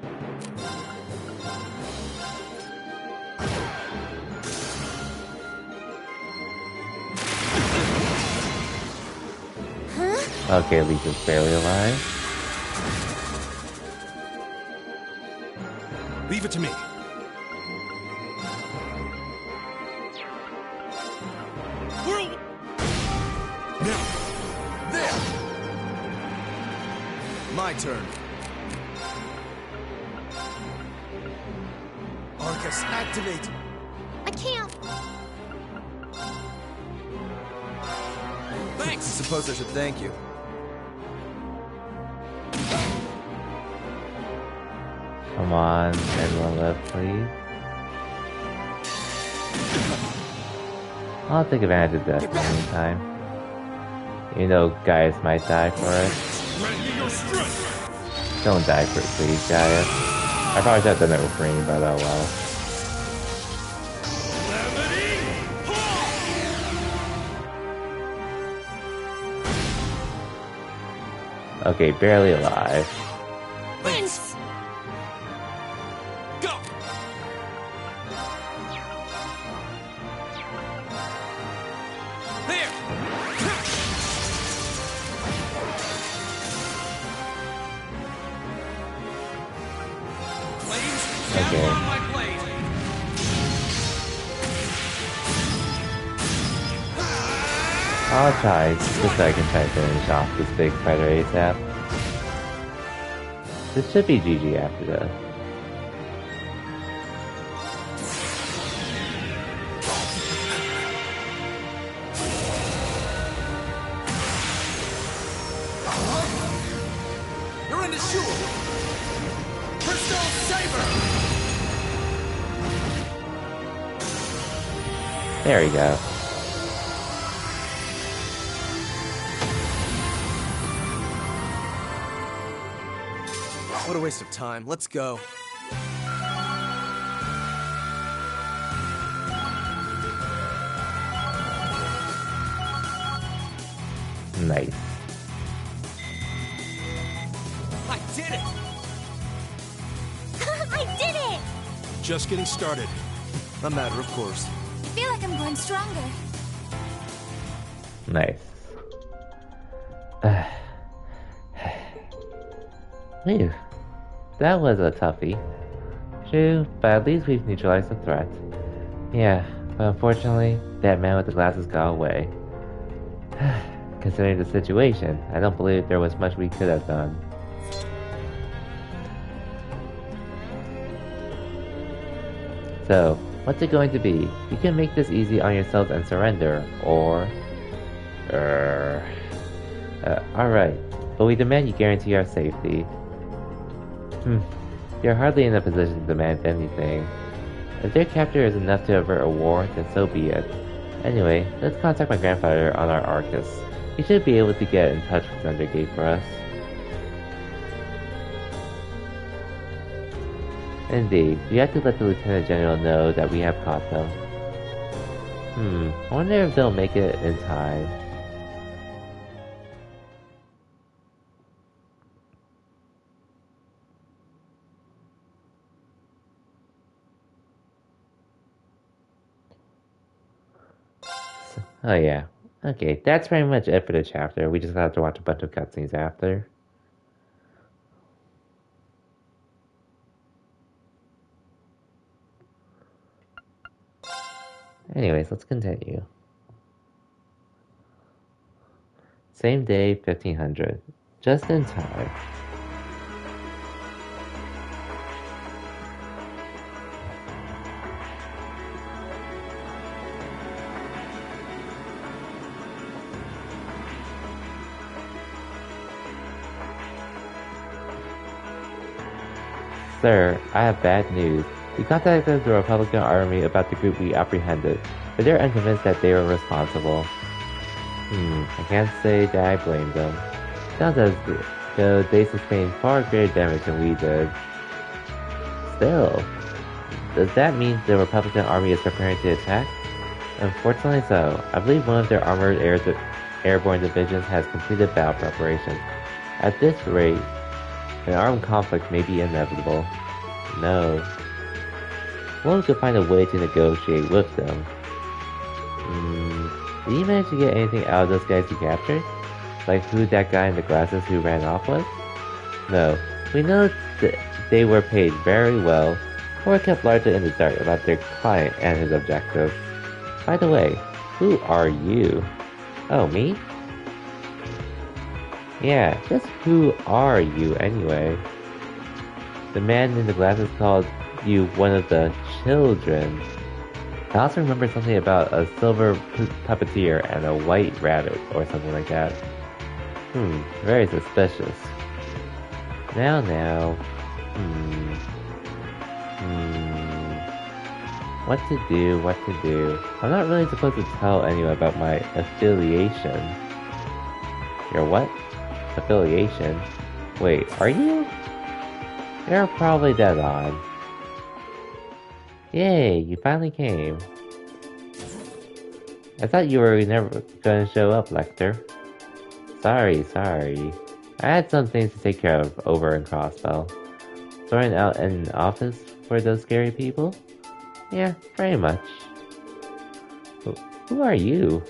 [SPEAKER 1] Okay, Lisa's barely alive.
[SPEAKER 4] Leave it to me.
[SPEAKER 9] Whirlwind!
[SPEAKER 4] Now! There!
[SPEAKER 5] My turn. Arcus, activate!
[SPEAKER 3] I can't.
[SPEAKER 5] I
[SPEAKER 2] Thanks!
[SPEAKER 5] suppose I should thank you.
[SPEAKER 1] Come on, everyone left, please. I'll take advantage of death anytime. You know, Gaius might die for it.
[SPEAKER 9] Ready your strength!
[SPEAKER 1] Don't die for it, please, Gaius. I probably should have done it with Green, but oh well. Okay, barely alive.
[SPEAKER 3] Thanks.
[SPEAKER 2] Go! There! Flames, gamble
[SPEAKER 1] Okay.
[SPEAKER 2] on my blade!
[SPEAKER 1] I'll try, just so I can try to finish off this big fighter ASAP. This should be GG after this.
[SPEAKER 10] You're in the shoe! Crystal Saber!
[SPEAKER 1] There we go.
[SPEAKER 5] What a waste of time. Let's go.
[SPEAKER 1] Nice.
[SPEAKER 4] I did it!
[SPEAKER 6] I did it!
[SPEAKER 4] Just getting started.
[SPEAKER 5] A matter of course.
[SPEAKER 6] I feel like I'm going stronger.
[SPEAKER 1] Nice. Phew. That was a toughie. True, but at least we've neutralized the threat. Yeah, but unfortunately, that man with the glasses got away. Considering the situation, I don't believe there was much we could have done. So, what's it going to be? You can make this easy on yourselves and surrender, or... Alright, but we demand you guarantee our safety. You're hardly in a position to demand anything. If their capture is enough to avert a war, then so be it. Anyway, let's contact my grandfather on our Arcus. He should be able to get in touch with Thundergate for us. Indeed, we have to let the Lieutenant General know that we have caught them. I wonder if they'll make it in time. Oh yeah. Okay, that's pretty much it for the chapter. We just have to watch a bunch of cutscenes after. Anyways, let's continue. Same day, 1500. Just in time. Sir, I have bad news. We contacted the Republican Army about the group we apprehended, but they're unconvinced that they were responsible. I can't say that I blame them. Sounds as though they sustained far greater damage than we did. Still, does that mean the Republican Army is preparing to attack? Unfortunately so. I believe one of their armored airborne divisions has completed battle preparations. At this rate, an armed conflict may be inevitable. No. One could find a way to negotiate with them. Did you manage to get anything out of those guys you captured? Like who that guy in the glasses who ran off was? No. We know that they were paid very well, or were kept largely in the dark about their client and his objectives. By the way, who are you? Oh, me? Yeah, just who are you anyway? The man in the glasses called you one of the children. I also remember something about a silver puppeteer and a white rabbit or something like that. Very suspicious. Now. What to do? I'm not really supposed to tell anyone about my affiliation. Your what? Affiliation? Wait, are you? You're probably dead on. Yay, you finally came. I thought you were never gonna show up, Lecter. Sorry. I had some things to take care of over in Crossbell. Sorting out an office for those scary people? Yeah, pretty much. Who are you?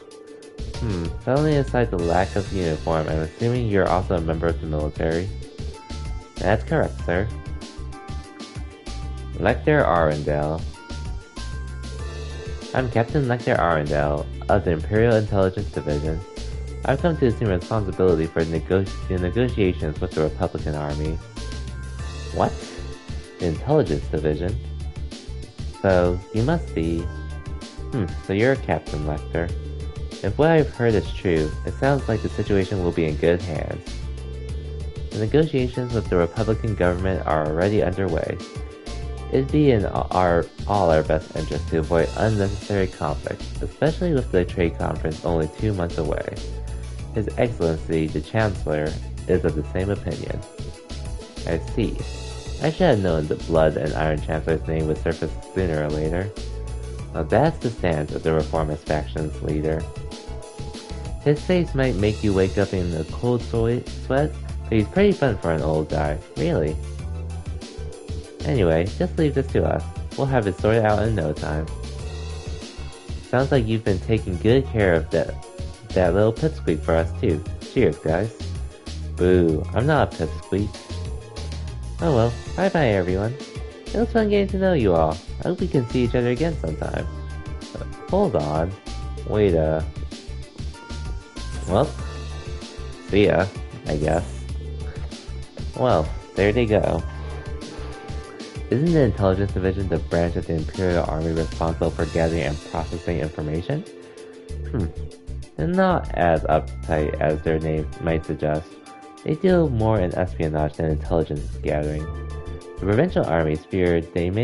[SPEAKER 1] Suddenly aside the lack of uniform, I'm assuming you're also a member of the military. That's correct, sir. Lecter Arundel. I'm Captain Lecter Arundel of the Imperial Intelligence Division. I've come to assume responsibility for the negotiations with the Republican Army. What? The Intelligence Division? So, you must be... so you're Captain Lecter. If what I've heard is true, it sounds like the situation will be in good hands. The negotiations with the Republican government are already underway. It'd be in all our best interest to avoid unnecessary conflict, especially with the trade conference only 2 months away. His Excellency, the Chancellor, is of the same opinion. I see. I should have known the Blood and Iron Chancellor's name would surface sooner or later. Now that's the stance of the Reformist faction's leader. His face might make you wake up in a cold sweat, but he's pretty fun for an old guy, really. Anyway, just leave this to us. We'll have it sorted out in no time. Sounds like you've been taking good care of that little pipsqueak for us too. Cheers, guys. Boo, I'm not a pipsqueak. Oh well, bye-bye everyone. It was fun getting to know you all. I hope we can see each other again sometime. Hold on. Wait, well, see ya, I guess. Well, there they go. Isn't the Intelligence Division the branch of the Imperial Army responsible for gathering and processing information? They're not as uptight as their name might suggest. They deal more in espionage than intelligence gathering. The provincial armies fear them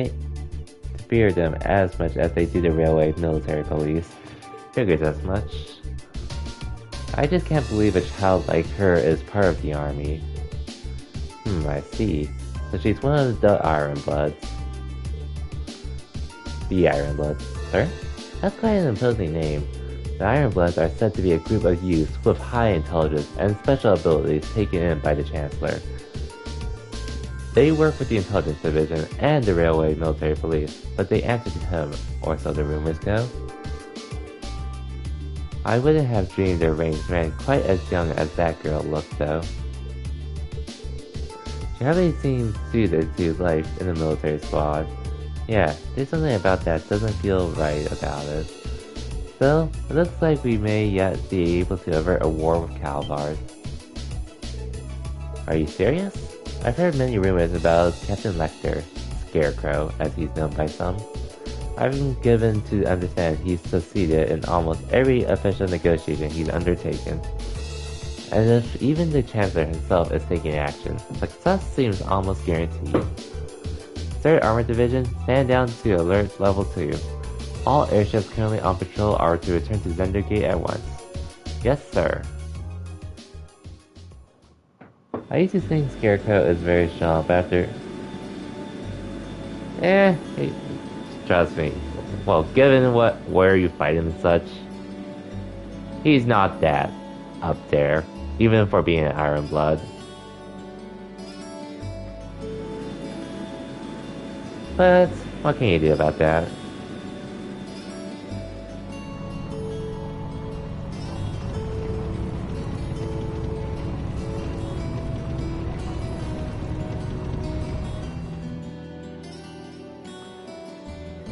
[SPEAKER 1] as much as they do the railway military police. Figures as much. I just can't believe a child like her is part of the army. I see. So she's one of the Ironbloods. The Ironbloods, sir? That's quite an imposing name. The Ironbloods are said to be a group of youths with high intelligence and special abilities taken in by the Chancellor. They work with the Intelligence Division and the Railway Military Police, but they answer to him, or so the rumors go. I wouldn't have dreamed their range ran quite as young as that girl looked, though. She hardly seems suited to life in the military squad. Yeah, there's something about that doesn't feel right about it. Still, it looks like we may yet be able to avert a war with Calvard. Are you serious? I've heard many rumors about Captain Lecter, Scarecrow, as he's known by some. I've been given to understand he's succeeded in almost every official negotiation he's undertaken. And if even the Chancellor himself is taking action, success seems almost guaranteed. 3rd Armored Division, stand down to Alert Level 2. All airships currently on patrol are to return to Zender Gate at once. Yes, sir. I used to think Scarecrow is very strong, but after... trust me. Well, given where you fight him and such, he's not that up there, even for being an Ironblood. But what can you do about that?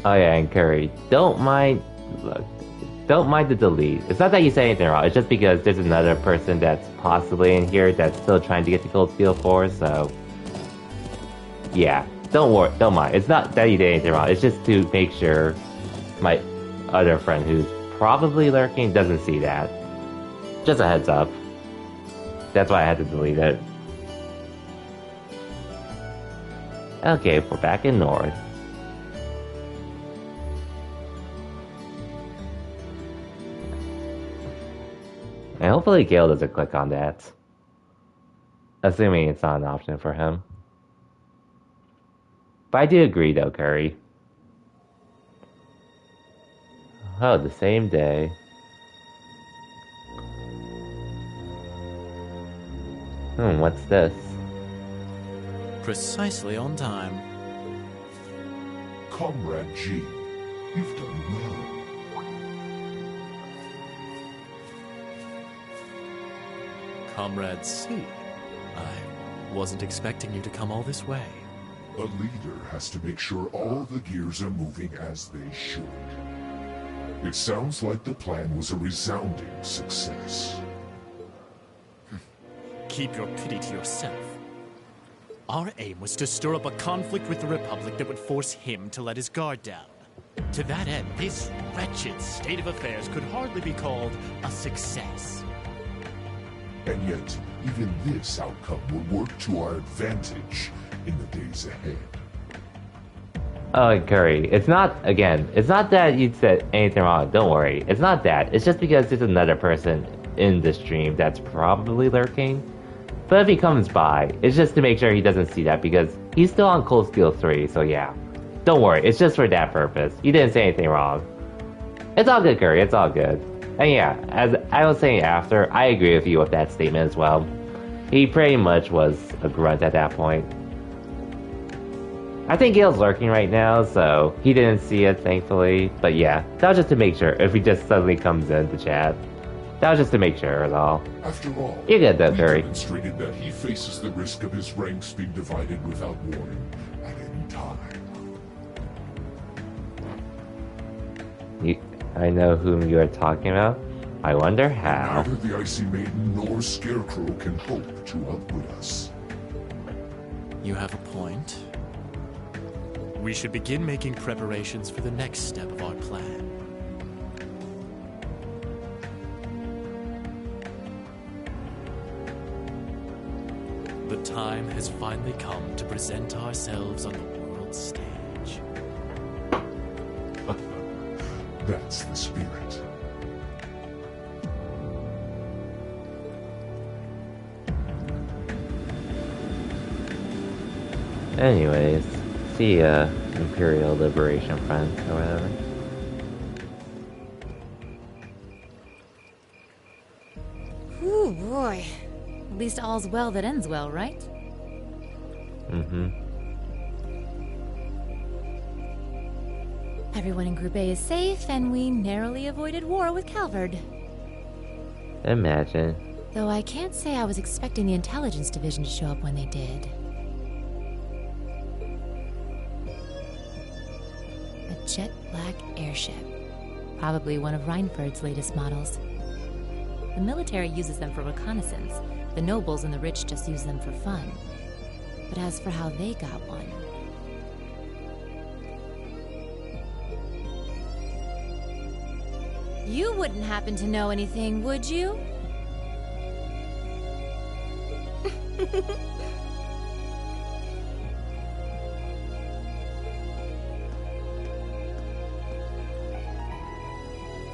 [SPEAKER 1] Oh yeah, and Curry, don't mind the delete. It's not that you say anything wrong, it's just because there's another person that's possibly in here that's still trying to get the Cold Steel 4, so... Yeah, don't worry, don't mind. It's not that you did anything wrong, it's just to make sure my other friend who's probably lurking doesn't see that. Just a heads up. That's why I had to delete it. Okay, we're back in North. And hopefully Gale doesn't click on that. Assuming it's not an option for him. But I do agree though, Curry. Oh, the same day. What's this?
[SPEAKER 8] Precisely on time.
[SPEAKER 11] Comrade G, you've done well.
[SPEAKER 8] Comrade C, I wasn't expecting you to come all this way.
[SPEAKER 11] A leader has to make sure all the gears are moving as they should. It sounds like the plan was a resounding success.
[SPEAKER 8] keep your pity to yourself. Our aim was to stir up a conflict with the Republic that would force him to let his guard down. To that end, this wretched state of affairs could hardly be called a success.
[SPEAKER 11] And yet, even this outcome will work to our advantage in the days ahead.
[SPEAKER 1] Oh, Curry, it's not that you said anything wrong. Don't worry. It's not that. It's just because there's another person in the stream that's probably lurking. But if he comes by, it's just to make sure he doesn't see that because he's still on Cold Steel 3, so yeah. Don't worry, it's just for that purpose. You didn't say anything wrong. It's all good, Curry, it's all good. And yeah, as I was saying after, I agree with you with that statement as well. He pretty much was a grunt at that point. I think Gale's lurking right now, so he didn't see it, thankfully. But yeah, that was just to make sure if he just suddenly comes in to chat. That was just to make sure, is all.
[SPEAKER 11] After all,
[SPEAKER 1] you get that, Curry.
[SPEAKER 11] Demonstrated that he faces the risk of his ranks being divided without warning at any time.
[SPEAKER 1] I know whom you are talking about. I wonder how.
[SPEAKER 11] Neither the Icy Maiden nor Scarecrow can hope to outwit us.
[SPEAKER 8] You have a point. We should begin making preparations for the next step of our plan. The time has finally come to present ourselves on the world stage.
[SPEAKER 11] That's the spirit.
[SPEAKER 1] Anyways, see ya, Imperial Liberation Front, or whatever.
[SPEAKER 12] Ooh, boy. At least all's well that ends well, right?
[SPEAKER 1] Mm-hmm.
[SPEAKER 12] Everyone in Group A is safe, and we narrowly avoided war with Calvard.
[SPEAKER 1] Imagine.
[SPEAKER 12] Though I can't say I was expecting the Intelligence Division to show up when they did. A jet black airship. Probably one of Reinford's latest models. The military uses them for reconnaissance. The nobles and the rich just use them for fun. But as for how they got one... You wouldn't happen to know anything, would you?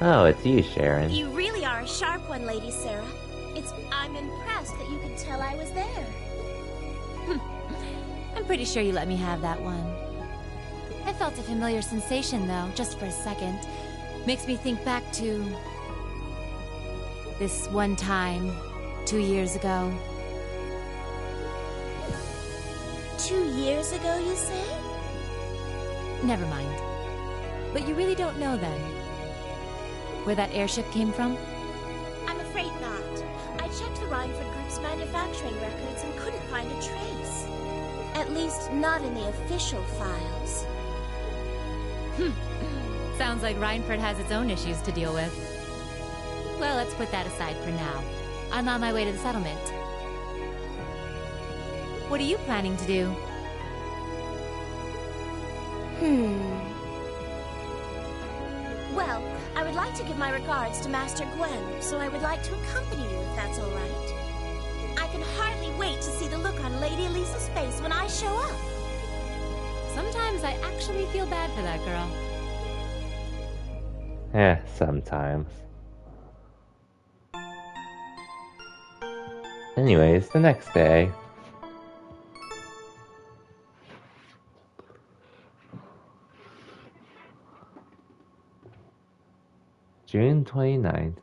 [SPEAKER 1] Oh, it's you, Sharon.
[SPEAKER 13] You really are a sharp one, Lady Sarah. I'm impressed that you could tell I was there.
[SPEAKER 12] I'm pretty sure you let me have that one. I felt a familiar sensation, though, just for a second. Makes me think back to... this one time, 2 years ago.
[SPEAKER 13] 2 years ago, you say?
[SPEAKER 12] Never mind. But you really don't know, then? Where that airship came from?
[SPEAKER 13] I'm afraid not. I checked the Reinford Group's manufacturing records and couldn't find a trace. At least, not in the official files.
[SPEAKER 12] Sounds like Reinford has its own issues to deal with. Well, let's put that aside for now. I'm on my way to the settlement. What are you planning to do?
[SPEAKER 13] Well, I would like to give my regards to Master Gwen, so I would like to accompany you if that's all right. I can hardly wait to see the look on Lady Elisa's face when I show up.
[SPEAKER 12] Sometimes I actually feel bad for that girl.
[SPEAKER 1] Sometimes. Anyways, the next day. June 29th.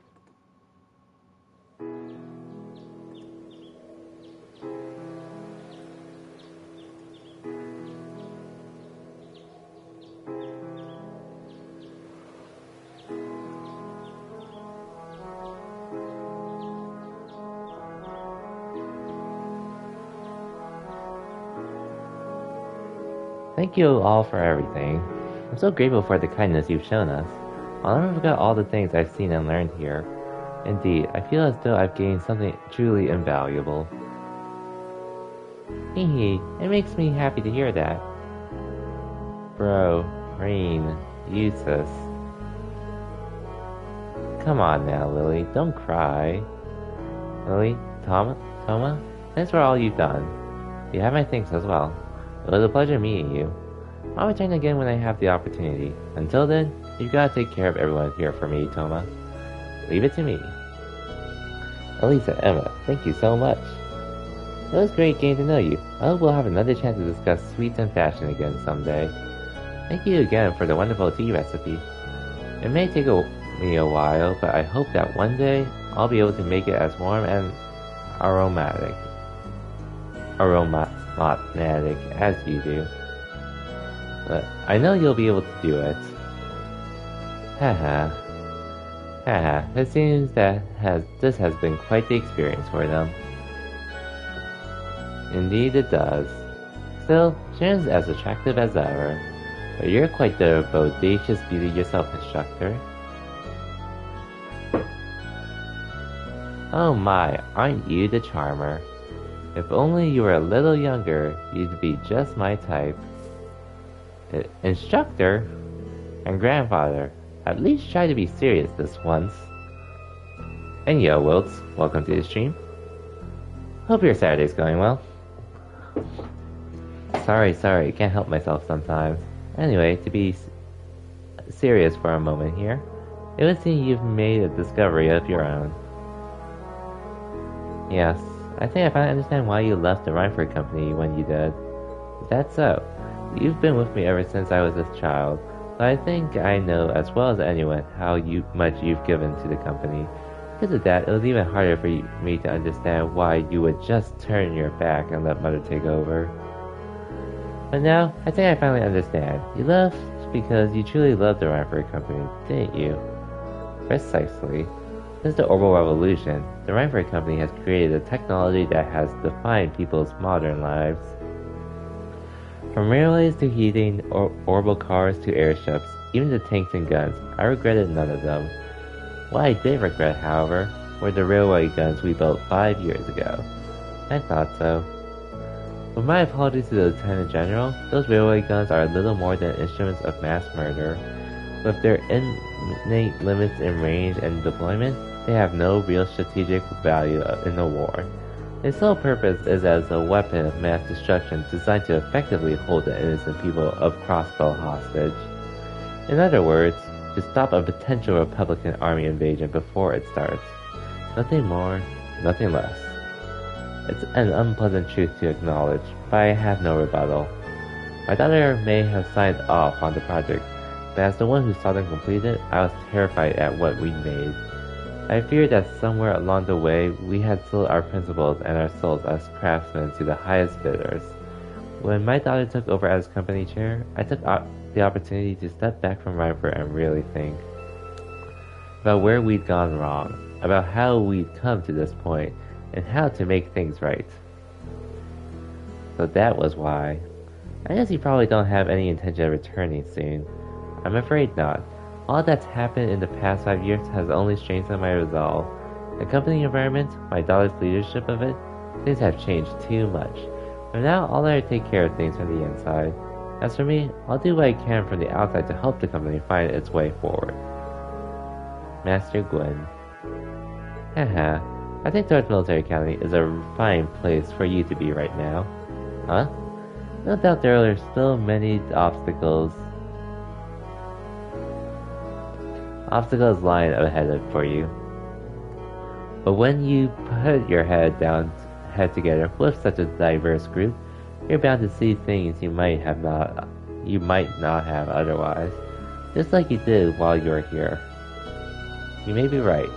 [SPEAKER 1] Thank you all for everything. I'm so grateful for the kindness you've shown us. I'll never forget all the things I've seen and learned here. Indeed, I feel as though I've gained something truly invaluable. Hee, it makes me happy to hear that. Bro, Rean, Eustace. Come on now, Lily, don't cry. Lily, Toma, thanks for all you've done. You have my thanks as well. It was a pleasure meeting you. I'll return again when I have the opportunity. Until then, you've got to take care of everyone here for me, Toma. Leave it to me. Elisa, Emma, thank you so much. It was great getting to know you. I hope we'll have another chance to discuss sweets and fashion again someday. Thank you again for the wonderful tea recipe. It may take me a while, but I hope that one day I'll be able to make it as warm and aromatic as you do. But I know you'll be able to do it. Haha. It seems that this has been quite the experience for them. Indeed it does. Still, Sharon's as attractive as ever. But you're quite the bodacious beauty yourself, Instructor. Oh my, aren't you the charmer? If only you were a little younger, you'd be just my type. Instructor? And grandfather, at least try to be serious this once. And yo, Wilts, welcome to the stream. Hope your Saturday's going well. Sorry, can't help myself sometimes. Anyway, to be serious for a moment here, it would seem you've made a discovery of your own. Yes, I think I finally understand why you left the Reinford Company when you did. Is that so? You've been with me ever since I was a child, so I think I know as well as anyone how much you've given to the company. Because of that, it was even harder for me to understand why you would just turn your back and let Mother take over. But now, I think I finally understand. You left because you truly loved the Reinford Company, didn't you? Precisely. Since the Orbital Revolution, the Reinford Company has created a technology that has defined people's modern lives. From railways to heating, orbital cars to airships, even to tanks and guns, I regretted none of them. What I did regret, however, were the railway guns we built 5 years ago. I thought so. With my apologies to the Lieutenant General, those railway guns are little more than instruments of mass murder. With their innate limits in range and deployment, they have no real strategic value in the war. Their sole purpose is as a weapon of mass destruction designed to effectively hold the innocent people of Crossbell hostage. In other words, to stop a potential Republican army invasion before it starts. Nothing more, nothing less. It's an unpleasant truth to acknowledge, but I have no rebuttal. My daughter may have signed off on the project, but as the one who saw them completed, I was terrified at what we'd made. I feared that somewhere along the way, we had sold our principles and our souls as craftsmen to the highest bidders. When my daughter took over as company chair, I took the opportunity to step back from Reinford and really think about where we'd gone wrong, about how we'd come to this point, and how to make things right. So that was why. I guess you probably don't have any intention of returning soon. I'm afraid not. All that's happened in the past 5 years has only strengthened my resolve. The company environment, my daughter's leadership of it, things have changed too much. From now, I'll let her take care of things from the inside. As for me, I'll do what I can from the outside to help the company find its way forward. Master Gwen. Haha, I think Torch Military Academy is a fine place for you to be right now. Huh? No doubt there are still many obstacles lying ahead for you. But when you put your head together with such a diverse group, you're bound to see things you might not have otherwise, just like you did while you were here. You may be right.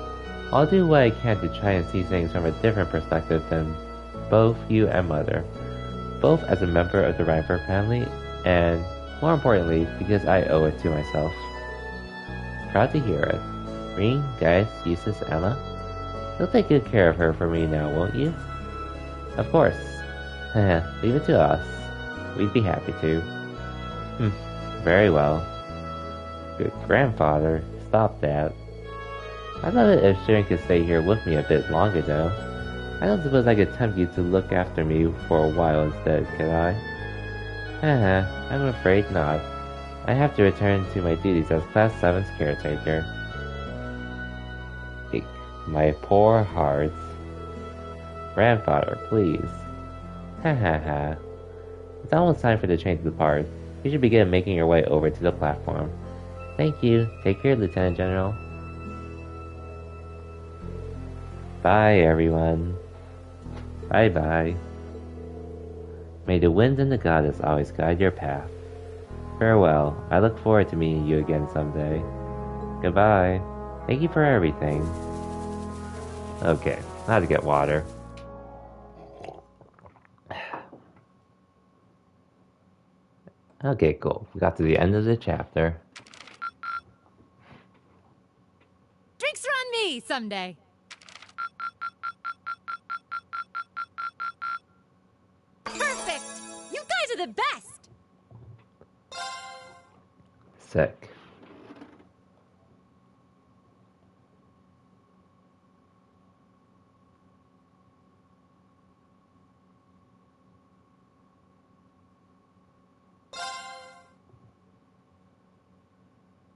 [SPEAKER 1] I'll do what I can to try and see things from a different perspective than both you and Mother, both as a member of the Reinford family, and, more importantly, because I owe it to myself. Proud to hear it. Rean, Gaius, Eustace, Emma, you'll take good care of her for me now, won't you? Of course. Leave it to us. We'd be happy to. Very well. Good grandfather, stop that. I'd love it if Sharon could stay here with me a bit longer, though. I don't suppose I could tempt you to look after me for a while instead, could I? I'm afraid not. I have to return to my duties as Class 7's caretaker. My poor hearts. Grandfather, please. It's almost time for the train to depart. You should begin making your way over to the platform. Thank you. Take care, Lieutenant General. Bye, everyone. Bye-bye. May the winds and the goddess always guide your path. Farewell. I look forward to meeting you again someday. Goodbye. Thank you for everything. Okay, I had to get water. Okay, cool. We got to the end of the chapter.
[SPEAKER 12] Drinks are on me someday. Perfect! You guys are the best!
[SPEAKER 1] Sick.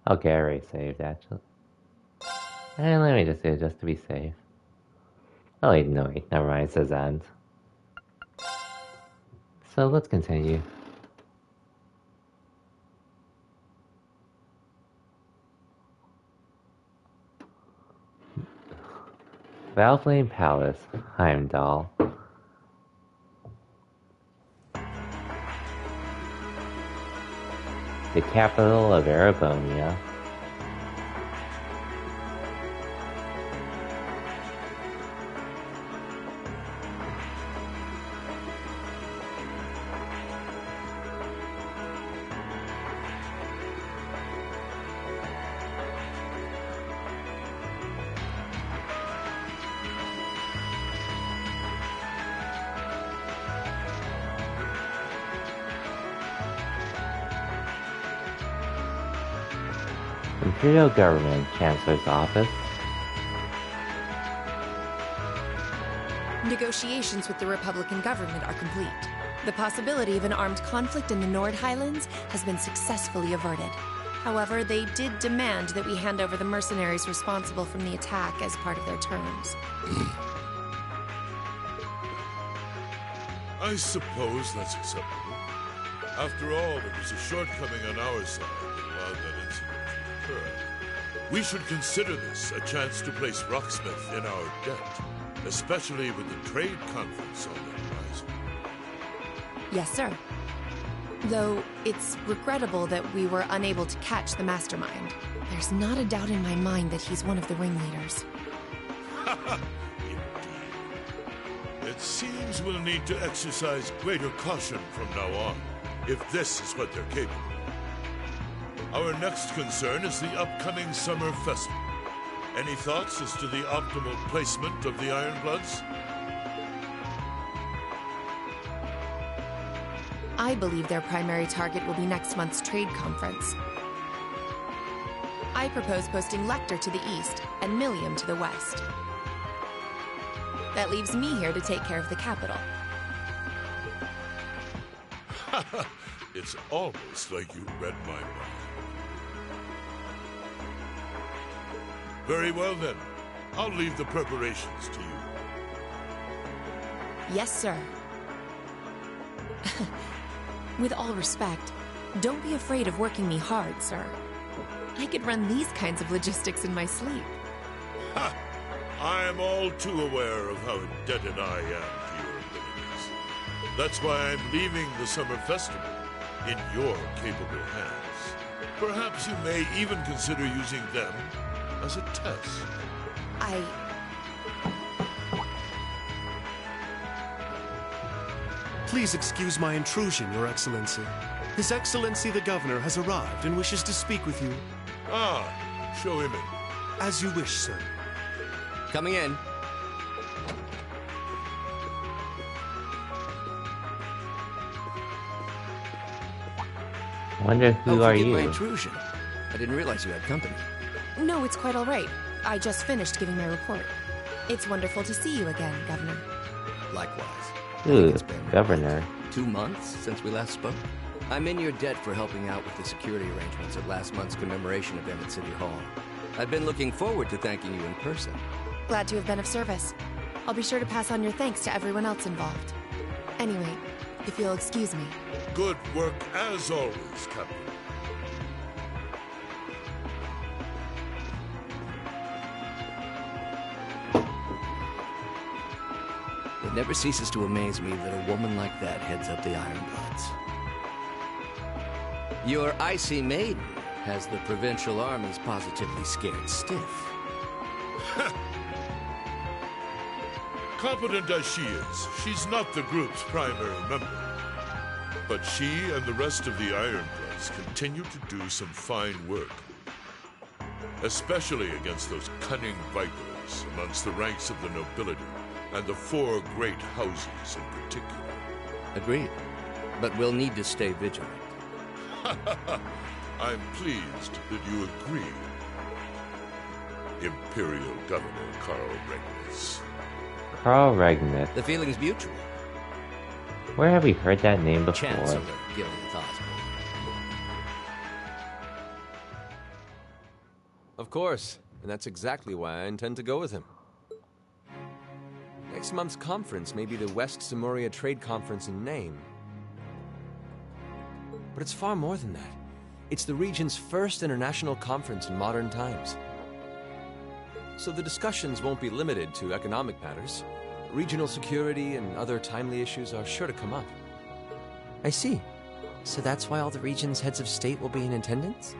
[SPEAKER 1] Okay, I already saved, actually. And let me just do it just to be safe. Oh wait, no wait, never mind, it says end. So let's continue. Valflame Palace, Heimdall. The capital of Erebonia. Imperial Government Chancellor's Office.
[SPEAKER 14] Negotiations with the Republican government are complete. The possibility of an armed conflict in the Nord Highlands has been successfully averted. However, they did demand that we hand over the mercenaries responsible from the attack as part of their terms.
[SPEAKER 15] I suppose that's acceptable. After all, it was a shortcoming on our side that allowed that incident to occur. We should consider this a chance to place Rocksmith in our debt, especially with the trade conference on the horizon.
[SPEAKER 14] Yes, sir. Though it's regrettable that we were unable to catch the mastermind. There's not a doubt in my mind that he's one of the ringleaders.
[SPEAKER 15] Indeed. It seems we'll need to exercise greater caution from now on, if this is what they're capable of. Our next concern is the upcoming summer festival. Any thoughts as to the optimal placement of the Ironbloods?
[SPEAKER 14] I believe their primary target will be next month's trade conference. I propose posting Lecter to the east and Millium to the west. That leaves me here to take care of the capital.
[SPEAKER 15] It's almost like you read my mind. Very well then. I'll leave the preparations to you.
[SPEAKER 14] Yes, sir. With all respect, don't be afraid of working me hard, sir. I could run these kinds of logistics in my sleep.
[SPEAKER 15] Ha! I am all too aware of how indebted I am to your abilities. That's why I'm leaving the summer festival in your capable hands. Perhaps you may even consider using them as a test.
[SPEAKER 16] Please excuse my intrusion, Your Excellency. His Excellency the Governor has arrived and wishes to speak with you.
[SPEAKER 15] Ah, show him in.
[SPEAKER 16] As you wish, sir.
[SPEAKER 17] Coming in.
[SPEAKER 1] Wonder who are you?
[SPEAKER 17] My intrusion. I didn't realize you had company.
[SPEAKER 14] No, it's quite all right. I just finished giving my report. It's wonderful to see you again, Governor.
[SPEAKER 17] Likewise.
[SPEAKER 1] Ooh, Governor.
[SPEAKER 17] 2 months since we last spoke. I'm in your debt for helping out with the security arrangements at last month's commemoration event at City Hall. I've been looking forward to thanking you in person.
[SPEAKER 14] Glad to have been of service. I'll be sure to pass on your thanks to everyone else involved. Anyway, if you'll excuse me.
[SPEAKER 15] Good work as always, Captain.
[SPEAKER 17] It never ceases to amaze me that a woman like that heads up the Ironbloods. Your icy maiden has the provincial armies positively scared stiff.
[SPEAKER 15] Competent as she is, she's not the group's primary member. But she and the rest of the Ironbloods continue to do some fine work. Especially against those cunning vipers amongst the ranks of the nobility and the 4 great houses in particular.
[SPEAKER 17] Agreed. But we'll need to stay vigilant.
[SPEAKER 15] I'm pleased that you agree, Imperial Governor Carl Regnus.
[SPEAKER 1] Carl Regnus.
[SPEAKER 17] The feeling's mutual.
[SPEAKER 1] Where have we heard that name before?
[SPEAKER 17] Chancellor Gillian Osborne.
[SPEAKER 18] Of course, and that's exactly why I intend to go with him. Next month's conference may be the West Samuria Trade Conference in name. But it's far more than that. It's the region's first international conference in modern times. So the discussions won't be limited to economic matters. Regional security and other timely issues are sure to come up.
[SPEAKER 19] I see. So that's why all the region's heads of state will be in attendance?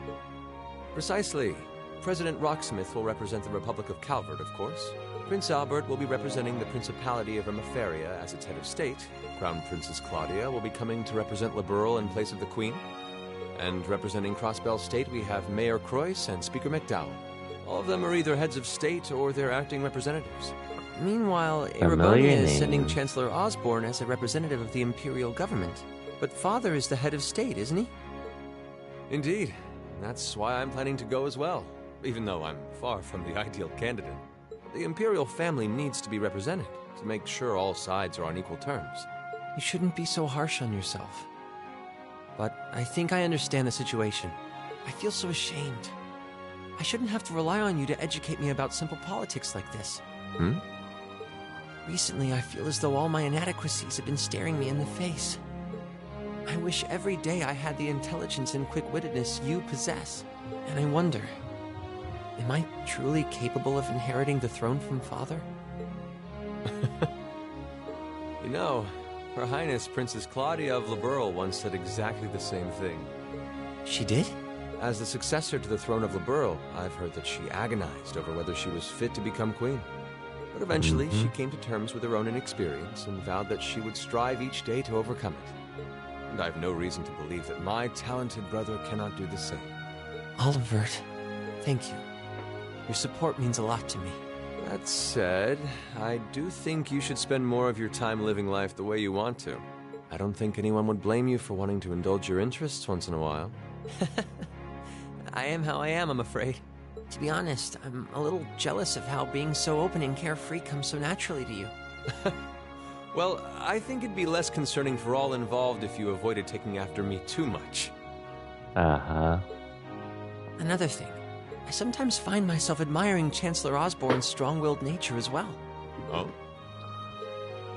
[SPEAKER 18] Precisely. President Rocksmith will represent the Republic of Calvert, of course. Prince Albert will be representing the Principality of Rimaferia as its head of state. Crown Princess Claudia will be coming to represent Liberl in place of the Queen. And representing Crossbell State, we have Mayor Croyce and Speaker McDowell. All of them are either heads of state or their acting representatives.
[SPEAKER 19] Meanwhile, Erebonia is sending Chancellor Osborne as a representative of the Imperial government. But Father is the head of state, isn't he?
[SPEAKER 18] Indeed. That's why I'm planning to go as well, even though I'm far from the ideal candidate. The Imperial family needs to be represented to make sure all sides are on equal terms.
[SPEAKER 19] You shouldn't be so harsh on yourself. But I think I understand the situation. I feel so ashamed. I shouldn't have to rely on you to educate me about simple politics like this. Recently, I feel as though all my inadequacies have been staring me in the face. I wish every day I had the intelligence and quick-wittedness you possess. And I wonder, am I truly capable of inheriting the throne from Father?
[SPEAKER 18] You know, Her Highness Princess Claudia of Liberl once said exactly the same thing.
[SPEAKER 19] She did?
[SPEAKER 18] As the successor to the throne of Liberl, I've heard that she agonized over whether she was fit to become queen. But eventually, she came to terms with her own inexperience and vowed that she would strive each day to overcome it. And I have no reason to believe that my talented brother cannot do the same.
[SPEAKER 19] Olivert, thank you. Your support means a lot to me.
[SPEAKER 18] That said, I do think you should spend more of your time living life the way you want to. I don't think anyone would blame you for wanting to indulge your interests once in a while.
[SPEAKER 19] I am how I am, I'm afraid. To be honest, I'm a little jealous of how being so open and carefree comes so naturally to you.
[SPEAKER 18] Well, I think it'd be less concerning for all involved if you avoided taking after me too much.
[SPEAKER 1] Uh-huh.
[SPEAKER 19] Another thing, I sometimes find myself admiring Chancellor Osborne's strong-willed nature as well.
[SPEAKER 18] Oh?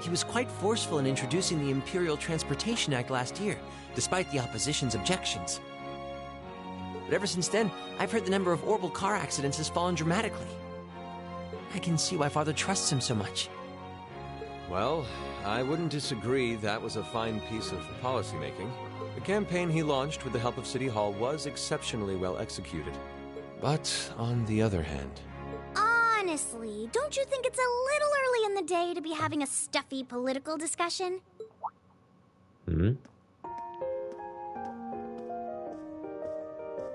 [SPEAKER 19] He was quite forceful in introducing the Imperial Transportation Act last year, despite the opposition's objections. But ever since then, I've heard the number of orbital car accidents has fallen dramatically. I can see why Father trusts him so much.
[SPEAKER 18] Well, I wouldn't disagree that was a fine piece of policymaking. The campaign he launched with the help of City Hall was exceptionally well executed. But on the other hand...
[SPEAKER 3] Honestly, don't you think it's a little early in the day to be having a stuffy political discussion?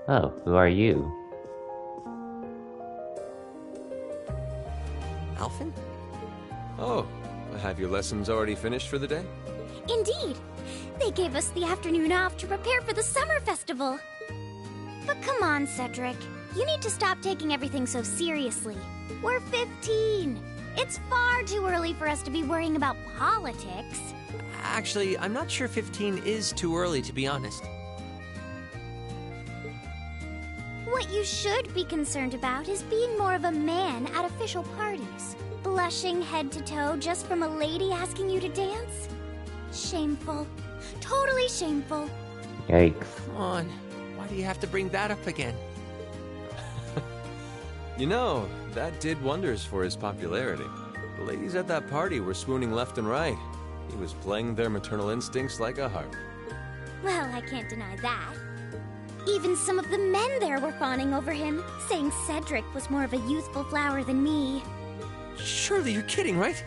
[SPEAKER 1] Oh, who are you?
[SPEAKER 19] Alphen?
[SPEAKER 18] Oh, have your lessons already finished for the day?
[SPEAKER 3] Indeed. They gave us the afternoon off to prepare for the summer festival. But come on, Cedric. You need to stop taking everything so seriously. We're 15. It's far too early for us to be worrying about politics.
[SPEAKER 19] Actually, I'm not sure 15 is too early, to be honest.
[SPEAKER 3] What you should be concerned about is being more of a man at official parties. Blushing head to toe just from a lady asking you to dance? Shameful. Totally shameful.
[SPEAKER 1] Yikes.
[SPEAKER 19] Come on. Why do you have to bring that up again?
[SPEAKER 18] You know, that did wonders for his popularity. The ladies at that party were swooning left and right. He was playing their maternal instincts like a harp.
[SPEAKER 3] Well, I can't deny that. Even some of the men there were fawning over him, saying Cedric was more of a youthful flower than me.
[SPEAKER 19] Surely you're kidding, right?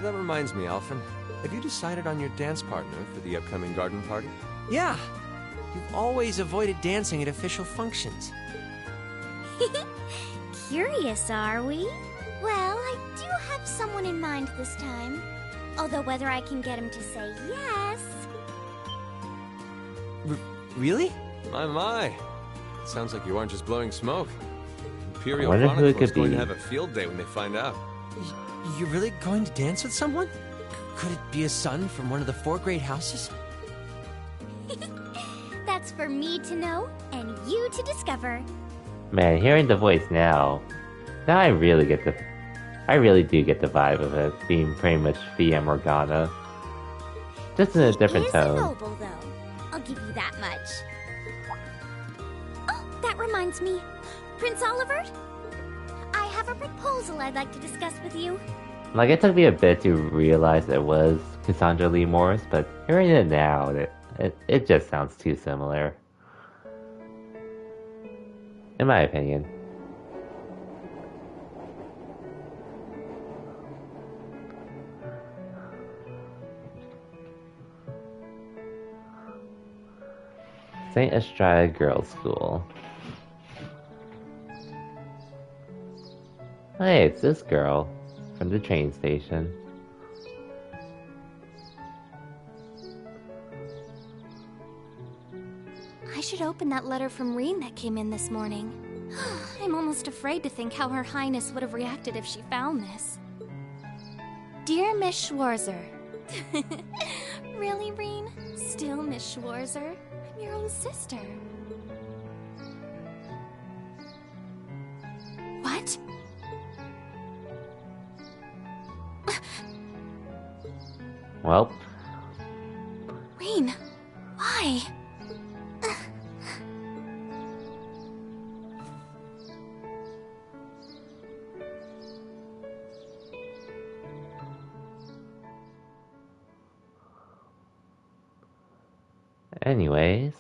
[SPEAKER 18] That reminds me, Alphen. Have you decided on your dance partner for the upcoming garden party?
[SPEAKER 19] Yeah. You've always avoided dancing at official functions.
[SPEAKER 3] Curious, are we? Well, I do have someone in mind this time. Although whether I can get him to say yes...
[SPEAKER 19] Really?
[SPEAKER 18] My. Sounds like you aren't just blowing smoke. Imperial
[SPEAKER 1] I wonder who it
[SPEAKER 18] Chronicle is
[SPEAKER 1] could
[SPEAKER 18] going
[SPEAKER 1] be.
[SPEAKER 18] to have a field day when they find out.
[SPEAKER 19] You're really going to dance with someone? Could it be a son from one of the 4 great houses?
[SPEAKER 3] That's for me to know, and you to discover.
[SPEAKER 1] Man, hearing the voice now I really do get the vibe of it being pretty much Via Morgana. Just in a different
[SPEAKER 3] He is
[SPEAKER 1] tone.
[SPEAKER 3] noble, though. I'll give you that much. Oh, that reminds me. Prince Oliver? I have a proposal I'd like to discuss with you.
[SPEAKER 1] Like, it took me a bit to realize it was Cassandra Lee Morris, but hearing it now, it just sounds too similar. In my opinion. St. Estrada Girls' School. Hey, it's this girl from the train station.
[SPEAKER 6] I should open that letter from Reen that came in this morning. I'm almost afraid to think how Her Highness would have reacted if she found this. Dear Miss Schwarzer. Really, Reen? Still Miss Schwarzer? I'm your own sister. What?
[SPEAKER 1] Well.
[SPEAKER 6] Reen, why?
[SPEAKER 1] Anyways.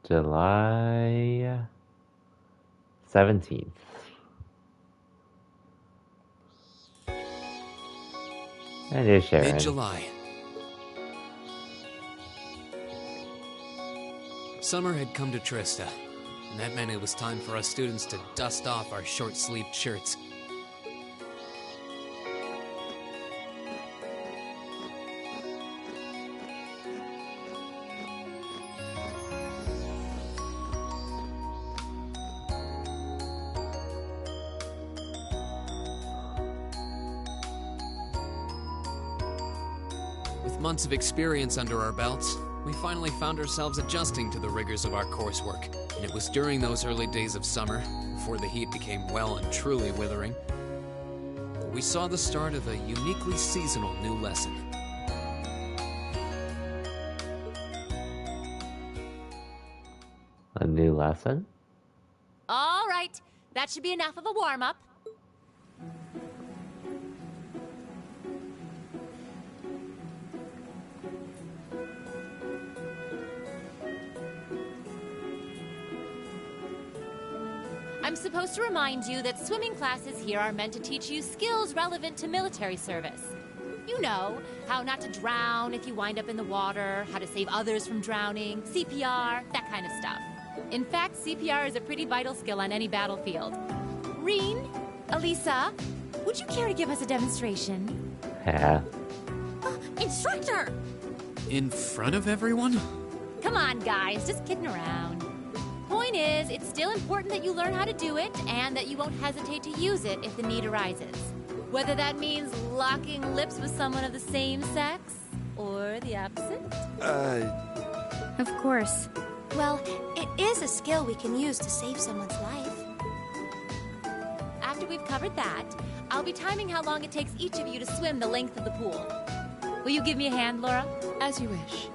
[SPEAKER 1] July 17th. And here's Sharon.
[SPEAKER 2] Mid-July. Summer had come to Trista, and that meant it was time for us students to dust off our short-sleeved shirts. With months of experience under our belts, we finally found ourselves adjusting to the rigors of our coursework. And it was during those early days of summer, before the heat became well and truly withering, that we saw the start of a uniquely seasonal new lesson.
[SPEAKER 1] A new lesson?
[SPEAKER 12] All right, that should be enough of a warm-up. I'm supposed to remind you that swimming classes here are meant to teach you skills relevant to military service. You know, how not to drown if you wind up in the water, how to save others from drowning, CPR, that kind of stuff. In fact, CPR is a pretty vital skill on any battlefield. Reen, Elisa, would you care to give us a demonstration?
[SPEAKER 1] Yeah.
[SPEAKER 6] Instructor!
[SPEAKER 2] In front of everyone?
[SPEAKER 12] Come on, guys, just kidding around. Point is, it's still important that you learn how to do it, and that you won't hesitate to use it if the need arises. Whether that means locking lips with someone of the same sex, or the opposite.
[SPEAKER 3] Of course. Well, it is a skill we can use to save someone's life.
[SPEAKER 12] After we've covered that, I'll be timing how long it takes each of you to swim the length of the pool. Will you give me a hand, Laura?
[SPEAKER 14] As you wish.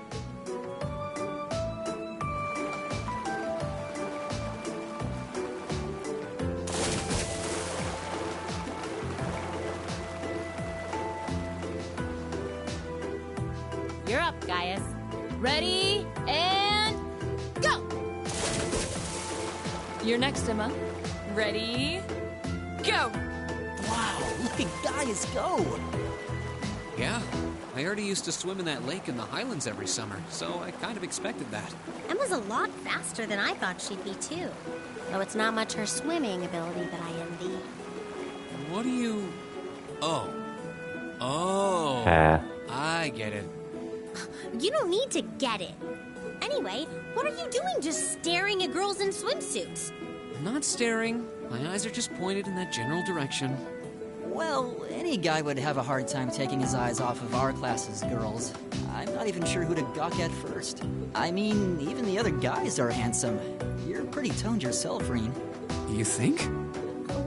[SPEAKER 12] You're up, Gaius. Ready, and go!
[SPEAKER 14] You're next, Emma. Ready, go!
[SPEAKER 19] Wow, look at Gaius go!
[SPEAKER 2] Yeah, I already used to swim in that lake in the Highlands every summer, so I kind of expected that.
[SPEAKER 3] Emma's a lot faster than I thought she'd be, too. Though it's not much her swimming ability that I envy.
[SPEAKER 2] What do you... Oh, I get it.
[SPEAKER 3] You don't need to get it. Anyway, what are you doing just staring at girls in swimsuits?
[SPEAKER 2] I'm not staring. My eyes are just pointed in that general direction.
[SPEAKER 19] Well, any guy would have a hard time taking his eyes off of our class's girls. I'm not even sure who to gawk at first. I mean, even the other guys are handsome. You're pretty toned yourself, Reen.
[SPEAKER 2] You think?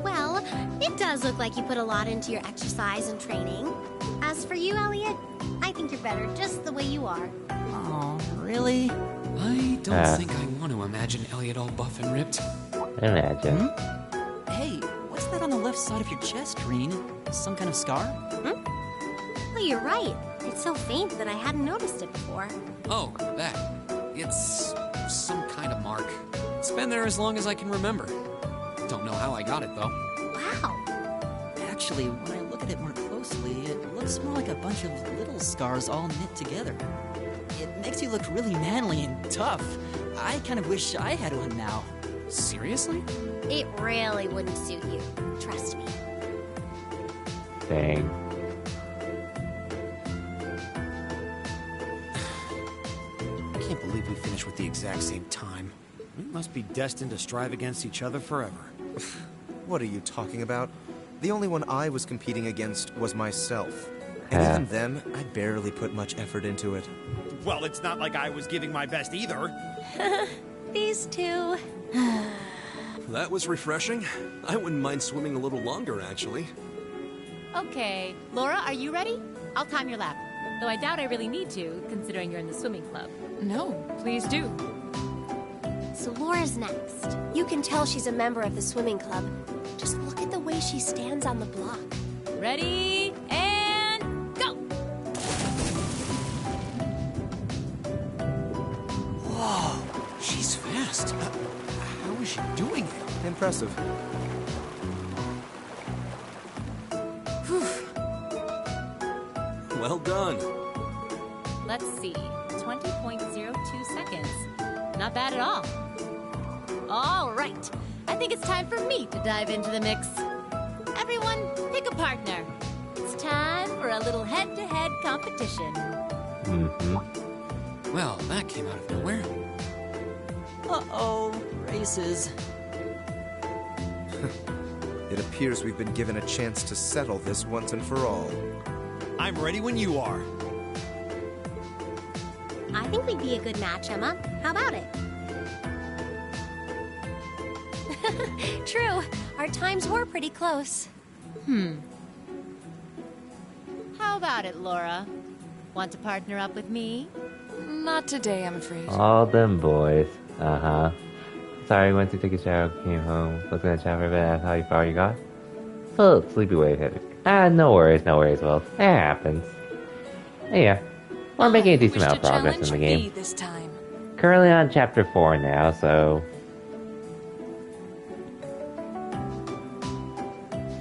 [SPEAKER 3] Well, it does look like you put a lot into your exercise and training. As for you, Elliot, I think you're better just the way you are.
[SPEAKER 19] Oh, really?
[SPEAKER 2] I don't think I want to imagine Elliot all buff and ripped.
[SPEAKER 1] Imagine.
[SPEAKER 19] Hey, what's that on the left side of your chest, Reen? Some kind of scar?
[SPEAKER 3] Well, you're right. It's so faint that I hadn't noticed it before.
[SPEAKER 2] Oh, that. It's some kind of mark. It's been there as long as I can remember. Don't know how I got it, though.
[SPEAKER 3] Wow.
[SPEAKER 19] Actually, when I look at it more closely, it looks more like a bunch of little scars all knit together. It makes you look really manly and tough. I kind of wish I had one now.
[SPEAKER 2] Seriously?
[SPEAKER 3] It really wouldn't suit you. Trust me.
[SPEAKER 1] Dang.
[SPEAKER 20] I can't believe we finished with the exact same time. We must be destined to strive against each other forever.
[SPEAKER 5] What are you talking about? The only one I was competing against was myself. And even then, I barely put much effort into it.
[SPEAKER 20] Well, it's not like I was giving my best either.
[SPEAKER 3] These two.
[SPEAKER 4] That was refreshing. I wouldn't mind swimming a little longer, actually.
[SPEAKER 12] Okay, Laura, are you ready? I'll time your lap. Though I doubt I really need to, considering you're in the swimming club.
[SPEAKER 14] No, please do.
[SPEAKER 3] So Laura's next. You can tell she's a member of the swimming club. Just look at the way she stands on the block.
[SPEAKER 12] Ready, and go!
[SPEAKER 2] Whoa, she's fast. How is she doing it?
[SPEAKER 5] Impressive.
[SPEAKER 4] Well done.
[SPEAKER 12] Let's see, 20.02 seconds. Not bad at all. All right, I think it's time for me to dive into the mix. Everyone, pick a partner. It's time for a little head-to-head competition.
[SPEAKER 2] Well, that came out of nowhere.
[SPEAKER 19] Uh-oh, races.
[SPEAKER 5] It appears we've been given a chance to settle this once and for all.
[SPEAKER 20] I'm ready when you are.
[SPEAKER 3] I think we'd be a good match, Emma. How about it? True. Our times were pretty close.
[SPEAKER 12] How about it, Laura? Want to partner up with me?
[SPEAKER 14] Not today, I'm afraid.
[SPEAKER 1] All them boys. Sorry, went to take a shower, came home, was gonna chat for a bit, asked how far you got. So sleepy wave hit me. No worries, well, it happens. Yeah, we're making a decent amount of progress in the game.
[SPEAKER 14] This time.
[SPEAKER 1] Currently on chapter 4 now, so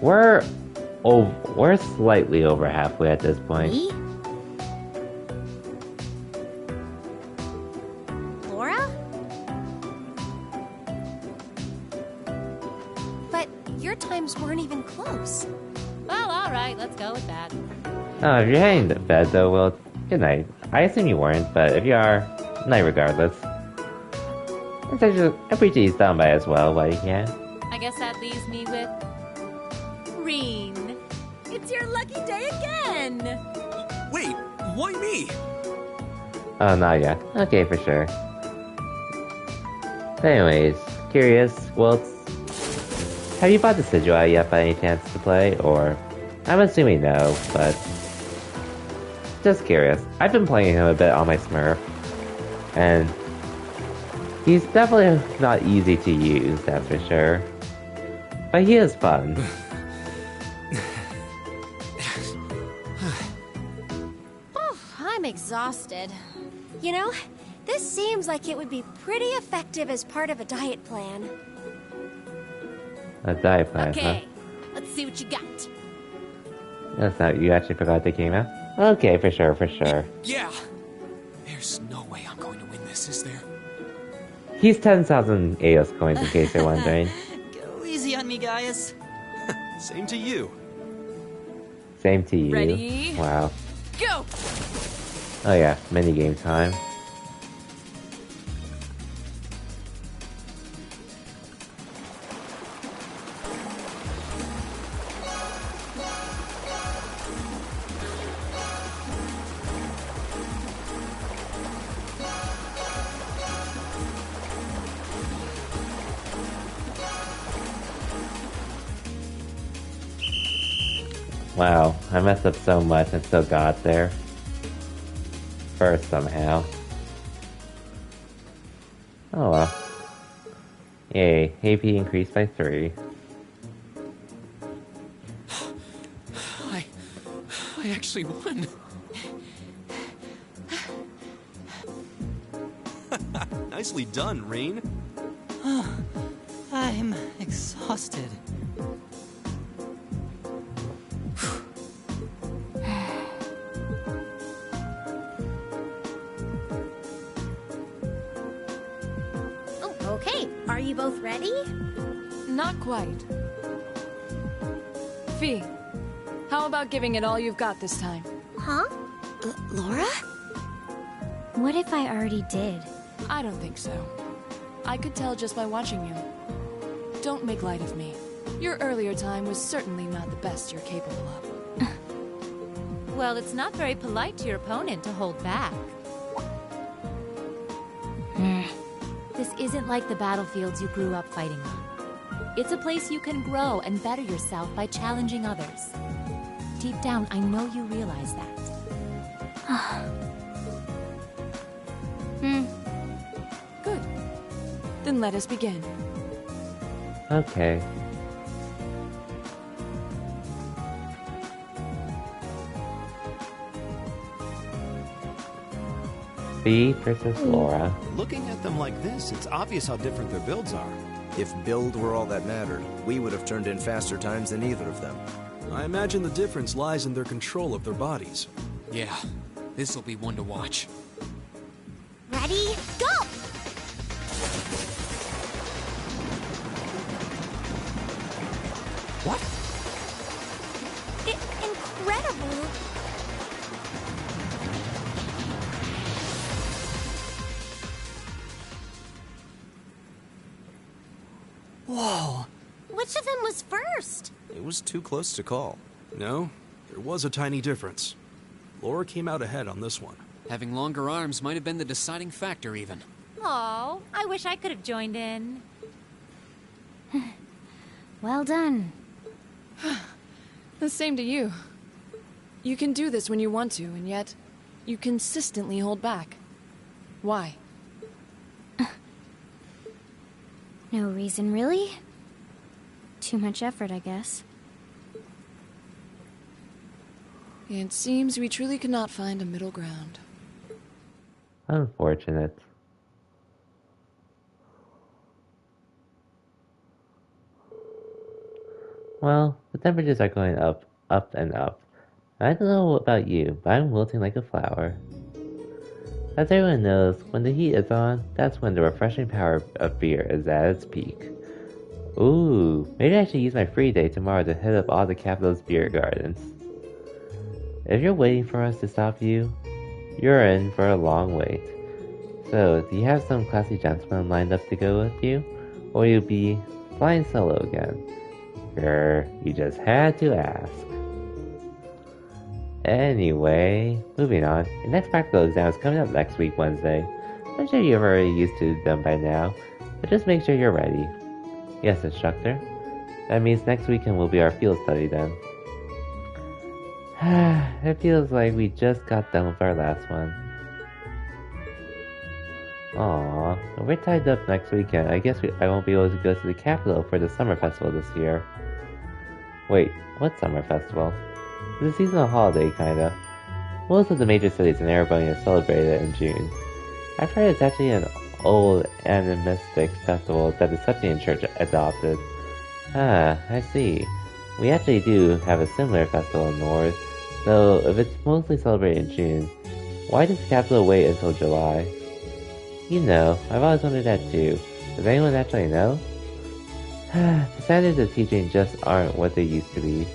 [SPEAKER 1] we're slightly over halfway at this point.
[SPEAKER 3] Me? Laura? But your times weren't even close.
[SPEAKER 12] Well, all right, let's go with that.
[SPEAKER 1] Oh, if you're heading to bed though, well, good night. I assume you weren't, but if you are, night regardless. I appreciate he's done by as well, but yeah.
[SPEAKER 12] I guess that leaves me with... Reen. It's your lucky day again!
[SPEAKER 4] Wait, why me?
[SPEAKER 1] Oh, not yet. Okay, for sure. Anyways, curious, Wiltz, have you bought the sigil out yet by any chance to play, or... I'm assuming no, but... Just curious. I've been playing him a bit on my Smurf, and... He's definitely not easy to use, that's for sure. But he is fun.
[SPEAKER 3] Oh, I'm exhausted. You know, this seems like it would be pretty effective as part of a diet plan.
[SPEAKER 1] A diet plan,
[SPEAKER 12] Okay, let's see what you got.
[SPEAKER 1] That's not... You actually forgot they came out? Okay, for sure, for sure.
[SPEAKER 2] Yeah! There's no way I'm going to win this, is there?
[SPEAKER 1] He's 10,000 Aeos coins, in case you're wondering.
[SPEAKER 19] Go easy on me, Gaius.
[SPEAKER 4] Same to you.
[SPEAKER 1] Same to you.
[SPEAKER 12] Ready?
[SPEAKER 1] Wow.
[SPEAKER 12] Go!
[SPEAKER 1] Oh yeah, minigame time. Wow, I messed up so much and still got there. First somehow. Oh well. Yay, AP increased by 3.
[SPEAKER 2] I actually won.
[SPEAKER 4] Nicely done, Reen.
[SPEAKER 19] I'm exhausted.
[SPEAKER 3] Oh, okay. Are you both ready?
[SPEAKER 14] Not quite. Fee, how about giving it all you've got this time?
[SPEAKER 3] Huh? Laura?
[SPEAKER 6] What if I already did?
[SPEAKER 14] I don't think so. I could tell just by watching you. Don't make light of me. Your earlier time was certainly not the best you're capable of.
[SPEAKER 12] Well, it's not very polite to your opponent to hold back. This isn't like the battlefields you grew up fighting on. It's a place you can grow and better yourself by challenging others. Deep down, I know you realize that.
[SPEAKER 14] Good. Then let us begin.
[SPEAKER 1] Okay. Fee versus Laura.
[SPEAKER 20] Looking at them like this, it's obvious how different their builds are.
[SPEAKER 5] If build were all that mattered, we would have turned in faster times than either of them.
[SPEAKER 4] I imagine the difference lies in their control of their bodies.
[SPEAKER 2] Yeah, this'll be one to watch.
[SPEAKER 3] Ready? Go!
[SPEAKER 2] What?
[SPEAKER 3] Incredible!
[SPEAKER 19] Whoa!
[SPEAKER 3] Which of them was first?
[SPEAKER 5] It was too close to call.
[SPEAKER 4] No, there was a tiny difference. Laura came out ahead on this one.
[SPEAKER 2] Having longer arms might have been the deciding factor, even.
[SPEAKER 12] Oh, I wish I could have joined in.
[SPEAKER 6] Well done.
[SPEAKER 14] The same to you. You can do this when you want to, and yet you consistently hold back. Why?
[SPEAKER 6] No reason, really? Too much effort, I guess.
[SPEAKER 14] It seems we truly cannot find a middle ground.
[SPEAKER 1] Unfortunate. Well, the temperatures are going up, up, and up. I don't know about you, but I'm wilting like a flower. As everyone knows, when the heat is on, that's when the refreshing power of beer is at its peak. Ooh, maybe I should use my free day tomorrow to hit up all the capital's beer gardens. If you're waiting for us to stop you, you're in for a long wait. So, do you have some classy gentlemen lined up to go with you? Or will you be flying solo again? Sure, you just had to ask. Anyway, moving on. Your next practical exam is coming up next week, Wednesday. I'm sure you're already used to them by now, but just make sure you're ready. Yes, instructor. That means next weekend will be our field study then. It feels like we just got done with our last one. Aww, we're tied up next weekend. I guess I won't be able to go to the capital for the summer festival this year. Wait, what summer festival? It's a seasonal holiday, kinda. Most of the major cities in Erebonian celebrate it in June. I've heard it's actually an old animistic festival that the Septian Church adopted. Ah, I see. We actually do have a similar festival in Nord, though if it's mostly celebrated in June, why does the capital wait until July? You know, I've always wondered that too. Does anyone actually know? The standards of teaching just aren't what they used to be.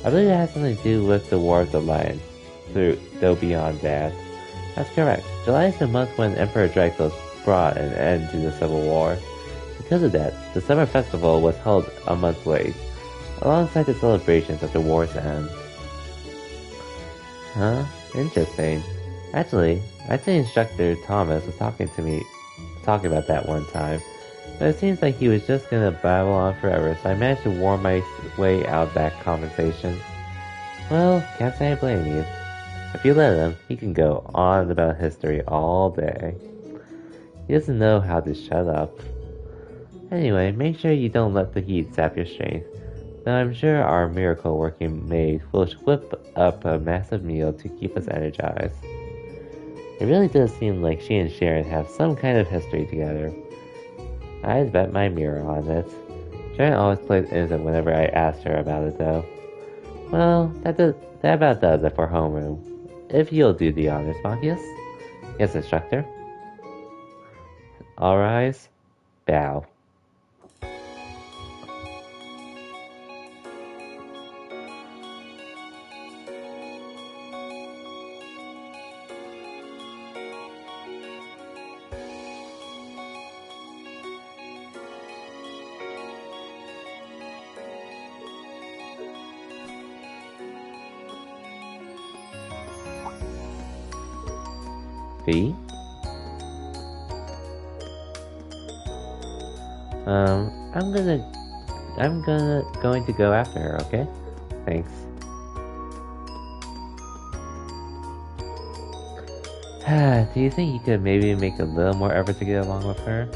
[SPEAKER 1] I believe it has something to do with the War of the Lion, though beyond that. That's correct. July is the month when Emperor Dracos brought an end to the Civil War. Because of that, the summer festival was held a month late, alongside the celebrations of the war's end. Huh? Interesting. Actually, I think Instructor Thomas was talking about that one time, but it seems like he was just gonna babble on forever, so I managed to worm my way out of that conversation. Well, can't say I blame you. If you let him, he can go on about history all day. He doesn't know how to shut up. Anyway, make sure you don't let the heat sap your strength. Though I'm sure our miracle-working maid will whip up a massive meal to keep us energized. It really does seem like she and Sharon have some kind of history together. I'd bet my mirror on it. Sharon always plays innocent whenever I asked her about it, though. Well, that about does it for homeroom. If you'll do the honors, Machias. Yes, instructor. All rise. Bow. V? I'm going to go after her, okay? Thanks. Do you think you could maybe make a little more effort to get along with her?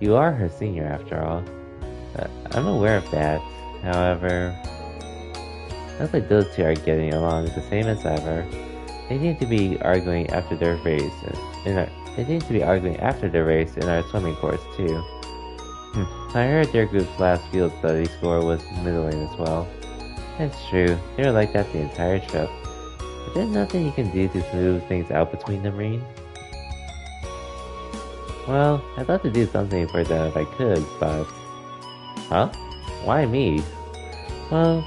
[SPEAKER 1] You are her senior after all. I'm aware of that. However, looks like those two are getting along the same as ever. They need to be arguing after their race in our swimming course too. I heard their group's last field study score was middling as well. That's true, they were like that the entire trip. But there's nothing you can do to smooth things out between them, Rean? Well, I'd love to do something for them if I could, but... Huh? Why me? Well,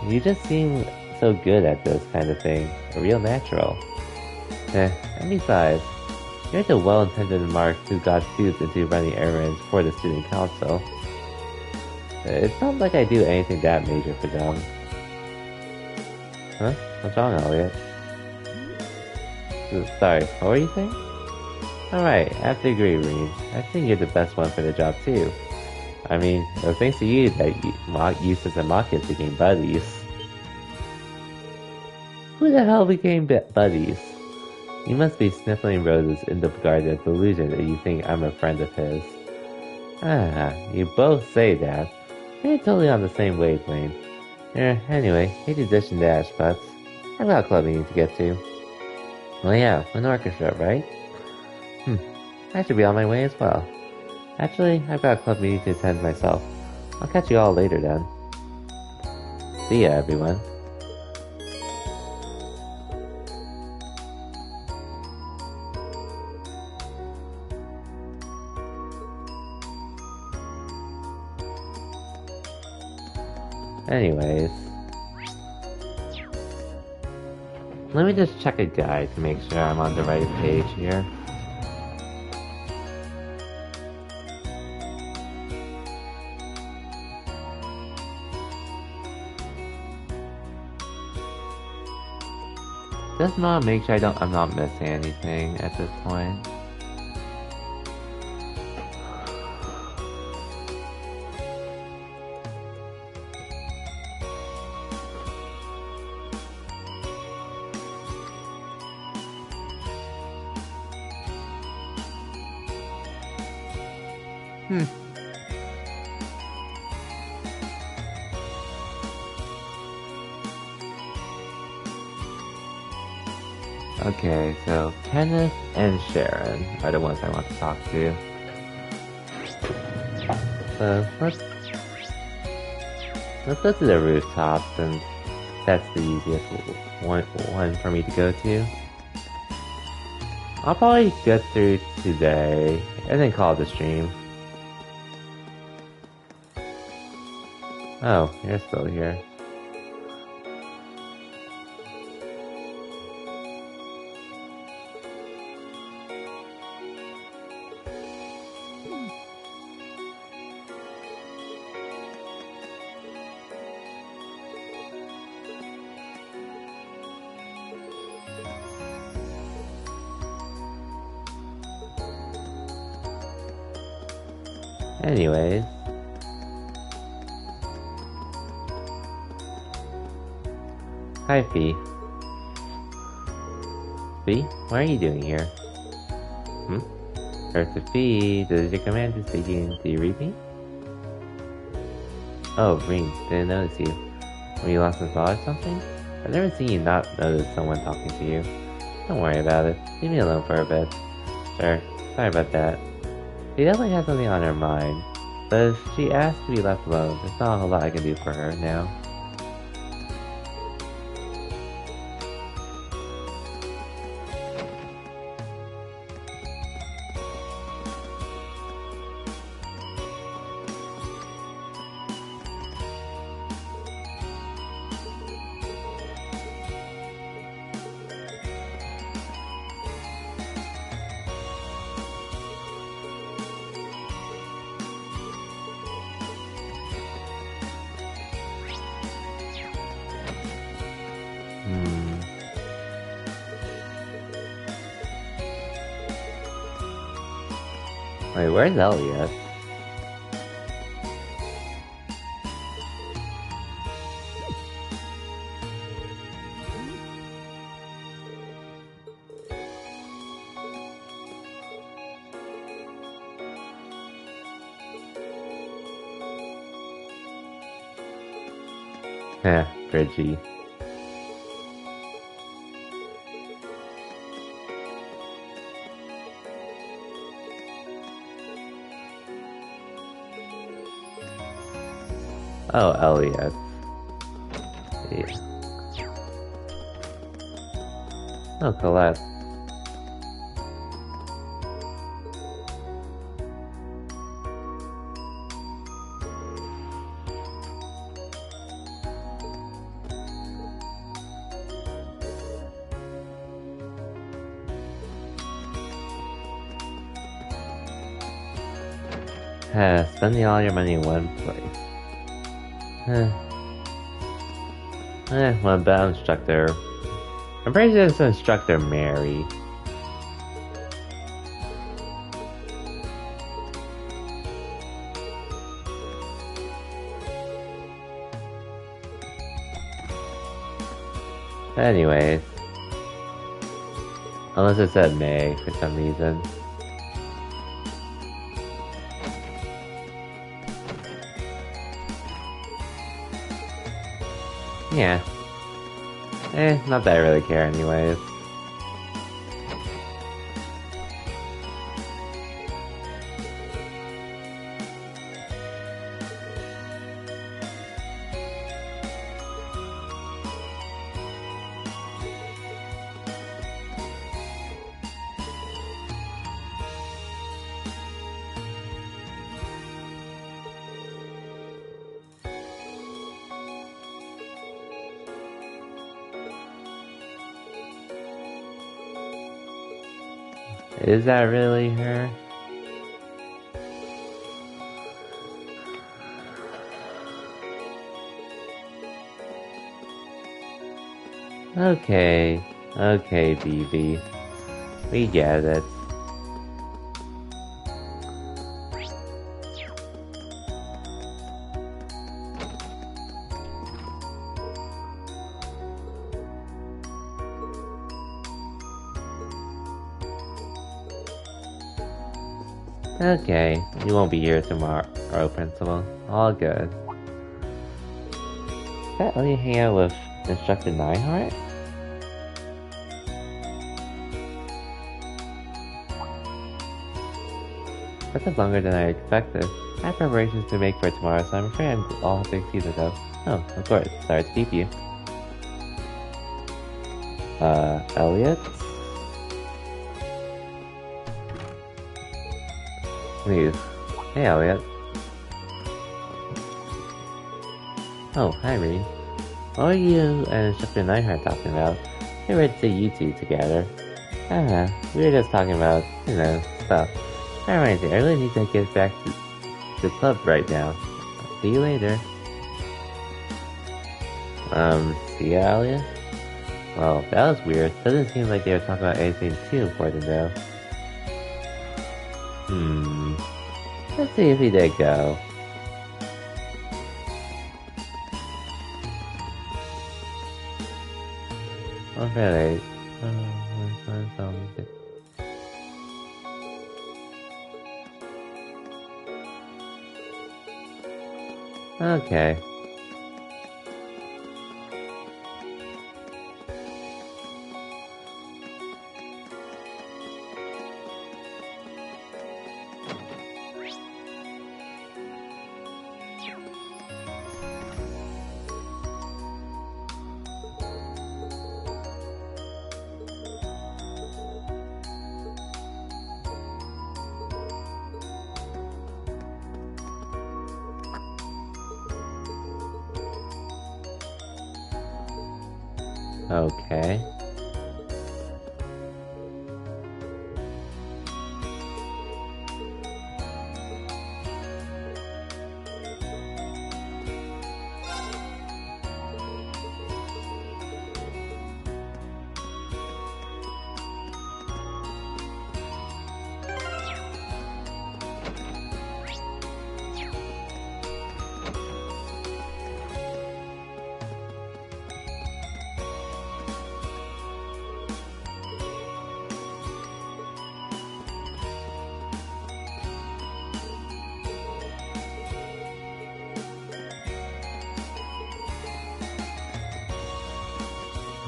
[SPEAKER 1] you just seem so good at this kind of thing. A real natural. And besides, you're the well-intended mark who got duped into running errands for the student council. It's not like I do anything that major for them. Huh? What's wrong, Elliot? Sorry, what were you saying? Alright, I have to agree, Rean. I think you're the best one for the job too. I mean, it was thanks to you that Eustace and Machias became buddies. Who the hell became buddies? You must be sniffling roses in the garden of delusion that you think I'm a friend of his. Ah, you both say that. You're totally on the same wavelength. Anyway, hate to dish and dash, but I've got a club meeting to get to. Well, yeah, an orchestra, right? I should be on my way as well. Actually, I've got a club meeting to attend myself. I'll catch you all later then. See ya, everyone. Anyways, let me just check a guide to make sure I'm on the right page here. just want to make sure I'm not missing anything at this point. Okay, so Kenneth and Sharon are the ones I want to talk to. So let's go to the rooftop since that's the easiest one for me to go to. I'll probably get through today and then call it the stream. Oh, you're still here. Anyways. Hi, Fee. Fee, what are you doing here? Earth of Fee, does your command is speaking? Do you read me? Oh, Ring, didn't notice you. Were you lost in thought or something? I've never seen you not notice someone talking to you. Don't worry about it. Leave me alone for a bit. Sure, sorry about that. She definitely has something on her mind, but if she asks to be left alone, there's not a whole lot I can do for her now. Wait, where's Elliot? Heh, Reggie. Oh, Elliot. Yeah. Oh, Colette. Spending all your money in one place. What about instructor? I'm pretty sure it's instructor Mary. Anyways. Unless it said May for some reason. Yeah. Not that I really care anyways. Is that really her? Okay. Okay, BB. We get it. Okay, you won't be here tomorrow, Principal. All good. Is that Elliot hang out with Instructor Nightheart? That took longer than I expected. I have preparations to make for tomorrow, so I'm afraid I'll have to excuse myself. Oh, of course. Sorry to keep you. Elliot? Please. Hey, Elliot. Oh, hi, Reed. What are you and Instructor Nightheart talking about? I read to see you two together. We were just talking about, stuff. That reminds me, I really need to get back to the club right now. See you later. See ya, Elliot? Well, that was weird. Doesn't seem like they were talking about anything too important, though. Let's see if he did go. Oh, really? Okay. Okay.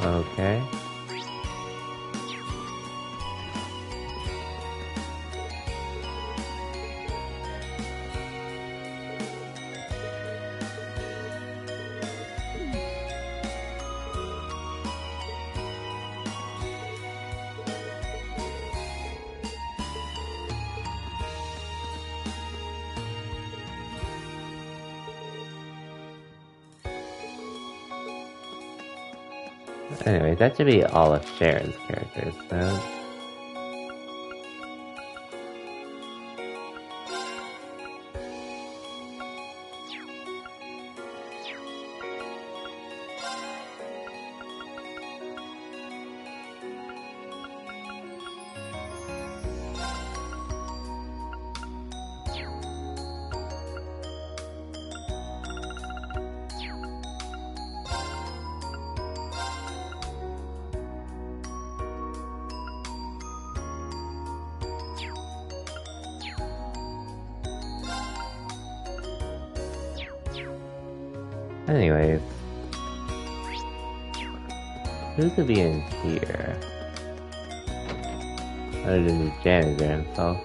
[SPEAKER 1] Okay. Anyway, that should be all of Sharon's characters, so... Anyways, who could be in here? Other than the janitor himself.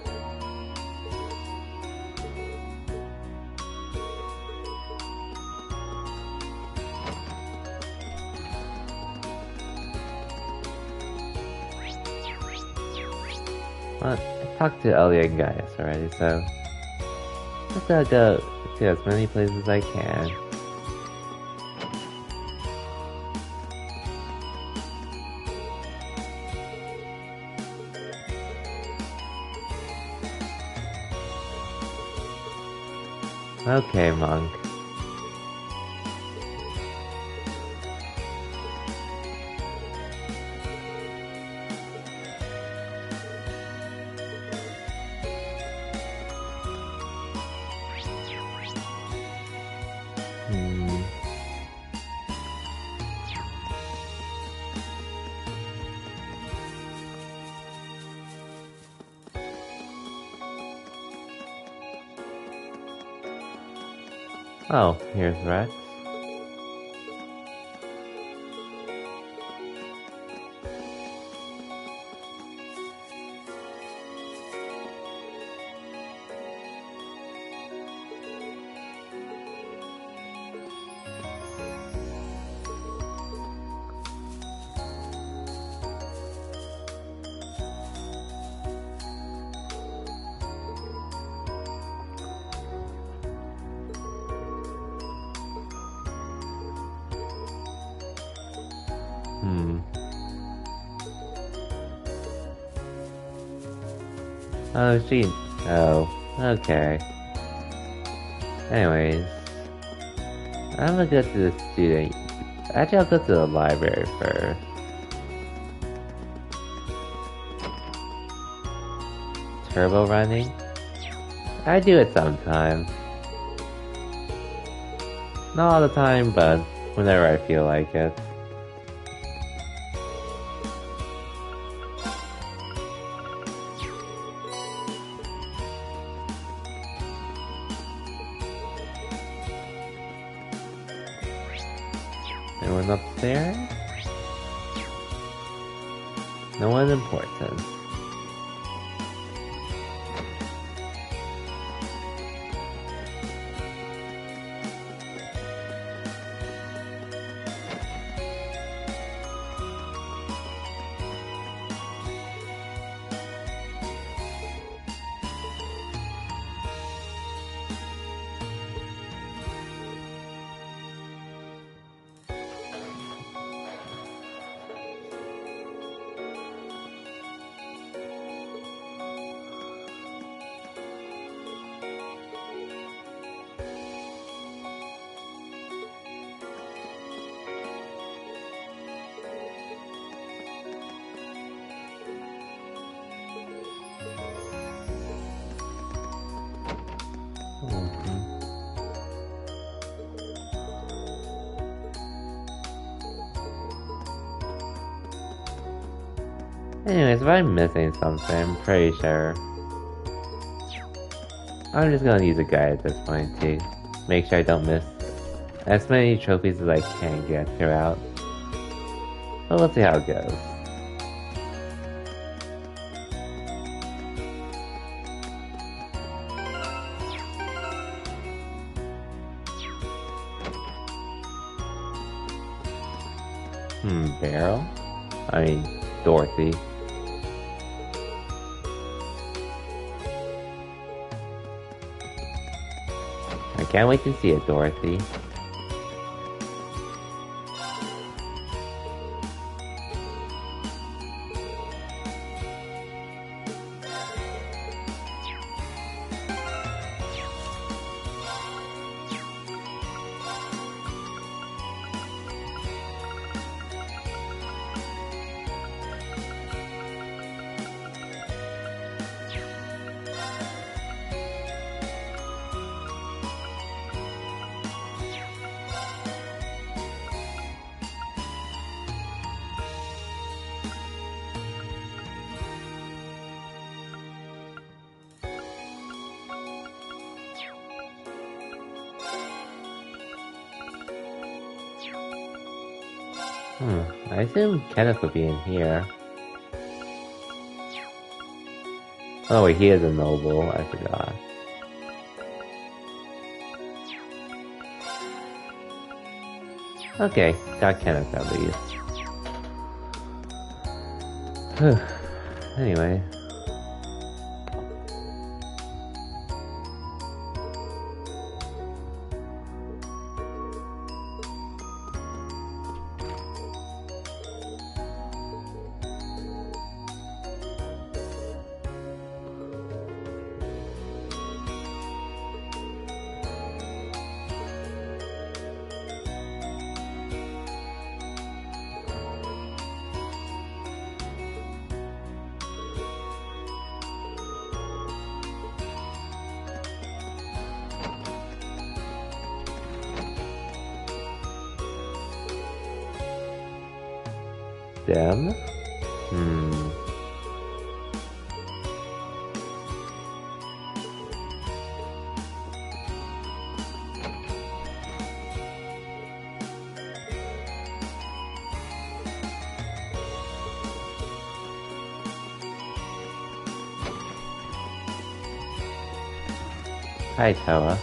[SPEAKER 1] Well, I talked to Elliot and Gaius already, so let's go to as many places as I can. Okay, Monk. Oh, here's Rex. Oh, she... Oh, okay. Anyways. I'm gonna go to the student... Actually, I'll go to the library first. Turbo running? I do it sometimes. Not all the time, but whenever I feel like it. Anyone up there? No one important. Anyways, if I'm missing something, I'm pretty sure. I'm just gonna use a guide at this point to make sure I don't miss as many trophies as I can get throughout. But we'll see how it goes. Beryl? I mean, Dorothy. I can't wait to see it, Dorothy. I assume Kenneth would be in here. Oh wait, he is a noble, I forgot. Okay, got Kenneth at least. Anyway. Them? Hi, Toa.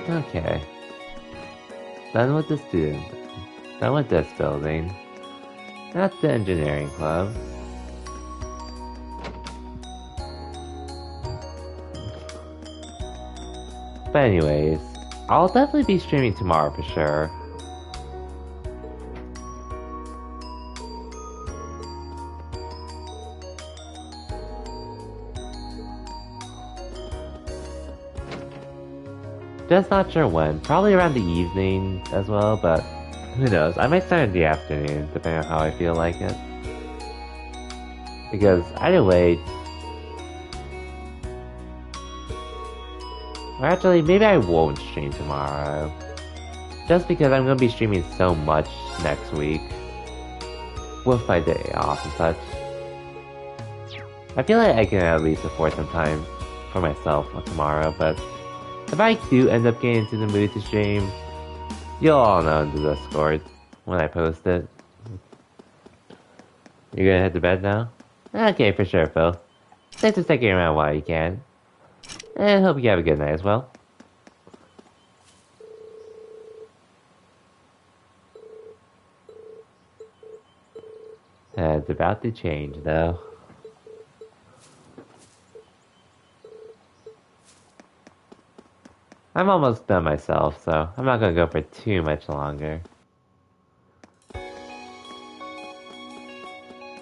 [SPEAKER 1] Okay. Done with the student. Done with this building. That's the engineering club. But anyways, I'll definitely be streaming tomorrow for sure. Just not sure when. Probably around the evening as well, but who knows. I might start in the afternoon, depending on how I feel like it. Because either way... Or actually, maybe I won't stream tomorrow. Just because I'm going to be streaming so much next week. With my day off and such. I feel like I can at least afford some time for myself tomorrow, but... If I do end up getting into the mood to stream, you'll all know in the Discord when I post it. You're gonna head to bed now? Okay, for sure, Phil. Thanks for sticking around while you can. And hope you have a good night as well. It's about to change, though. I'm almost done myself, so I'm not gonna go for too much longer.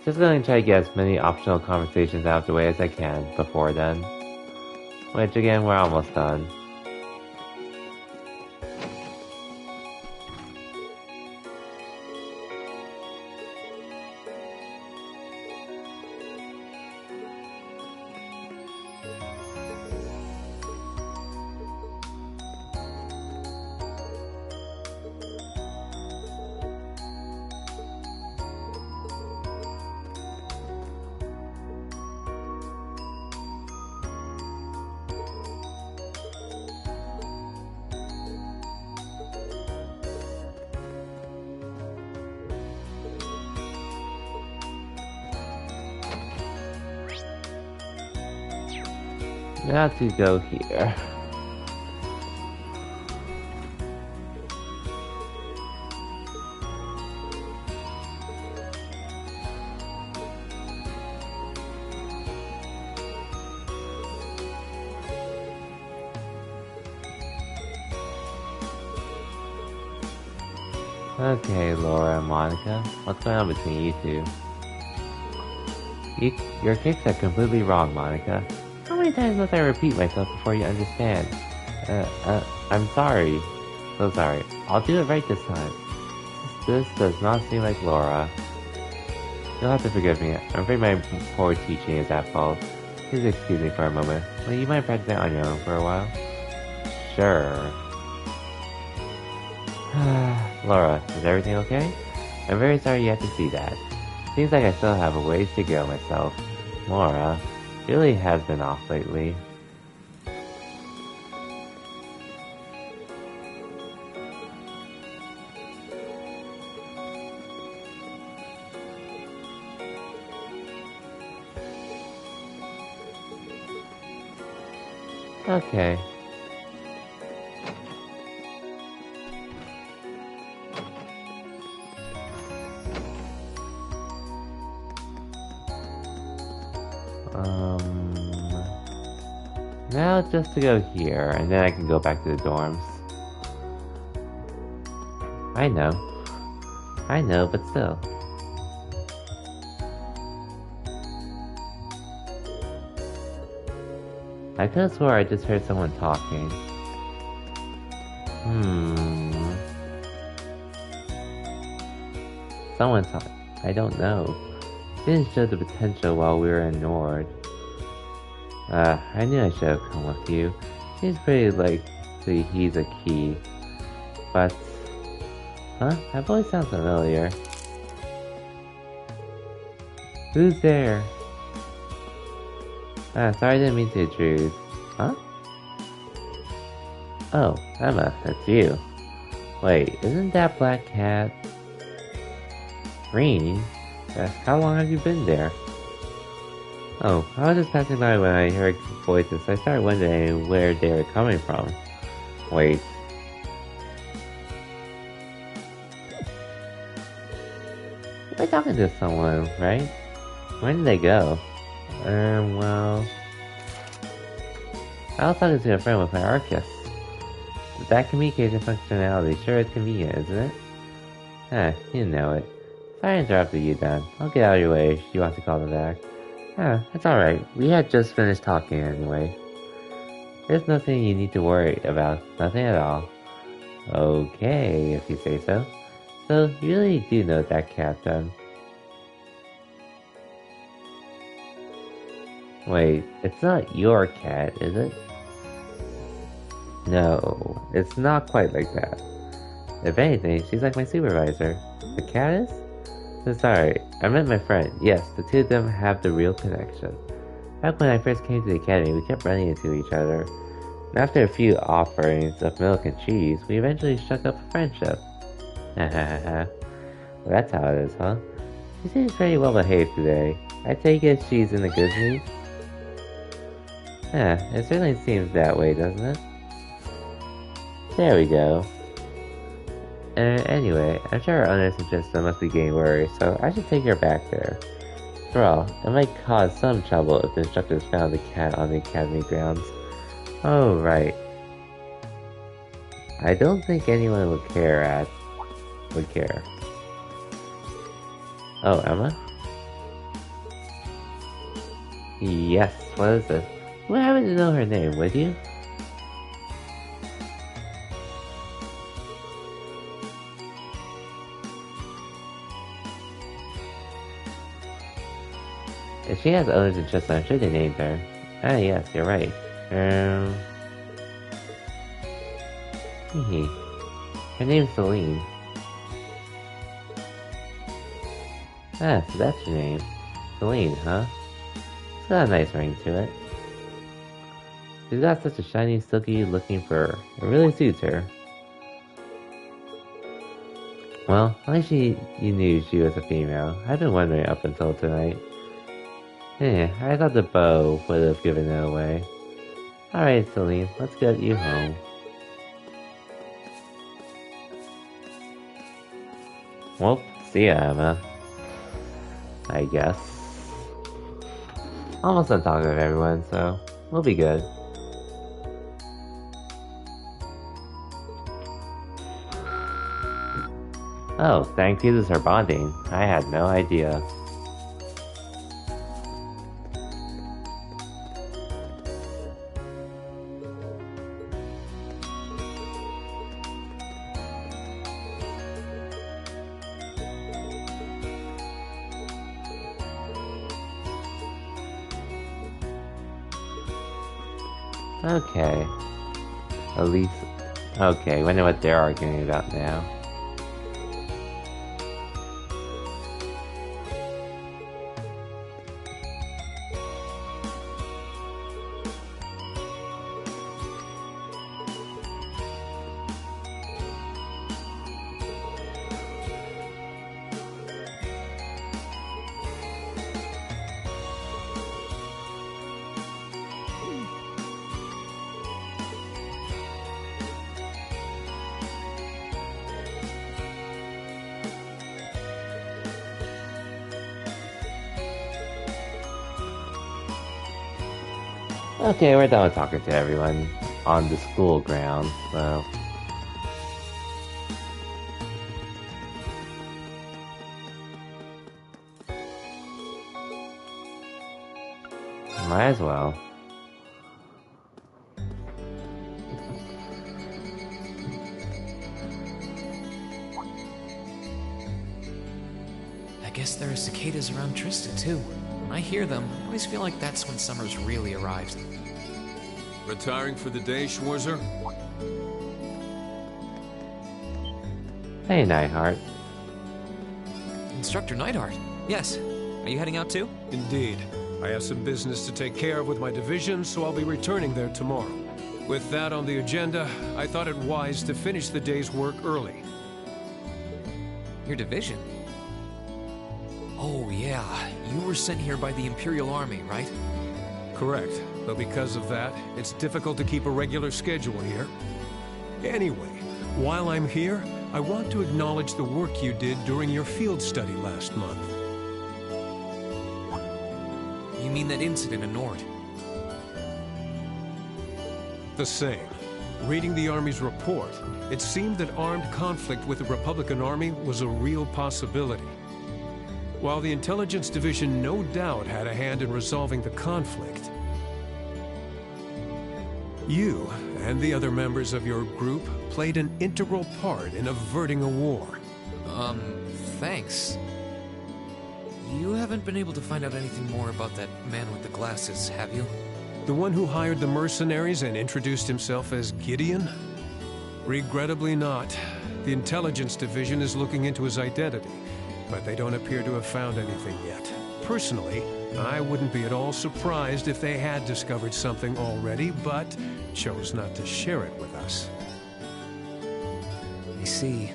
[SPEAKER 1] Just gonna try to get as many optional conversations out of the way as I can before then. Which again, we're almost done. Now to go here. Okay, Laura and Monica, what's going on between you two? Your kicks are completely wrong, Monica. How many times must I repeat myself before you understand? I'm sorry. So sorry. I'll do it right this time. This does not seem like Laura. You'll have to forgive me. I'm afraid my poor teaching is at fault. Please excuse me for a moment. Will you mind practicing on your own for a while? Sure. Laura, is everything okay? I'm very sorry you had to see that. Seems like I still have a ways to go myself. Laura, it really has been off lately. Okay. Now just to go here, and then I can go back to the dorms. I know, but still. I could have swore I just heard someone talking. Someone talk. I don't know. Didn't show the potential while we were in Nord. I knew I should have come with you. Seems pretty likely he's a key. But... Huh? That voice sounds familiar. Who's there? Sorry, I didn't mean to intrude. Huh? Oh, Emma, that's you. Wait, isn't that Black Cat? Green? How long have you been there? Oh, I was just passing by when I heard voices, so I started wondering where they were coming from. Wait. We're talking to someone, right? Where did they go? Well... I was talking to a friend with my Arcus. That communication functionality sure is convenient, isn't it? You know it. Sorry I interrupted you then. I'll get out of your way if you want to call them back. It's alright. We had just finished talking anyway. There's nothing you need to worry about. Nothing at all. Okay, if you say so. So, you really do know that cat then. Wait, it's not your cat, is it? No, it's not quite like that. If anything, she's like my supervisor. The cat is? So sorry, I meant my friend. Yes, the two of them have the real connection. Back when I first came to the academy, we kept running into each other. And after a few offerings of milk and cheese, we eventually struck up a friendship. Well, that's how it is, huh? She seems pretty well behaved today. I take it she's in a good mood? It certainly seems that way, doesn't it? There we go. Anyway, I'm sure our owners and Trista must be getting worried, so I should take her back there. After all, it might cause some trouble if the instructors found the cat on the academy grounds. Oh, right. I don't think anyone would care. Oh, Emma? Yes, what is it? You would happen to know her name, would you? If she has owners in Trista, I'm sure they named her. Yes, you're right. Her name's Celine. So that's your name. Celine, huh? It's got a nice ring to it. She's got such a shiny, silky looking fur. It really suits her. Well, at least you knew she was a female. I've been wondering up until tonight. I thought the bow would have given it away. Alright, Celine, let's get you home. Well, see ya, Emma. I guess. Almost done talking with everyone, so we'll be good. Oh, St. Peter's are bonding. I had no idea. Okay. At least... Okay, we know what they're arguing about now. Okay, we're done with talking to everyone on the school grounds, so... Might as well.
[SPEAKER 2] I guess there are cicadas around Trista, too. When I hear them, I always feel like that's when summer's really arrived.
[SPEAKER 21] Retiring for the day, Schwarzer?
[SPEAKER 1] Hey, Neidhart.
[SPEAKER 2] Instructor Neidhart? Yes. Are you heading out too?
[SPEAKER 22] Indeed. I have some business to take care of with my division, so I'll be returning there tomorrow. With that on the agenda, I thought it wise to finish the day's work early.
[SPEAKER 2] Your division? Oh, yeah. You were sent here by the Imperial Army, right?
[SPEAKER 22] Correct. But because of that, it's difficult to keep a regular schedule here. Anyway, while I'm here, I want to acknowledge the work you did during your field study last month.
[SPEAKER 2] You mean that incident in Nord?
[SPEAKER 22] The same. Reading the Army's report, it seemed that armed conflict with the Republican Army was a real possibility. While the Intelligence Division no doubt had a hand in resolving the conflict, you and the other members of your group played an integral part in averting a war.
[SPEAKER 2] Thanks. You haven't been able to find out anything more about that man with the glasses, have you?
[SPEAKER 22] The one who hired the mercenaries and introduced himself as Gideon? Regrettably not. The Intelligence Division is looking into his identity, but they don't appear to have found anything yet. Personally, I wouldn't be at all surprised if they had discovered something already, but chose not to share it with us.
[SPEAKER 2] I see.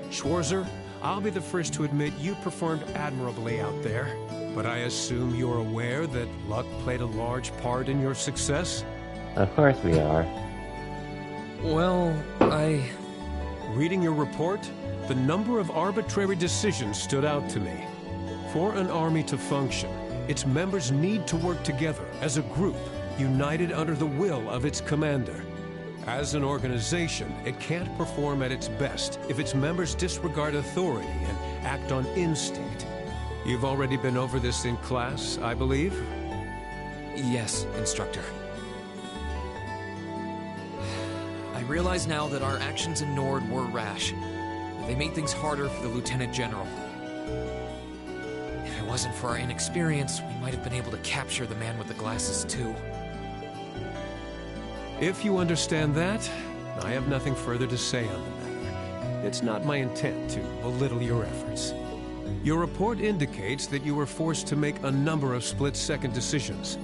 [SPEAKER 22] Schwarzer, I'll be the first to admit you performed admirably out there, but I assume you're aware that luck played a large part in your success?
[SPEAKER 1] Of course we are.
[SPEAKER 2] Well,
[SPEAKER 22] Reading your report, the number of arbitrary decisions stood out to me. For an army to function, its members need to work together as a group, united under the will of its commander. As an organization, it can't perform at its best if its members disregard authority and act on instinct. You've already been over this in class, I believe?
[SPEAKER 2] Yes, Instructor. I realize now that our actions in Nord were rash. They made things harder for the Lieutenant General. If it wasn't for our inexperience, we might have been able to capture the man with the glasses too.
[SPEAKER 22] If you understand that, I have nothing further to say on the matter. It's not my intent to belittle your efforts. Your report indicates that you were forced to make a number of split-second decisions.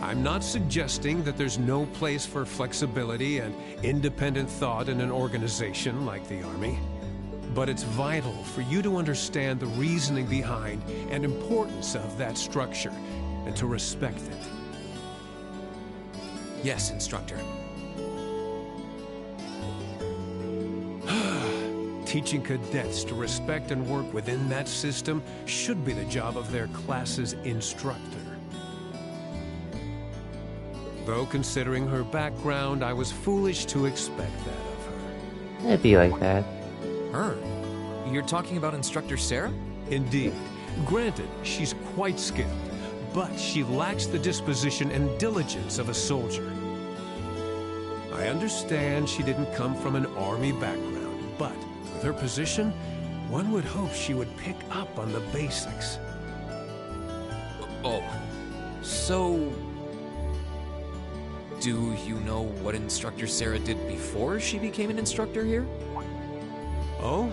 [SPEAKER 22] I'm not suggesting that there's no place for flexibility and independent thought in an organization like the Army, but it's vital for you to understand the reasoning behind and importance of that structure, and to respect it.
[SPEAKER 2] Yes, Instructor.
[SPEAKER 22] Teaching cadets to respect and work within that system should be the job of their class's instructor. Though considering her background, I was foolish to expect that of her.
[SPEAKER 1] It'd be like that.
[SPEAKER 2] Her? You're talking about Instructor Serah?
[SPEAKER 22] Indeed. Granted, she's quite skilled, but she lacks the disposition and diligence of a soldier. I understand she didn't come from an army background, but with her position, one would hope she would pick up on the basics.
[SPEAKER 2] Oh, so... do you know what Instructor Serah did before she became an instructor here?
[SPEAKER 22] Oh?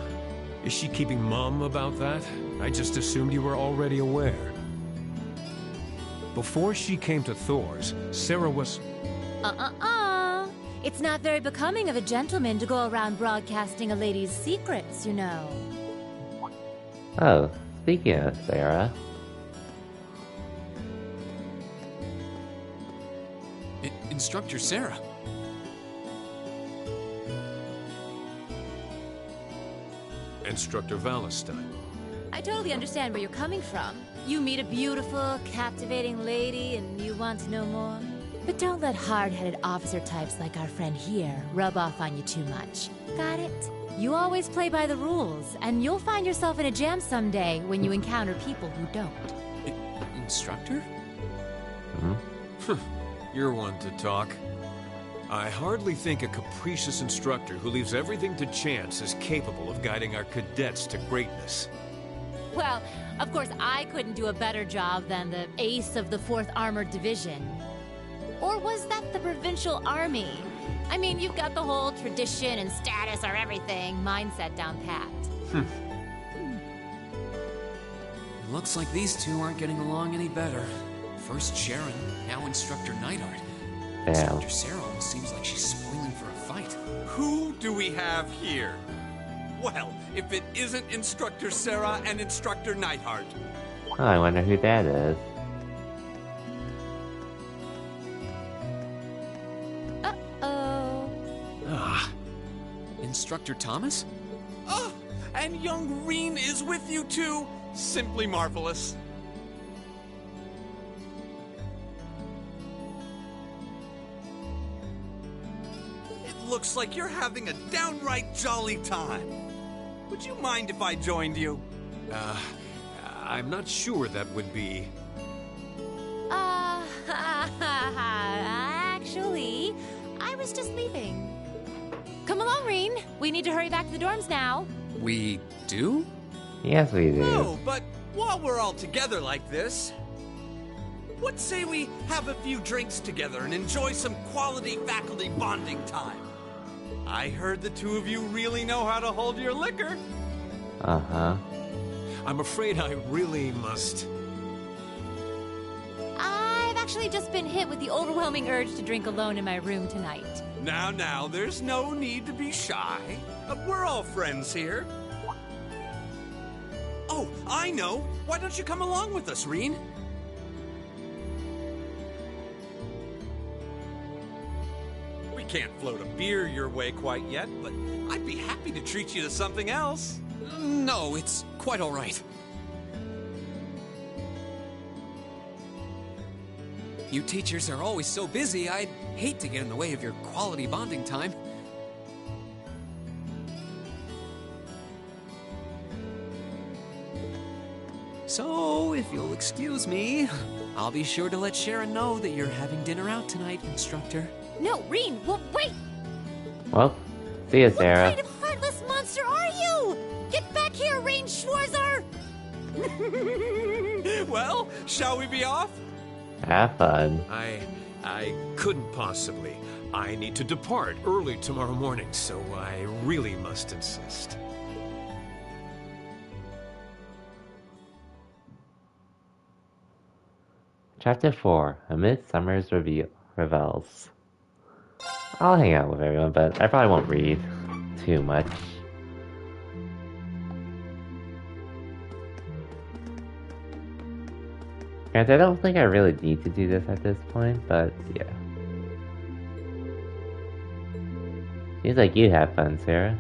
[SPEAKER 22] Is she keeping mum about that? I just assumed you were already aware. Before she came to Thor's, Serah was...
[SPEAKER 12] It's not very becoming of a gentleman to go around broadcasting a lady's secrets, you know.
[SPEAKER 1] Oh, speaking of Serah...
[SPEAKER 2] Instructor Serah.
[SPEAKER 22] Instructor Valentine.
[SPEAKER 12] I totally understand where you're coming from. You meet a beautiful, captivating lady and you want to know more. But don't let hard-headed officer types like our friend here rub off on you too much. Got it? You always play by the rules, and you'll find yourself in a jam someday when you encounter people who don't.
[SPEAKER 2] Instructor?
[SPEAKER 22] You're one to talk.
[SPEAKER 21] I hardly think a capricious instructor who leaves everything to chance is capable of guiding our cadets to greatness.
[SPEAKER 12] Well, of course I couldn't do a better job than the ace of the 4th Armored Division. Or was that the Provincial Army? I mean, you've got the whole tradition and status are everything mindset down pat.
[SPEAKER 2] It looks like these two aren't getting along any better. First Sharon, now Instructor Neidhart. Instructor Sarah almost seems like she's spoiling for a fight.
[SPEAKER 7] Who do we have here? Well, if it isn't Instructor Sarah and Instructor Neidhart.
[SPEAKER 1] Oh, I wonder who that is.
[SPEAKER 2] Instructor Thomas?
[SPEAKER 7] Oh, and young Rean is with you too. Simply marvelous. It looks like you're having a downright jolly time. Would you mind if I joined you?
[SPEAKER 21] I'm not sure that would be...
[SPEAKER 12] Actually, I was just leaving. Come along, Rean. We need to hurry back to the dorms now.
[SPEAKER 2] We do?
[SPEAKER 1] Yes, we do.
[SPEAKER 7] Oh, but while we're all together like this, what say we have a few drinks together and enjoy some quality faculty bonding time? I heard the two of you really know how to hold your liquor.
[SPEAKER 1] Uh-huh.
[SPEAKER 21] I'm afraid I really must...
[SPEAKER 12] I've actually just been hit with the overwhelming urge to drink alone in my room tonight.
[SPEAKER 7] Now, there's no need to be shy. We're all friends here. Oh, I know. Why don't you come along with us, Rean? We can't float a beer your way quite yet, but I'd be happy to treat you to something else.
[SPEAKER 2] No, it's quite all right. You teachers are always so busy, I'd hate to get in the way of your quality bonding time. So, if you'll excuse me, I'll be sure to let Sharon know that you're having dinner out tonight, Instructor.
[SPEAKER 12] No, Rean, well, wait!
[SPEAKER 1] Well, see you, Sarah.
[SPEAKER 12] What kind of heartless monster are you? Get back here, Rean Schwarzer!
[SPEAKER 7] Well, shall we be off?
[SPEAKER 1] Have fun.
[SPEAKER 21] I couldn't possibly. I need to depart early tomorrow morning, so I really must insist.
[SPEAKER 1] Chapter 4, Amid Summer's Revels. I'll hang out with everyone, but I probably won't read too much. Granted, I don't think I really need to do this at this point, but yeah. Seems like you have fun, Sarah.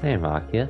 [SPEAKER 1] Hey, Marcus.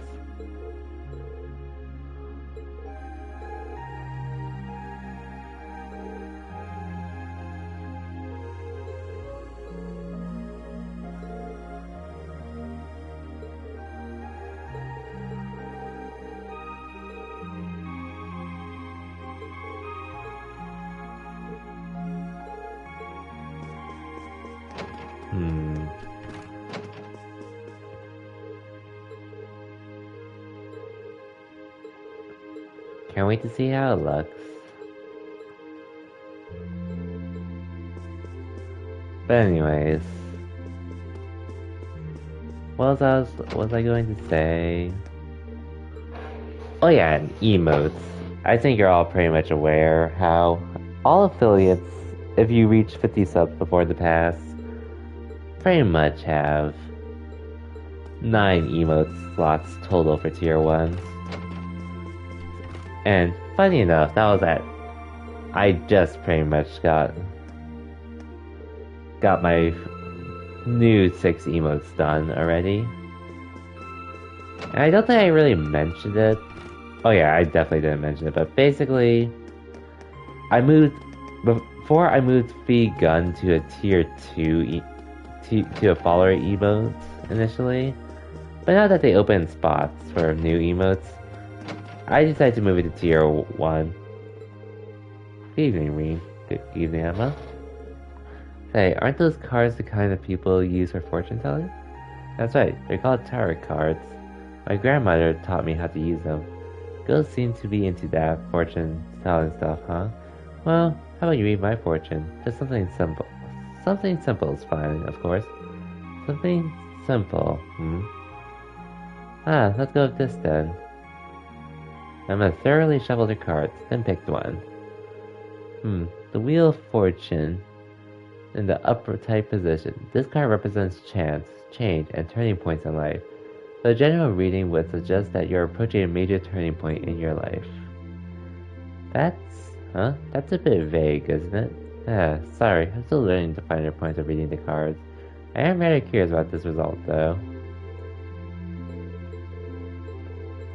[SPEAKER 1] Can't wait to see how it looks. But anyways, what was I going to say? Oh yeah, and emotes. I think you're all pretty much aware how all affiliates, if you reach 50 subs before the pass, pretty much have 9 emote slots total for tier 1s. And funny enough, that was at... I just pretty much got my new 6 emotes done already. And I don't think I really mentioned it. Oh yeah, I definitely didn't mention it, but basically, before I moved Fee Gun to a tier 2 to a follower emote initially, but now that they opened spots for new emotes, I decided to move it to tier 1. Good evening, Reem. Good evening, Emma. Say, aren't those cards the kind of people use for fortune telling? That's right, they're called tarot cards. My grandmother taught me how to use them. Girls seem to be into that fortune telling stuff, huh? Well, how about you read my fortune? Just something simple. Something simple is fine, of course. Something simple, Ah, let's go with this then. Emma thoroughly shuffled her cards, then picked one. The Wheel of Fortune in the upright position. This card represents chance, change, and turning points in life. The general reading would suggest that you're approaching a major turning point in your life. That's a bit vague, isn't it? Sorry, I'm still learning the finer points of reading the cards. I am rather curious about this result, though.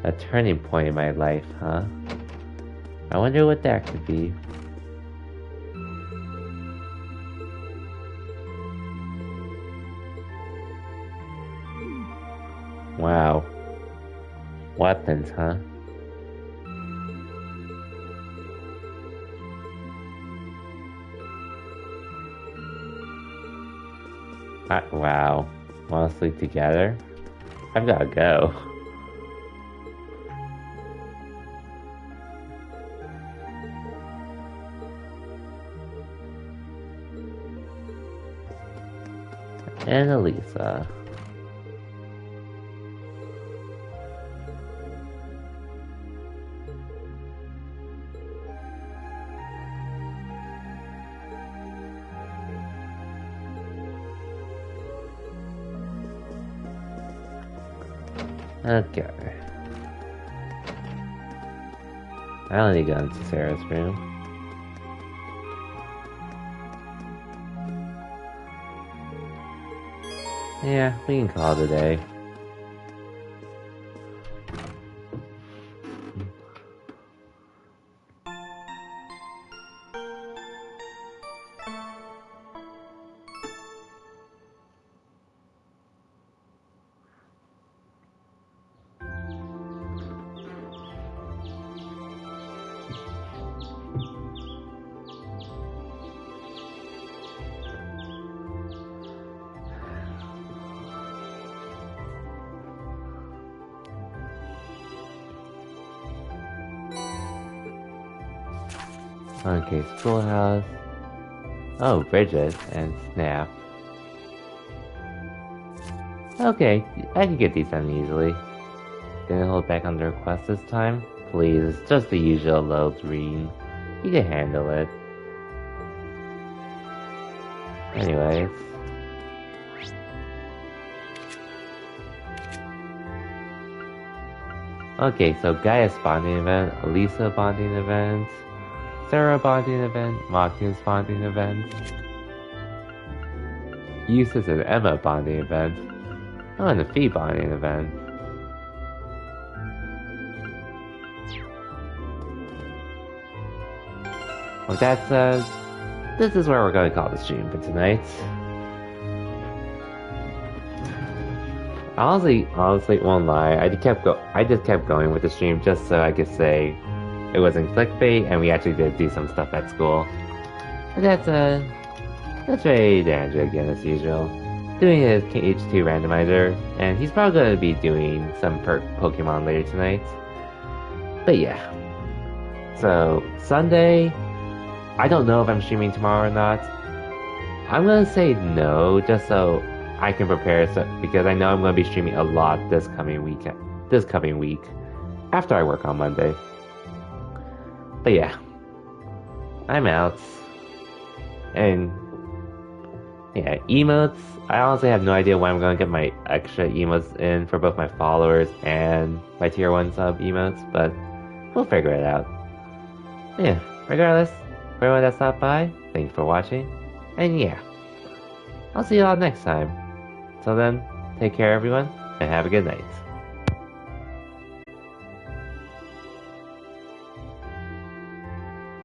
[SPEAKER 1] A turning point in my life, huh? I wonder what that could be. Wow. Weapons, huh? Wow. Wanna sleep together? I've gotta go. And Elisa. Okay. I don't need to go into Sarah's room. Yeah, we can call it a day. Okay, Schoolhouse. Oh, Bridget and Snap. Okay, I can get these done easily. Didn't hold back on the request this time? Please, it's just the usual low green. You can handle it. Anyways. Okay, so Gaia's bonding event, Elisa bonding event, Sarah bonding event, Maku's bonding event, Eustace and Emma bonding event, oh, and the Fee bonding event. With that said, this is where we're going to call the stream for tonight. Honestly, won't lie, I just kept going with the stream just so I could say it wasn't clickbait and we actually did do some stuff at school. But that's Ray D'Angelo again as usual, doing his H2 randomizer, and he's probably going to be doing some Pokemon later tonight. But yeah. So, Sunday, I don't know if I'm streaming tomorrow or not. I'm going to say no, just so I can prepare, because I know I'm going to be streaming a lot this coming week, after I work on Monday. But yeah, I'm out, and Yeah, emotes. I honestly have no idea when I'm going to get my extra emotes in for both my followers and my tier 1 sub emotes, but we'll figure it out. Yeah, regardless, for everyone that stopped by, thanks for watching, and yeah, I'll see you all next time. Till then, take care everyone, and have a good night.